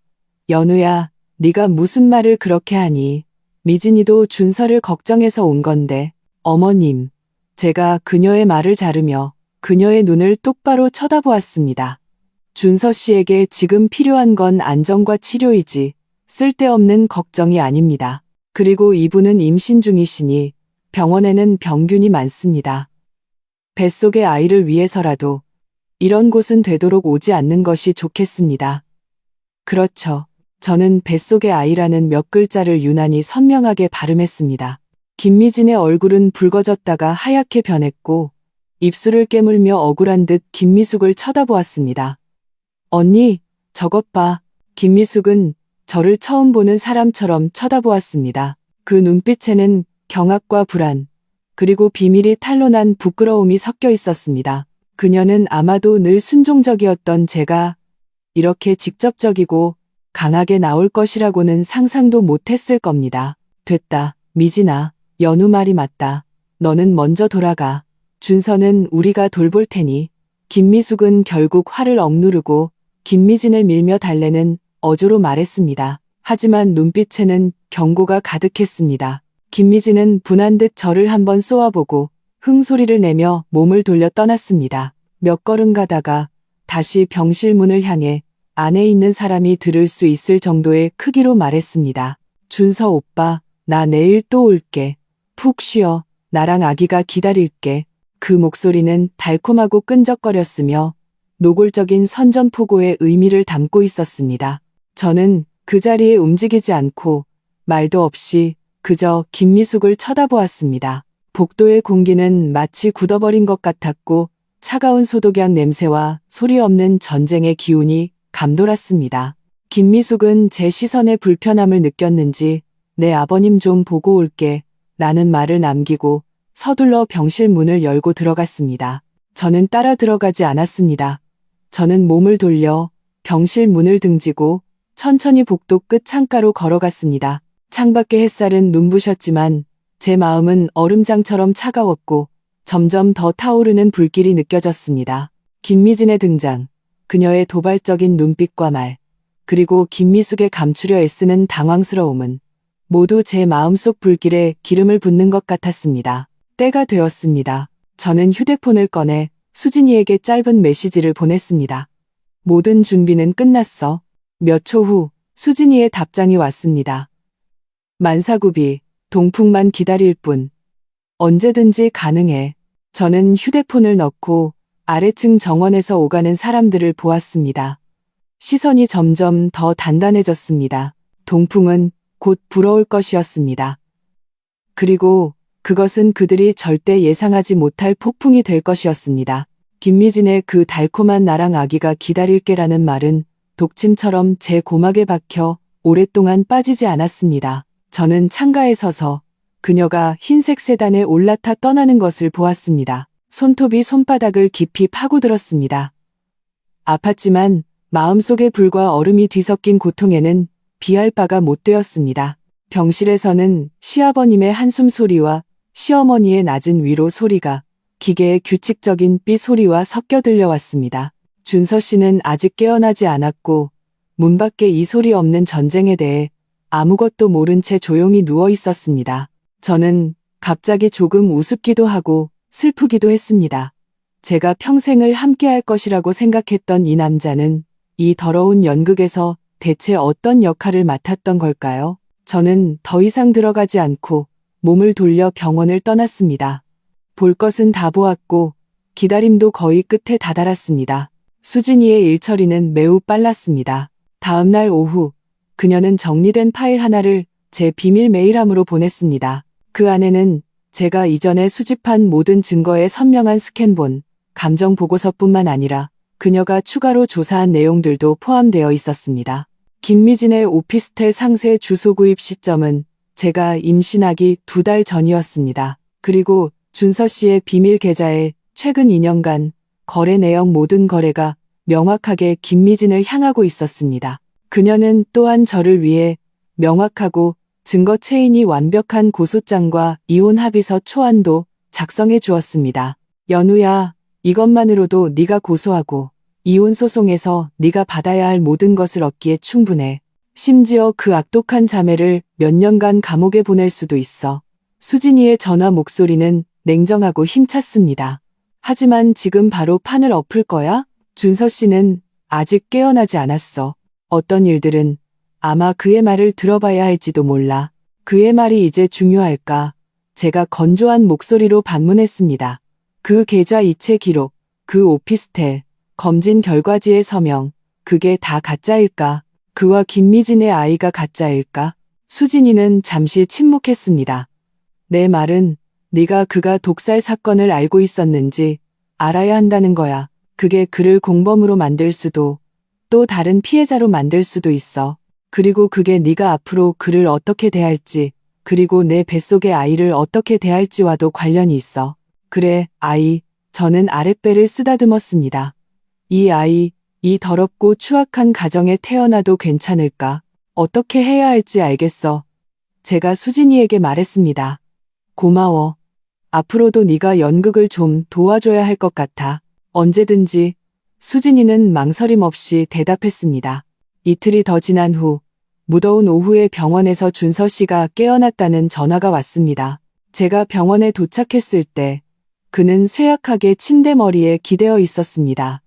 연우야, 네가 무슨 말을 그렇게 하니? 미진이도 준서를 걱정해서 온 건데. 어머님, 제가 그녀의 말을 자르며 그녀의 눈을 똑바로 쳐다보았습니다. 준서 씨에게 지금 필요한 건 안정과 치료이지 쓸데없는 걱정이 아닙니다. 그리고 이분은 임신 중이시니 병원에는 병균이 많습니다. 뱃속의 아이를 위해서라도 이런 곳은 되도록 오지 않는 것이 좋겠습니다. 그렇죠. 저는 뱃속의 아이라는 몇 글자를 유난히 선명하게 발음했습니다. 김미진의 얼굴은 붉어졌다가 하얗게 변했고 입술을 깨물며 억울한 듯 김미숙을 쳐다보았습니다. 언니, 저것 봐. 김미숙은 저를 처음 보는 사람처럼 쳐다보았습니다. 그 눈빛에는 경악과 불안, 그리고 비밀이 탄로난 부끄러움이 섞여 있었습니다. 그녀는 아마도 늘 순종적이었던 제가 이렇게 직접적이고 강하게 나올 것이라고는 상상도 못했을 겁니다. 됐다, 미진아. 연우 말이 맞다. 너는 먼저 돌아가. 준서는 우리가 돌볼 테니. 김미숙은 결국 화를 억누르고 김미진을 밀며 달래는 어조로 말했습니다. 하지만 눈빛에는 경고가 가득했습니다. 김미진은 분한 듯 저를 한번 쏘아보고 흥소리를 내며 몸을 돌려 떠났습니다. 몇 걸음 가다가 다시 병실 문을 향해 안에 있는 사람이 들을 수 있을 정도의 크기로 말했습니다. 준서 오빠, 나 내일 또 올게. 푹 쉬어. 나랑 아기가 기다릴게. 그 목소리는 달콤하고 끈적거렸으며 노골적인 선전포고의 의미를 담고 있었습니다. 저는 그 자리에 움직이지 않고 말도 없이 그저 김미숙을 쳐다보았습니다. 복도의 공기는 마치 굳어버린 것 같았고 차가운 소독약 냄새와 소리 없는 전쟁의 기운이 감돌았습니다. 김미숙은 제 시선에 불편함을 느꼈는지 내 아버님 좀 보고 올게 라는 말을 남기고 서둘러 병실 문을 열고 들어갔습니다. 저는 따라 들어가지 않았습니다. 저는 몸을 돌려 병실 문을 등지고 천천히 복도 끝 창가로 걸어갔습니다. 창밖의 햇살은 눈부셨지만 제 마음은 얼음장처럼 차가웠고 점점 더 타오르는 불길이 느껴졌습니다. 김미진의 등장, 그녀의 도발적인 눈빛과 말, 그리고 김미숙의 감추려 애쓰는 당황스러움은 모두 제 마음속 불길에 기름을 붓는 것 같았습니다. 때가 되었습니다. 저는 휴대폰을 꺼내 수진이에게 짧은 메시지를 보냈습니다. 모든 준비는 끝났어. 몇 초 후 수진이의 답장이 왔습니다. 만사구비, 동풍만 기다릴 뿐. 언제든지 가능해. 저는 휴대폰을 넣고 아래층 정원에서 오가는 사람들을 보았습니다. 시선이 점점 더 단단해졌습니다. 동풍은 곧 불어올 것이었습니다. 그리고 그것은 그들이 절대 예상하지 못할 폭풍이 될 것이었습니다. 김미진의 그 달콤한 나랑 아기가 기다릴게라는 말은 독침처럼 제 고막에 박혀 오랫동안 빠지지 않았습니다. 저는 창가에 서서 그녀가 흰색 세단에 올라타 떠나는 것을 보았습니다. 손톱이 손바닥을 깊이 파고들었습니다. 아팠지만 마음속의 불과 얼음이 뒤섞인 고통에는 비할 바가 못 되었습니다. 병실에서는 시아버님의 한숨 소리와 시어머니의 낮은 위로 소리가 기계의 규칙적인 삐 소리와 섞여 들려왔습니다. 준서 씨는 아직 깨어나지 않았고 문 밖에 이 소리 없는 전쟁에 대해 아무것도 모른 채 조용히 누워 있었습니다. 저는 갑자기 조금 우습기도 하고 슬프기도 했습니다. 제가 평생을 함께할 것이라고 생각했던 이 남자는 이 더러운 연극에서 대체 어떤 역할을 맡았던 걸까요? 저는 더 이상 들어가지 않고 몸을 돌려 병원을 떠났습니다. 볼 것은 다 보았고 기다림도 거의 끝에 다다랐습니다. 수진이의 일처리는 매우 빨랐습니다. 다음 날 오후 그녀는 정리된 파일 하나를 제 비밀 메일함으로 보냈습니다. 그 안에는 제가 이전에 수집한 모든 증거의 선명한 스캔본, 감정 보고서뿐만 아니라 그녀가 추가로 조사한 내용들도 포함되어 있었습니다. 김미진의 오피스텔 상세 주소 구입 시점은 제가 임신하기 2달 전이었습니다. 그리고 준서 씨의 비밀 계좌에 최근 2년간 거래 내역 모든 거래가 명확하게 김미진을 향하고 있었습니다. 그녀는 또한 저를 위해 명확하고 증거 체인이 완벽한 고소장과 이혼 합의서 초안도 작성해 주었습니다. 연우야, 이것만으로도 네가 고소하고 이혼 소송에서 네가 받아야 할 모든 것을 얻기에 충분해. 심지어 그 악독한 자매를 몇 년간 감옥에 보낼 수도 있어. 수진이의 전화 목소리는 냉정하고 힘찼습니다. 하지만 지금 바로 판을 엎을 거야? 준서 씨는 아직 깨어나지 않았어. 어떤 일들은 아마 그의 말을 들어봐야 할지도 몰라. 그의 말이 이제 중요할까? 제가 건조한 목소리로 반문했습니다. 그 계좌 이체 기록, 그 오피스텔, 검진 결과지의 서명, 그게 다 가짜일까? 그와 김미진의 아이가 가짜일까? 수진이는 잠시 침묵했습니다. 내 말은 네가 그가 독살 사건을 알고 있었는지 알아야 한다는 거야. 그게 그를 공범으로 만들 수도 또 다른 피해자로 만들 수도 있어. 그리고 그게 네가 앞으로 그를 어떻게 대할지 그리고 내 뱃속의 아이를 어떻게 대할지와도 관련이 있어. 그래, 아이. 저는 아랫배를 쓰다듬었습니다. 이 아이, 이 더럽고 추악한 가정에 태어나도 괜찮을까? 어떻게 해야 할지 알겠어. 제가 수진이에게 말했습니다. 고마워. 앞으로도 네가 연극을 좀 도와줘야 할 것 같아. 언제든지. 수진이는 망설임 없이 대답했습니다. 이틀이 더 지난 후 무더운 오후에 병원에서 준서 씨가 깨어났다는 전화가 왔습니다. 제가 병원에 도착했을 때 그는 쇠약하게 침대 머리에 기대어 있었습니다.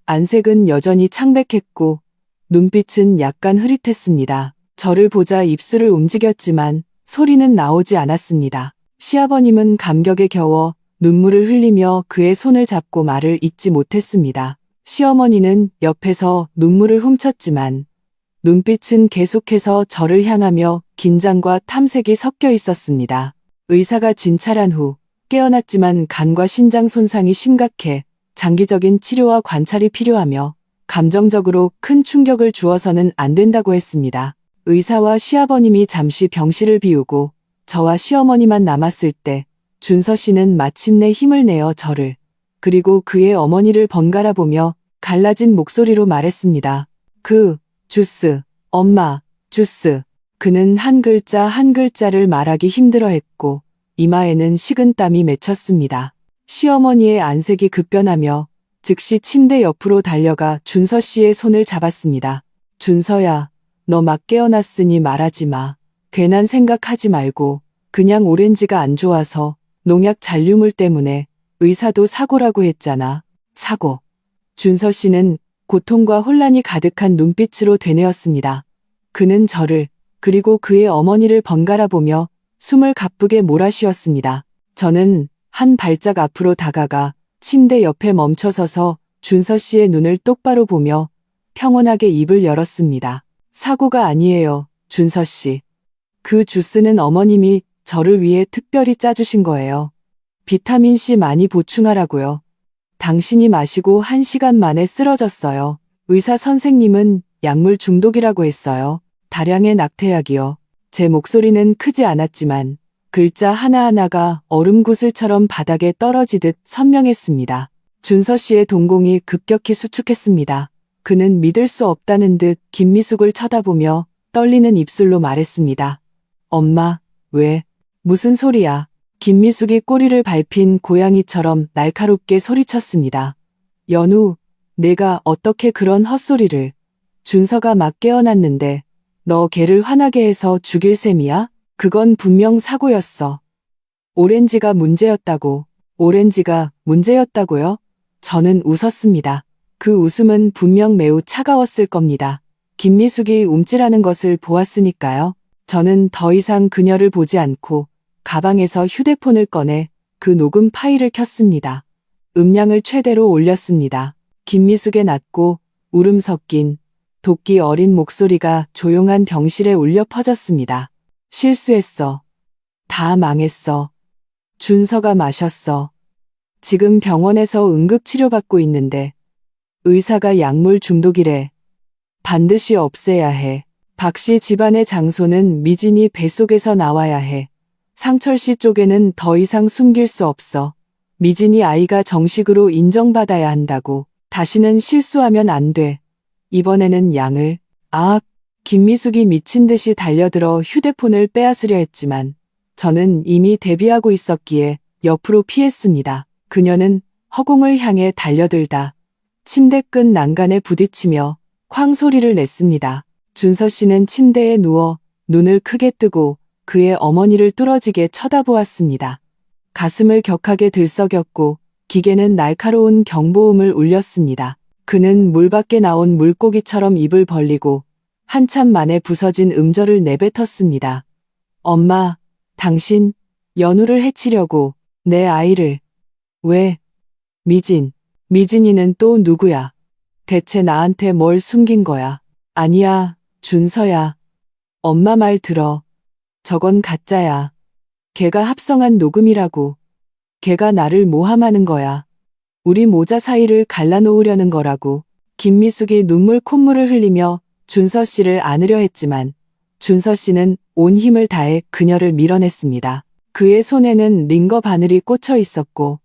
안색은 여전히 창백했고 눈빛은 약간 흐릿했습니다. 저를 보자 입술을 움직였지만 소리는 나오지 않았습니다. 시아버님은 감격에 겨워 눈물을 흘리며 그의 손을 잡고 말을 잇지 못했습니다. 시어머니는 옆에서 눈물을 훔쳤지만 눈빛은 계속해서 저를 향하며 긴장과 탐색이 섞여 있었습니다. 의사가 진찰한 후 깨어났지만 간과 신장 손상이 심각해 장기적인 치료와 관찰이 필요하며 감정적으로 큰 충격을 주어서는 안 된다고 했습니다. 의사와 시아버님이 잠시 병실을 비우고 저와 시어머니만 남았을 때 준서 씨는 마침내 힘을 내어 저를 그리고 그의 어머니를 번갈아 보며 갈라진 목소리로 말했습니다. 주스, 엄마, 주스. 그는 한 글자 한 글자를 말하기 힘들어했고 이마에는 식은땀이 맺혔습니다. 시어머니의 안색이 급변하며 즉시 침대 옆으로 달려가 준서 씨의 손을 잡았습니다. 준서야, 너 막 깨어났으니 말하지 마. 괜한 생각하지 말고 그냥 오렌지가 안 좋아서 농약 잔류물 때문에 의사도 사고라고 했잖아. 사고. 준서 씨는 고통과 혼란이 가득한 눈빛으로 되뇌었습니다. 그는 저를 그리고 그의 어머니를 번갈아 보며 숨을 가쁘게 몰아쉬었습니다. 저는 한 발짝 앞으로 다가가 침대 옆에 멈춰서서 준서 씨의 눈을 똑바로 보며 평온하게 입을 열었습니다. 사고가 아니에요, 준서 씨. 그 주스는 어머님이 저를 위해 특별히 짜주신 거예요. 비타민C 많이 보충하라고요. 당신이 마시고 1시간 만에 쓰러졌어요. 의사 선생님은 약물 중독이라고 했어요. 다량의 낙태약이요. 제 목소리는 크지 않았지만 글자 하나하나가 얼음 구슬처럼 바닥에 떨어지듯 선명했습니다. 준서 씨의 동공이 급격히 수축했습니다. 그는 믿을 수 없다는 듯 김미숙을 쳐다보며 떨리는 입술로 말했습니다. 엄마, 왜? 무슨 소리야? 김미숙이 꼬리를 밟힌 고양이처럼 날카롭게 소리쳤습니다. 연우, 내가 어떻게 그런 헛소리를. 준서가 막 깨어났는데 너 걔를 화나게 해서 죽일 셈이야? 그건 분명 사고였어. 오렌지가 문제였다고. 오렌지가 문제였다고요? 저는 웃었습니다. 그 웃음은 분명 매우 차가웠을 겁니다. 김미숙이 움찔하는 것을 보았으니까요. 저는 더 이상 그녀를 보지 않고 가방에서 휴대폰을 꺼내 그 녹음 파일을 켰습니다. 음량을 최대로 올렸습니다. 김미숙의 낮고 울음 섞인 도끼 어린 목소리가 조용한 병실에 울려 퍼졌습니다. 실수했어. 다 망했어. 준서가 마셨어. 지금 병원에서 응급치료받고 있는데 의사가 약물 중독이래. 반드시 없애야 해. 박 씨 집안의 장소는 미진이 뱃속에서 나와야 해. 상철 씨 쪽에는 더 이상 숨길 수 없어. 미진이 아이가 정식으로 인정받아야 한다고. 다시는 실수하면 안 돼. 이번에는 양을. 김미숙이 미친 듯이 달려들어 휴대폰을 빼앗으려 했지만 저는 이미 대비하고 있었기에 옆으로 피했습니다. 그녀는 허공을 향해 달려들다 침대 끝 난간에 부딪히며 쾅 소리를 냈습니다. 준서 씨는 침대에 누워 눈을 크게 뜨고 그의 어머니를 뚫어지게 쳐다보았습니다. 가슴을 격하게 들썩였고 기계는 날카로운 경보음을 울렸습니다. 그는 물 밖에 나온 물고기처럼 입을 벌리고 한참 만에 부서진 음절을 내뱉었습니다. 엄마, 당신 연우를 해치려고 내 아이를. 왜? 미진이는 또 누구야? 대체 나한테 뭘 숨긴 거야? 아니야, 준서야. 엄마 말 들어. 저건 가짜야. 걔가 합성한 녹음이라고. 걔가 나를 모함하는 거야. 우리 모자 사이를 갈라놓으려는 거라고. 김미숙이 눈물 콧물을 흘리며 준서 씨를 안으려 했지만 준서 씨는 온 힘을 다해 그녀를 밀어냈습니다. 그의 손에는 링거 바늘이 꽂혀 있었고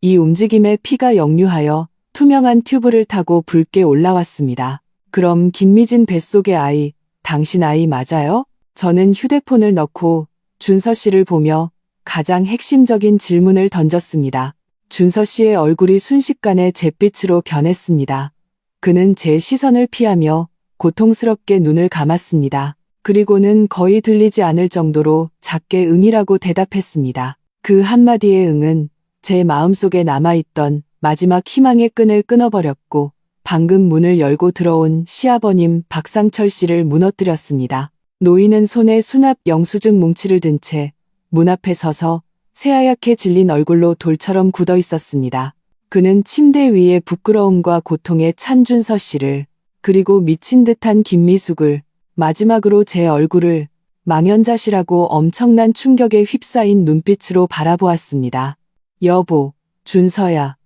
이 움직임에 피가 역류하여 투명한 튜브를 타고 붉게 올라왔습니다. 그럼 김미진 뱃속의 아이, 당신 아이 맞아요? 저는 휴대폰을 넣고 준서 씨를 보며 가장 핵심적인 질문을 던졌습니다. 준서 씨의 얼굴이 순식간에 잿빛으로 변했습니다. 그는 제 시선을 피하며 고통스럽게 눈을 감았습니다. 그리고는 거의 들리지 않을 정도로 작게 응이라고 대답했습니다. 그 한마디의 응은 제 마음속에 남아있던 마지막 희망의 끈을 끊어버렸고 방금 문을 열고 들어온 시아버님 박상철 씨를 무너뜨렸습니다. 노인은 손에 수납 영수증 뭉치를 든 채 문 앞에 서서 새하얗게 질린 얼굴로 돌처럼 굳어 있었습니다. 그는 침대 위에 부끄러움과 고통에 찬 준서 씨를 그리고 미친 듯한 김미숙을 마지막으로 제 얼굴을 망연자실하고 엄청난 충격에 휩싸인 눈빛으로 바라보았습니다. 여보, 준서야,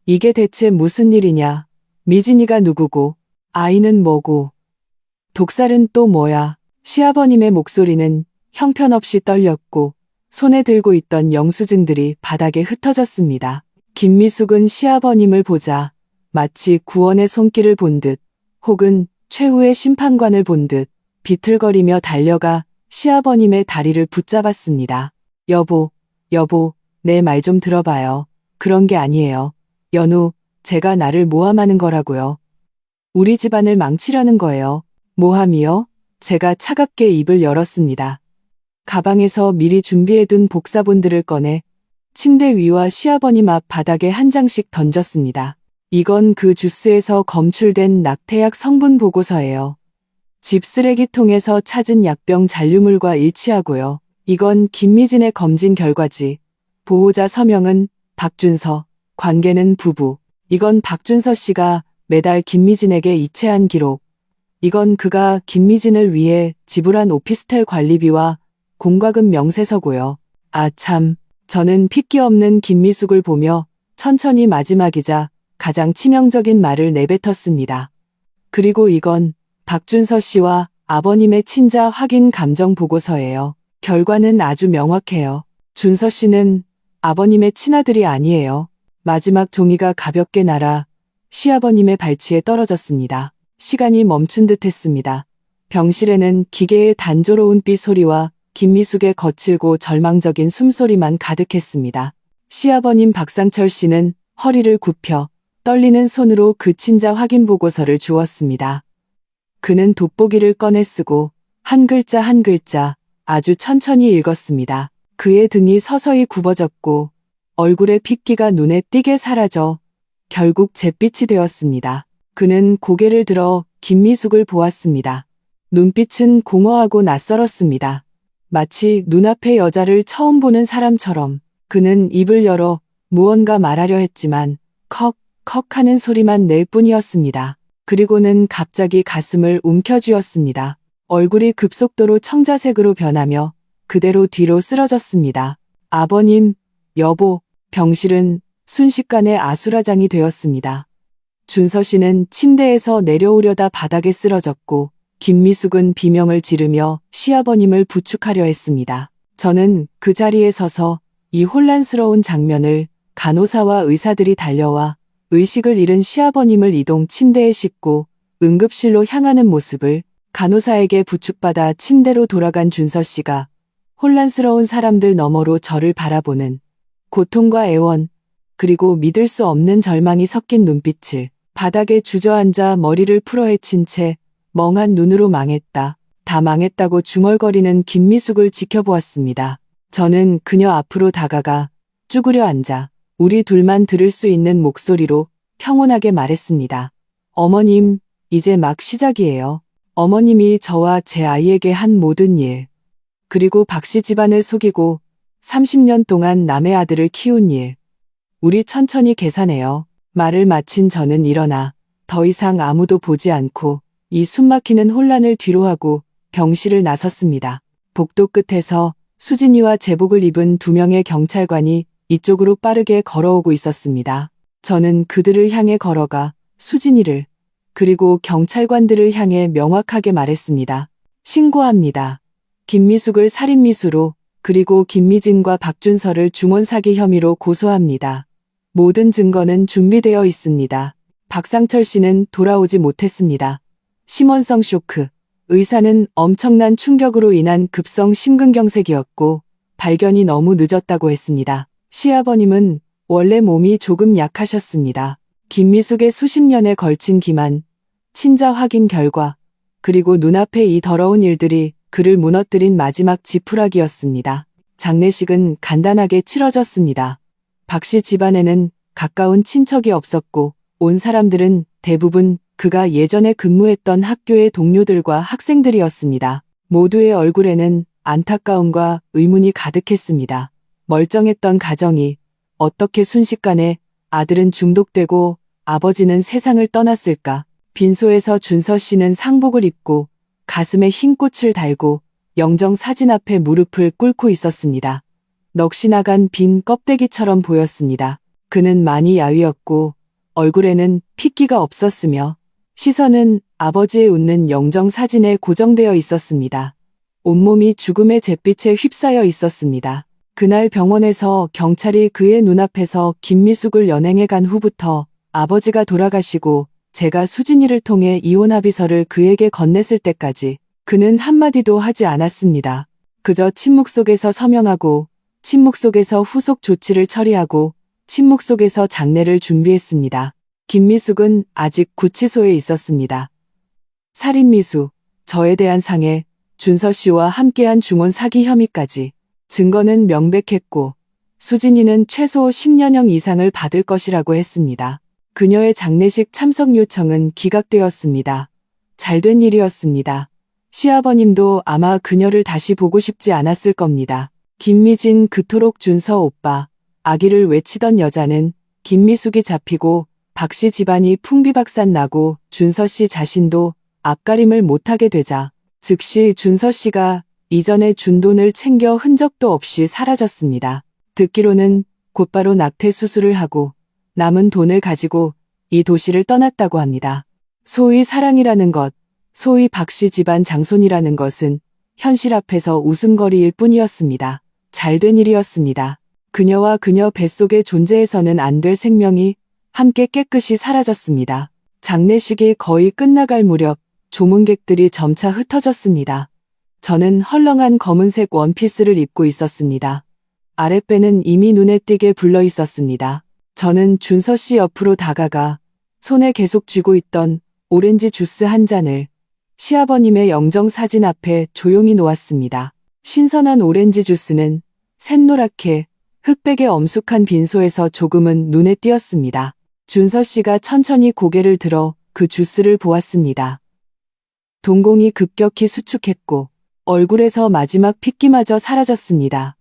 이게 대체 무슨 일이냐? 미진이가 누구고, 아이는 뭐고, 독살은 또 뭐야? 시아버님의 목소리는 형편없이 떨렸고 손에 들고 있던 영수증들이 바닥에 흩어졌습니다. 김미숙은 시아버님을 보자 마치 구원의 손길을 본 듯 혹은 최후의 심판관을 본 듯 비틀거리며 달려가 시아버님의 다리를 붙잡았습니다. 여보, 내 말 좀 들어봐요. 그런 게 아니에요. 연우, 제가 나를 모함하는 거라고요. 우리 집안을 망치려는 거예요. 모함이요? 제가 차갑게 입을 열었습니다. 가방에서 미리 준비해둔 복사본들을 꺼내 침대 위와 시아버님 앞 바닥에 한 장씩 던졌습니다. 이건 그 주스에서 검출된 낙태약 성분 보고서예요. 집 쓰레기통에서 찾은 약병 잔류물과 일치하고요. 이건 김미진의 검진 결과지. 보호자 서명은 박준서, 관계는 부부. 이건 박준서 씨가 매달 김미진에게 이체한 기록. 이건 그가 김미진을 위해 지불한 오피스텔 관리비와 공과금 명세서고요. 아 참, 저는 핏기 없는 김미숙을 보며 천천히 마지막이자 가장 치명적인 말을 내뱉었습니다. 그리고 이건 박준서 씨와 아버님의 친자 확인 감정 보고서예요. 결과는 아주 명확해요. 준서 씨는 아버님의 친아들이 아니에요. 마지막 종이가 가볍게 날아 시아버님의 발치에 떨어졌습니다. 시간이 멈춘 듯 했습니다. 병실에는 기계의 단조로운 삐 소리와 김미숙의 거칠고 절망적인 숨소리만 가득했습니다. 시아버님 박상철 씨는 허리를 굽혀 떨리는 손으로 그 친자 확인 보고서를 주었습니다. 그는 돋보기를 꺼내 쓰고 한 글자 한 글자 아주 천천히 읽었습니다. 그의 등이 서서히 굽어졌고 얼굴의 핏기가 눈에 띄게 사라져 결국 잿빛이 되었습니다. 그는 고개를 들어 김미숙을 보았습니다. 눈빛은 공허하고 낯설었습니다. 마치 눈앞의 여자를 처음 보는 사람처럼 그는 입을 열어 무언가 말하려 했지만 컥 하는 소리만 낼 뿐이었습니다. 그리고는 갑자기 가슴을 움켜쥐었습니다. 얼굴이 급속도로 청자색으로 변하며 그대로 뒤로 쓰러졌습니다. 아버님, 여보, 병실은 순식간에 아수라장이 되었습니다. 준서 씨는 침대에서 내려오려다 바닥에 쓰러졌고 김미숙은 비명을 지르며 시아버님을 부축하려 했습니다. 저는 그 자리에 서서 이 혼란스러운 장면을 간호사와 의사들이 달려와 의식을 잃은 시아버님을 이동 침대에 싣고 응급실로 향하는 모습을 간호사에게 부축받아 침대로 돌아간 준서 씨가 혼란스러운 사람들 너머로 저를 바라보는 고통과 애원, 그리고 믿을 수 없는 절망이 섞인 눈빛을 바닥에 주저앉아 머리를 풀어헤친 채 멍한 눈으로 망했다, 다 망했다고 중얼거리는 김미숙을 지켜보았습니다. 저는 그녀 앞으로 다가가 쭈그려 앉아 우리 둘만 들을 수 있는 목소리로 평온하게 말했습니다. 어머님, 이제 막 시작이에요. 어머님이 저와 제 아이에게 한 모든 일, 그리고 박씨 집안을 속이고 30년 동안 남의 아들을 키운 일, 우리 천천히 계산해요. 말을 마친 저는 일어나 더 이상 아무도 보지 않고 이 숨막히는 혼란을 뒤로하고 병실을 나섰습니다. 복도 끝에서 수진이와 제복을 입은 2명의 경찰관이 이쪽으로 빠르게 걸어오고 있었습니다. 저는 그들을 향해 걸어가 수진이를, 그리고 경찰관들을 향해 명확하게 말했습니다. 신고합니다. 김미숙을 살인미수로, 그리고 김미진과 박준서를 중원사기 혐의로 고소합니다. 모든 증거는 준비되어 있습니다. 박상철 씨는 돌아오지 못했습니다. 심원성 쇼크, 의사는 엄청난 충격으로 인한 급성 심근경색이었고 발견이 너무 늦었다고 했습니다. 시아버님은 원래 몸이 조금 약하셨습니다. 김미숙의 수십 년에 걸친 기만, 친자 확인 결과, 그리고 눈앞의 이 더러운 일들이 그를 무너뜨린 마지막 지푸라기였습니다. 장례식은 간단하게 치러졌습니다. 박씨 집안에는 가까운 친척이 없었고 온 사람들은 대부분 그가 예전에 근무했던 학교의 동료들과 학생들이었습니다. 모두의 얼굴에는 안타까움과 의문이 가득했습니다. 멀쩡했던 가정이 어떻게 순식간에 아들은 중독되고 아버지는 세상을 떠났을까? 빈소에서 준서 씨는 상복을 입고 가슴에 흰 꽃을 달고 영정 사진 앞에 무릎을 꿇고 있었습니다. 넋이 나간 빈 껍데기처럼 보였습니다. 그는 많이 야위었고 얼굴에는 핏기가 없었으며 시선은 아버지의 웃는 영정 사진에 고정되어 있었습니다. 온몸이 죽음의 잿빛에 휩싸여 있었습니다. 그날 병원에서 경찰이 그의 눈앞에서 김미숙을 연행해 간 후부터 아버지가 돌아가시고 제가 수진이를 통해 이혼 합의서를 그에게 건넸을 때까지 그는 한마디도 하지 않았습니다. 그저 침묵 속에서 서명하고 침묵 속에서 후속 조치를 처리하고 침묵 속에서 장례를 준비했습니다. 김미숙은 아직 구치소에 있었습니다. 살인미수, 저에 대한 상해, 준서 씨와 함께한 중원 사기 혐의까지 증거는 명백했고 수진이는 최소 10년형 이상을 받을 것이라고 했습니다. 그녀의 장례식 참석 요청은 기각되었습니다. 잘된 일이었습니다. 시아버님도 아마 그녀를 다시 보고 싶지 않았을 겁니다. 김미진, 그토록 준서 오빠, 아기를 외치던 여자는 김미숙이 잡히고 박씨 집안이 풍비박산 나고 준서 씨 자신도 앞가림을 못하게 되자 즉시 준서 씨가 이전에 준 돈을 챙겨 흔적도 없이 사라졌습니다. 듣기로는 곧바로 낙태 수술을 하고 남은 돈을 가지고 이 도시를 떠났다고 합니다. 소위 사랑이라는 것, 소위 박씨 집안 장손이라는 것은 현실 앞에서 웃음거리일 뿐이었습니다. 잘된 일이었습니다. 그녀와 그녀 뱃속에 존재해서는 안 될 생명이 함께 깨끗이 사라졌습니다. 장례식이 거의 끝나갈 무렵 조문객들이 점차 흩어졌습니다. 저는 헐렁한 검은색 원피스를 입고 있었습니다. 아랫배는 이미 눈에 띄게 불러 있었습니다. 저는 준서 씨 옆으로 다가가 손에 계속 쥐고 있던 오렌지 주스 한 잔을 시아버님의 영정 사진 앞에 조용히 놓았습니다. 신선한 오렌지 주스는 샛노랗게 흑백의 엄숙한 빈소에서 조금은 눈에 띄었습니다. 준서 씨가 천천히 고개를 들어 그 주스를 보았습니다. 동공이 급격히 수축했고 얼굴에서 마지막 핏기마저 사라졌습니다.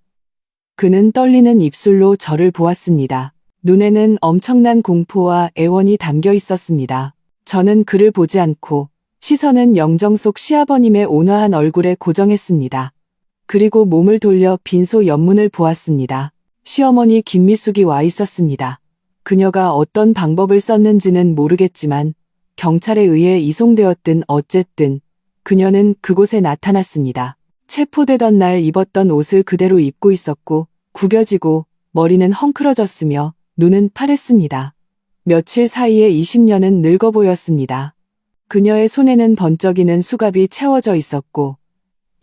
그는 떨리는 입술로 저를 보았습니다. 눈에는 엄청난 공포와 애원이 담겨 있었습니다. 저는 그를 보지 않고 시선은 영정 속 시아버님의 온화한 얼굴에 고정했습니다. 그리고 몸을 돌려 빈소 옆문을 보았습니다. 시어머니 김미숙이 와 있었습니다. 그녀가 어떤 방법을 썼는지는 모르겠지만 경찰에 의해 이송되었든 어쨌든 그녀는 그곳에 나타났습니다. 체포되던 날 입었던 옷을 그대로 입고 있었고 구겨지고 머리는 헝클어졌으며 눈은 파랬습니다. 며칠 사이에 20년은 늙어 보였습니다. 그녀의 손에는 번쩍이는 수갑이 채워져 있었고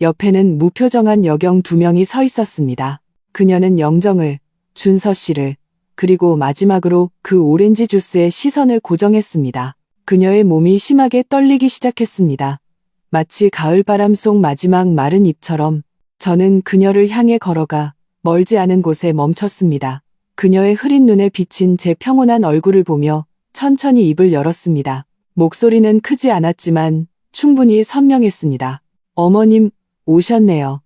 옆에는 무표정한 여경 2명이 서 있었습니다. 그녀는 영정을, 준서 씨를, 그리고 마지막으로 그 오렌지 주스에 시선을 고정했습니다. 그녀의 몸이 심하게 떨리기 시작했습니다. 마치 가을바람 속 마지막 마른 잎처럼 저는 그녀를 향해 걸어가 멀지 않은 곳에 멈췄습니다. 그녀의 흐린 눈에 비친 제 평온한 얼굴을 보며 천천히 입을 열었습니다. 목소리는 크지 않았지만 충분히 선명했습니다. 어머님, 오셨네요.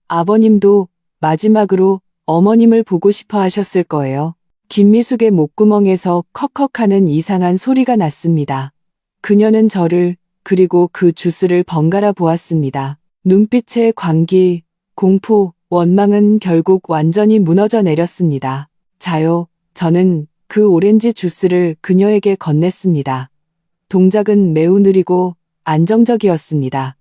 아버님도 마지막으로 어머님을 보고 싶어 하셨을 거예요. 김미숙의 목구멍에서 컥컥하는 이상한 소리가 났습니다. 그녀는 저를 그리고 그 주스를 번갈아 보았습니다. 눈빛의 광기, 공포, 원망은 결국 완전히 무너져 내렸습니다. 자요, 저는 그 오렌지 주스를 그녀에게 건넸습니다. 동작은 매우 느리고 안정적이었습니다.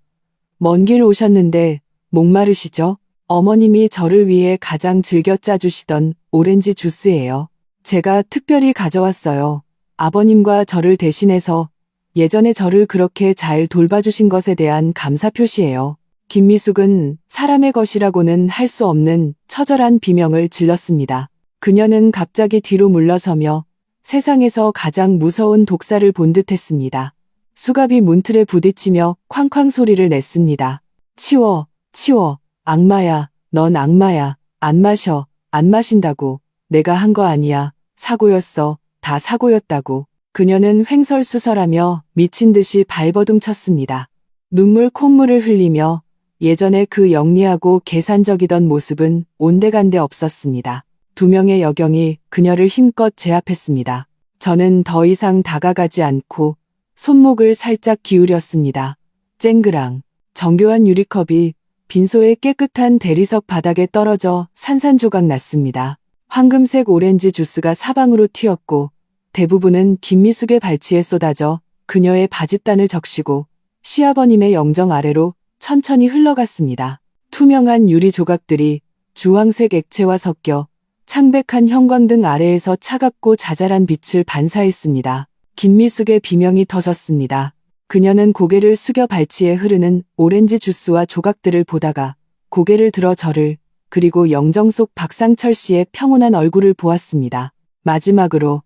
먼 길 오셨는데 목마르시죠? 어머님이 저를 위해 가장 즐겨 짜주시던 오렌지 주스예요. 제가 특별히 가져왔어요. 아버님과 저를 대신해서 예전에 저를 그렇게 잘 돌봐주신 것에 대한 감사 표시예요. 김미숙은 사람의 것이라고는 할 수 없는 처절한 비명을 질렀습니다. 그녀는 갑자기 뒤로 물러서며 세상에서 가장 무서운 독사를 본 듯했습니다. 수갑이 문틀에 부딪히며 쾅쾅 소리를 냈습니다. 치워, 치워, 악마야, 넌 악마야, 안 마셔, 안 마신다고, 내가 한 거 아니야, 사고였어, 다 사고였다고. 그녀는 횡설수설하며 미친 듯이 발버둥 쳤습니다. 눈물 콧물을 흘리며 예전에 그 영리하고 계산적이던 모습은 온데간데 없었습니다. 2명의 여경이 그녀를 힘껏 제압했습니다. 저는 더 이상 다가가지 않고 손목을 살짝 기울였습니다. 쨍그랑 정교한 유리컵이 빈소의 깨끗한 대리석 바닥에 떨어져 산산조각 났습니다. 황금색 오렌지 주스가 사방으로 튀었고 대부분은 김미숙의 발치에 쏟아져 그녀의 바짓단을 적시고 시아버님의 영정 아래로 천천히 흘러갔습니다. 투명한 유리 조각들이 주황색 액체와 섞여 창백한 형광등 아래에서 차갑고 자잘한 빛을 반사했습니다. 김미숙의 비명이 터졌습니다. 그녀는 고개를 숙여 발치에 흐르는 오렌지 주스와 조각들을 보다가 고개를 들어 저를 그리고 영정 속 박상철 씨의 평온한 얼굴을 보았습니다. 마지막으로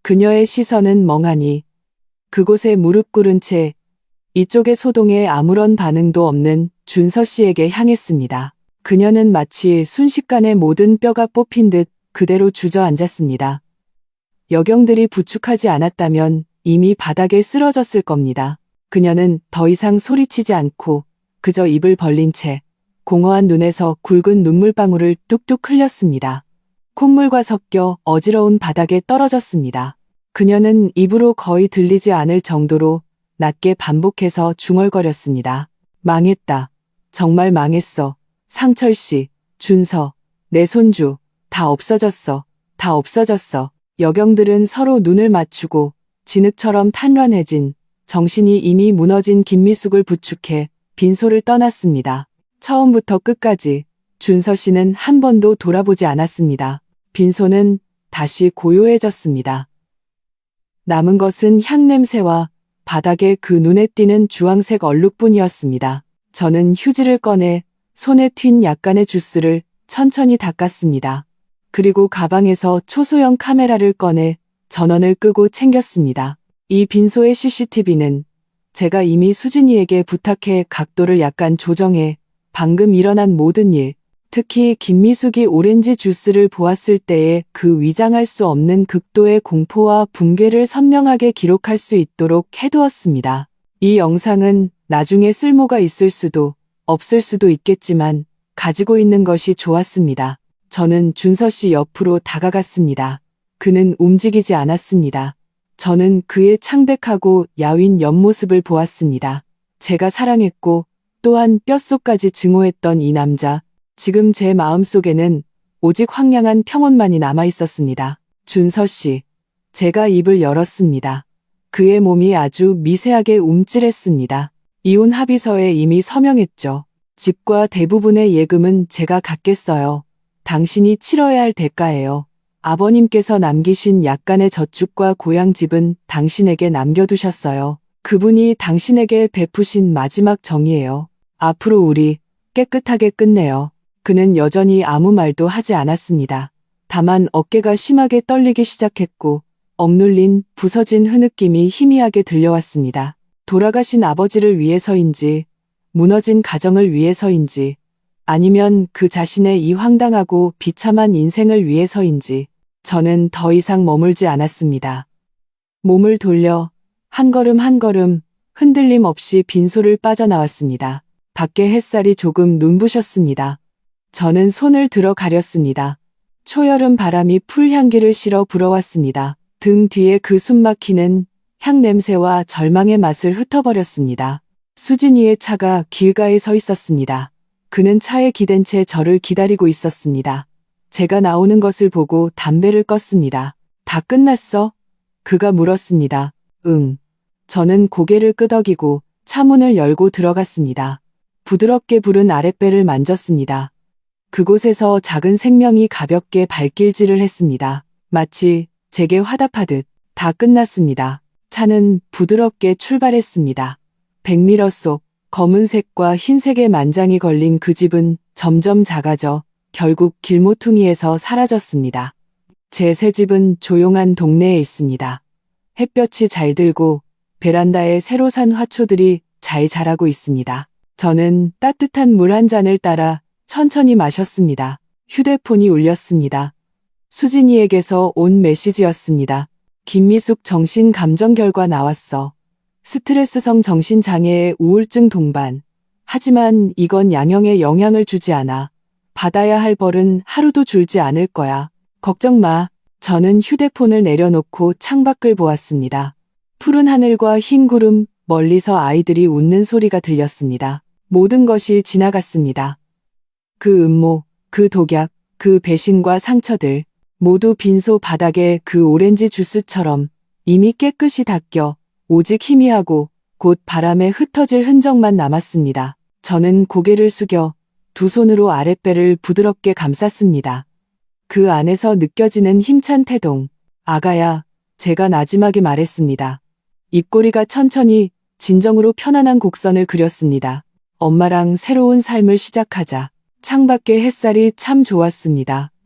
그녀의 시선은 멍하니 그곳에 무릎 꿇은 채 이쪽의 소동에 아무런 반응도 없는 준서 씨에게 향했습니다. 그녀는 마치 순식간에 모든 뼈가 뽑힌 듯 그대로 주저앉았습니다. 여경들이 부축하지 않았다면 이미 바닥에 쓰러졌을 겁니다. 그녀는 더 이상 소리치지 않고 그저 입을 벌린 채 공허한 눈에서 굵은 눈물방울을 뚝뚝 흘렸습니다. 콧물과 섞여 어지러운 바닥에 떨어졌습니다. 그녀는 입으로 거의 들리지 않을 정도로 낮게 반복해서 중얼거렸습니다. 망했다. 정말 망했어. 상철 씨, 준서, 내 손주, 다 없어졌어. 다 없어졌어. 여경들은 서로 눈을 맞추고 진흙처럼 탄란해진 정신이 이미 무너진 김미숙을 부축해 빈소를 떠났습니다. 처음부터 끝까지 준서 씨는 한 번도 돌아보지 않았습니다. 빈소는 다시 고요해졌습니다. 남은 것은 향냄새와 바닥에 그 눈에 띄는 주황색 얼룩뿐이었습니다. 저는 휴지를 꺼내 손에 튄 약간의 주스를 천천히 닦았습니다. 그리고 가방에서 초소형 카메라를 꺼내 전원을 끄고 챙겼습니다. 이 빈소의 CCTV는 제가 이미 수진이에게 부탁해 각도를 약간 조정해 방금 일어난 모든 일, 특히 김미숙이 오렌지 주스를 보았을 때의 그 위장할 수 없는 극도의 공포와 붕괴를 선명하게 기록할 수 있도록 해두었습니다. 이 영상은 나중에 쓸모가 있을 수도 없을 수도 있겠지만 가지고 있는 것이 좋았습니다. 저는 준서 씨 옆으로 다가갔습니다. 그는 움직이지 않았습니다. 저는 그의 창백하고 야윈 옆모습을 보았습니다. 제가 사랑했고 또한 뼛속까지 증오했던 이 남자, 지금 제 마음속에는 오직 황량한 평온만이 남아 있었습니다. 준서 씨, 제가 입을 열었습니다. 그의 몸이 아주 미세하게 움찔했습니다. 이혼 합의서에 이미 서명했죠. 집과 대부분의 예금은 제가 갚겠어요. 당신이 치러야 할 대가예요. 아버님께서 남기신 약간의 저축과 고향집은 당신에게 남겨두셨어요. 그분이 당신에게 베푸신 마지막 정이에요. 앞으로 우리 깨끗하게 끝내요. 그는 여전히 아무 말도 하지 않았습니다. 다만 어깨가 심하게 떨리기 시작했고 억눌린 부서진 흐느낌이 희미하게 들려왔습니다. 돌아가신 아버지를 위해서인지 무너진 가정을 위해서인지 아니면 그 자신의 이 황당하고 비참한 인생을 위해서인지 저는 더 이상 머물지 않았습니다. 몸을 돌려 한 걸음 한 걸음 흔들림 없이 빈소를 빠져나왔습니다. 밖에 햇살이 조금 눈부셨습니다. 저는 손을 들어 가렸습니다. 초여름 바람이 풀향기를 실어 불어왔습니다. 등 뒤에 그 숨막히는 향 냄새와 절망의 맛을 흩어버렸습니다. 수진이의 차가 길가에 서 있었습니다. 그는 차에 기댄 채 저를 기다리고 있었습니다. 제가 나오는 것을 보고 담배를 껐습니다. 다 끝났어? 그가 물었습니다. 응. 저는 고개를 끄덕이고 차문을 열고 들어갔습니다. 부드럽게 부른 아랫배를 만졌습니다. 그곳에서 작은 생명이 가볍게 발길질을 했습니다. 마치 제게 화답하듯 다 끝났습니다. 차는 부드럽게 출발했습니다. 백미러 속 검은색과 흰색의 만장이 걸린 그 집은 점점 작아져 결국 길모퉁이에서 사라졌습니다. 제 새 집은 조용한 동네에 있습니다. 햇볕이 잘 들고 베란다에 새로 산 화초들이 잘 자라고 있습니다. 저는 따뜻한 물 한 잔을 따라 천천히 마셨습니다. 휴대폰이 울렸습니다. 수진이에게서 온 메시지였습니다. 김미숙 정신감정 결과 나왔어. 스트레스성 정신장애의 우울증 동반. 하지만 이건 양형에 영향을 주지 않아. 받아야 할 벌은 하루도 줄지 않을 거야. 걱정 마. 저는 휴대폰을 내려놓고 창밖을 보았습니다. 푸른 하늘과 흰 구름, 멀리서 아이들이 웃는 소리가 들렸습니다. 모든 것이 지나갔습니다. 그 음모, 그 독약, 그 배신과 상처들, 모두 빈소 바닥에 그 오렌지 주스처럼 이미 깨끗이 닦여 오직 희미하고 곧 바람에 흩어질 흔적만 남았습니다. 저는 고개를 숙여 두 손으로 아랫배를 부드럽게 감쌌습니다. 그 안에서 느껴지는 힘찬 태동. 아가야, 제가 나지막이 말했습니다. 입꼬리가 천천히 진정으로 편안한 곡선을 그렸습니다. 엄마랑 새로운 삶을 시작하자. 창밖의 햇살이 참 좋았습니다.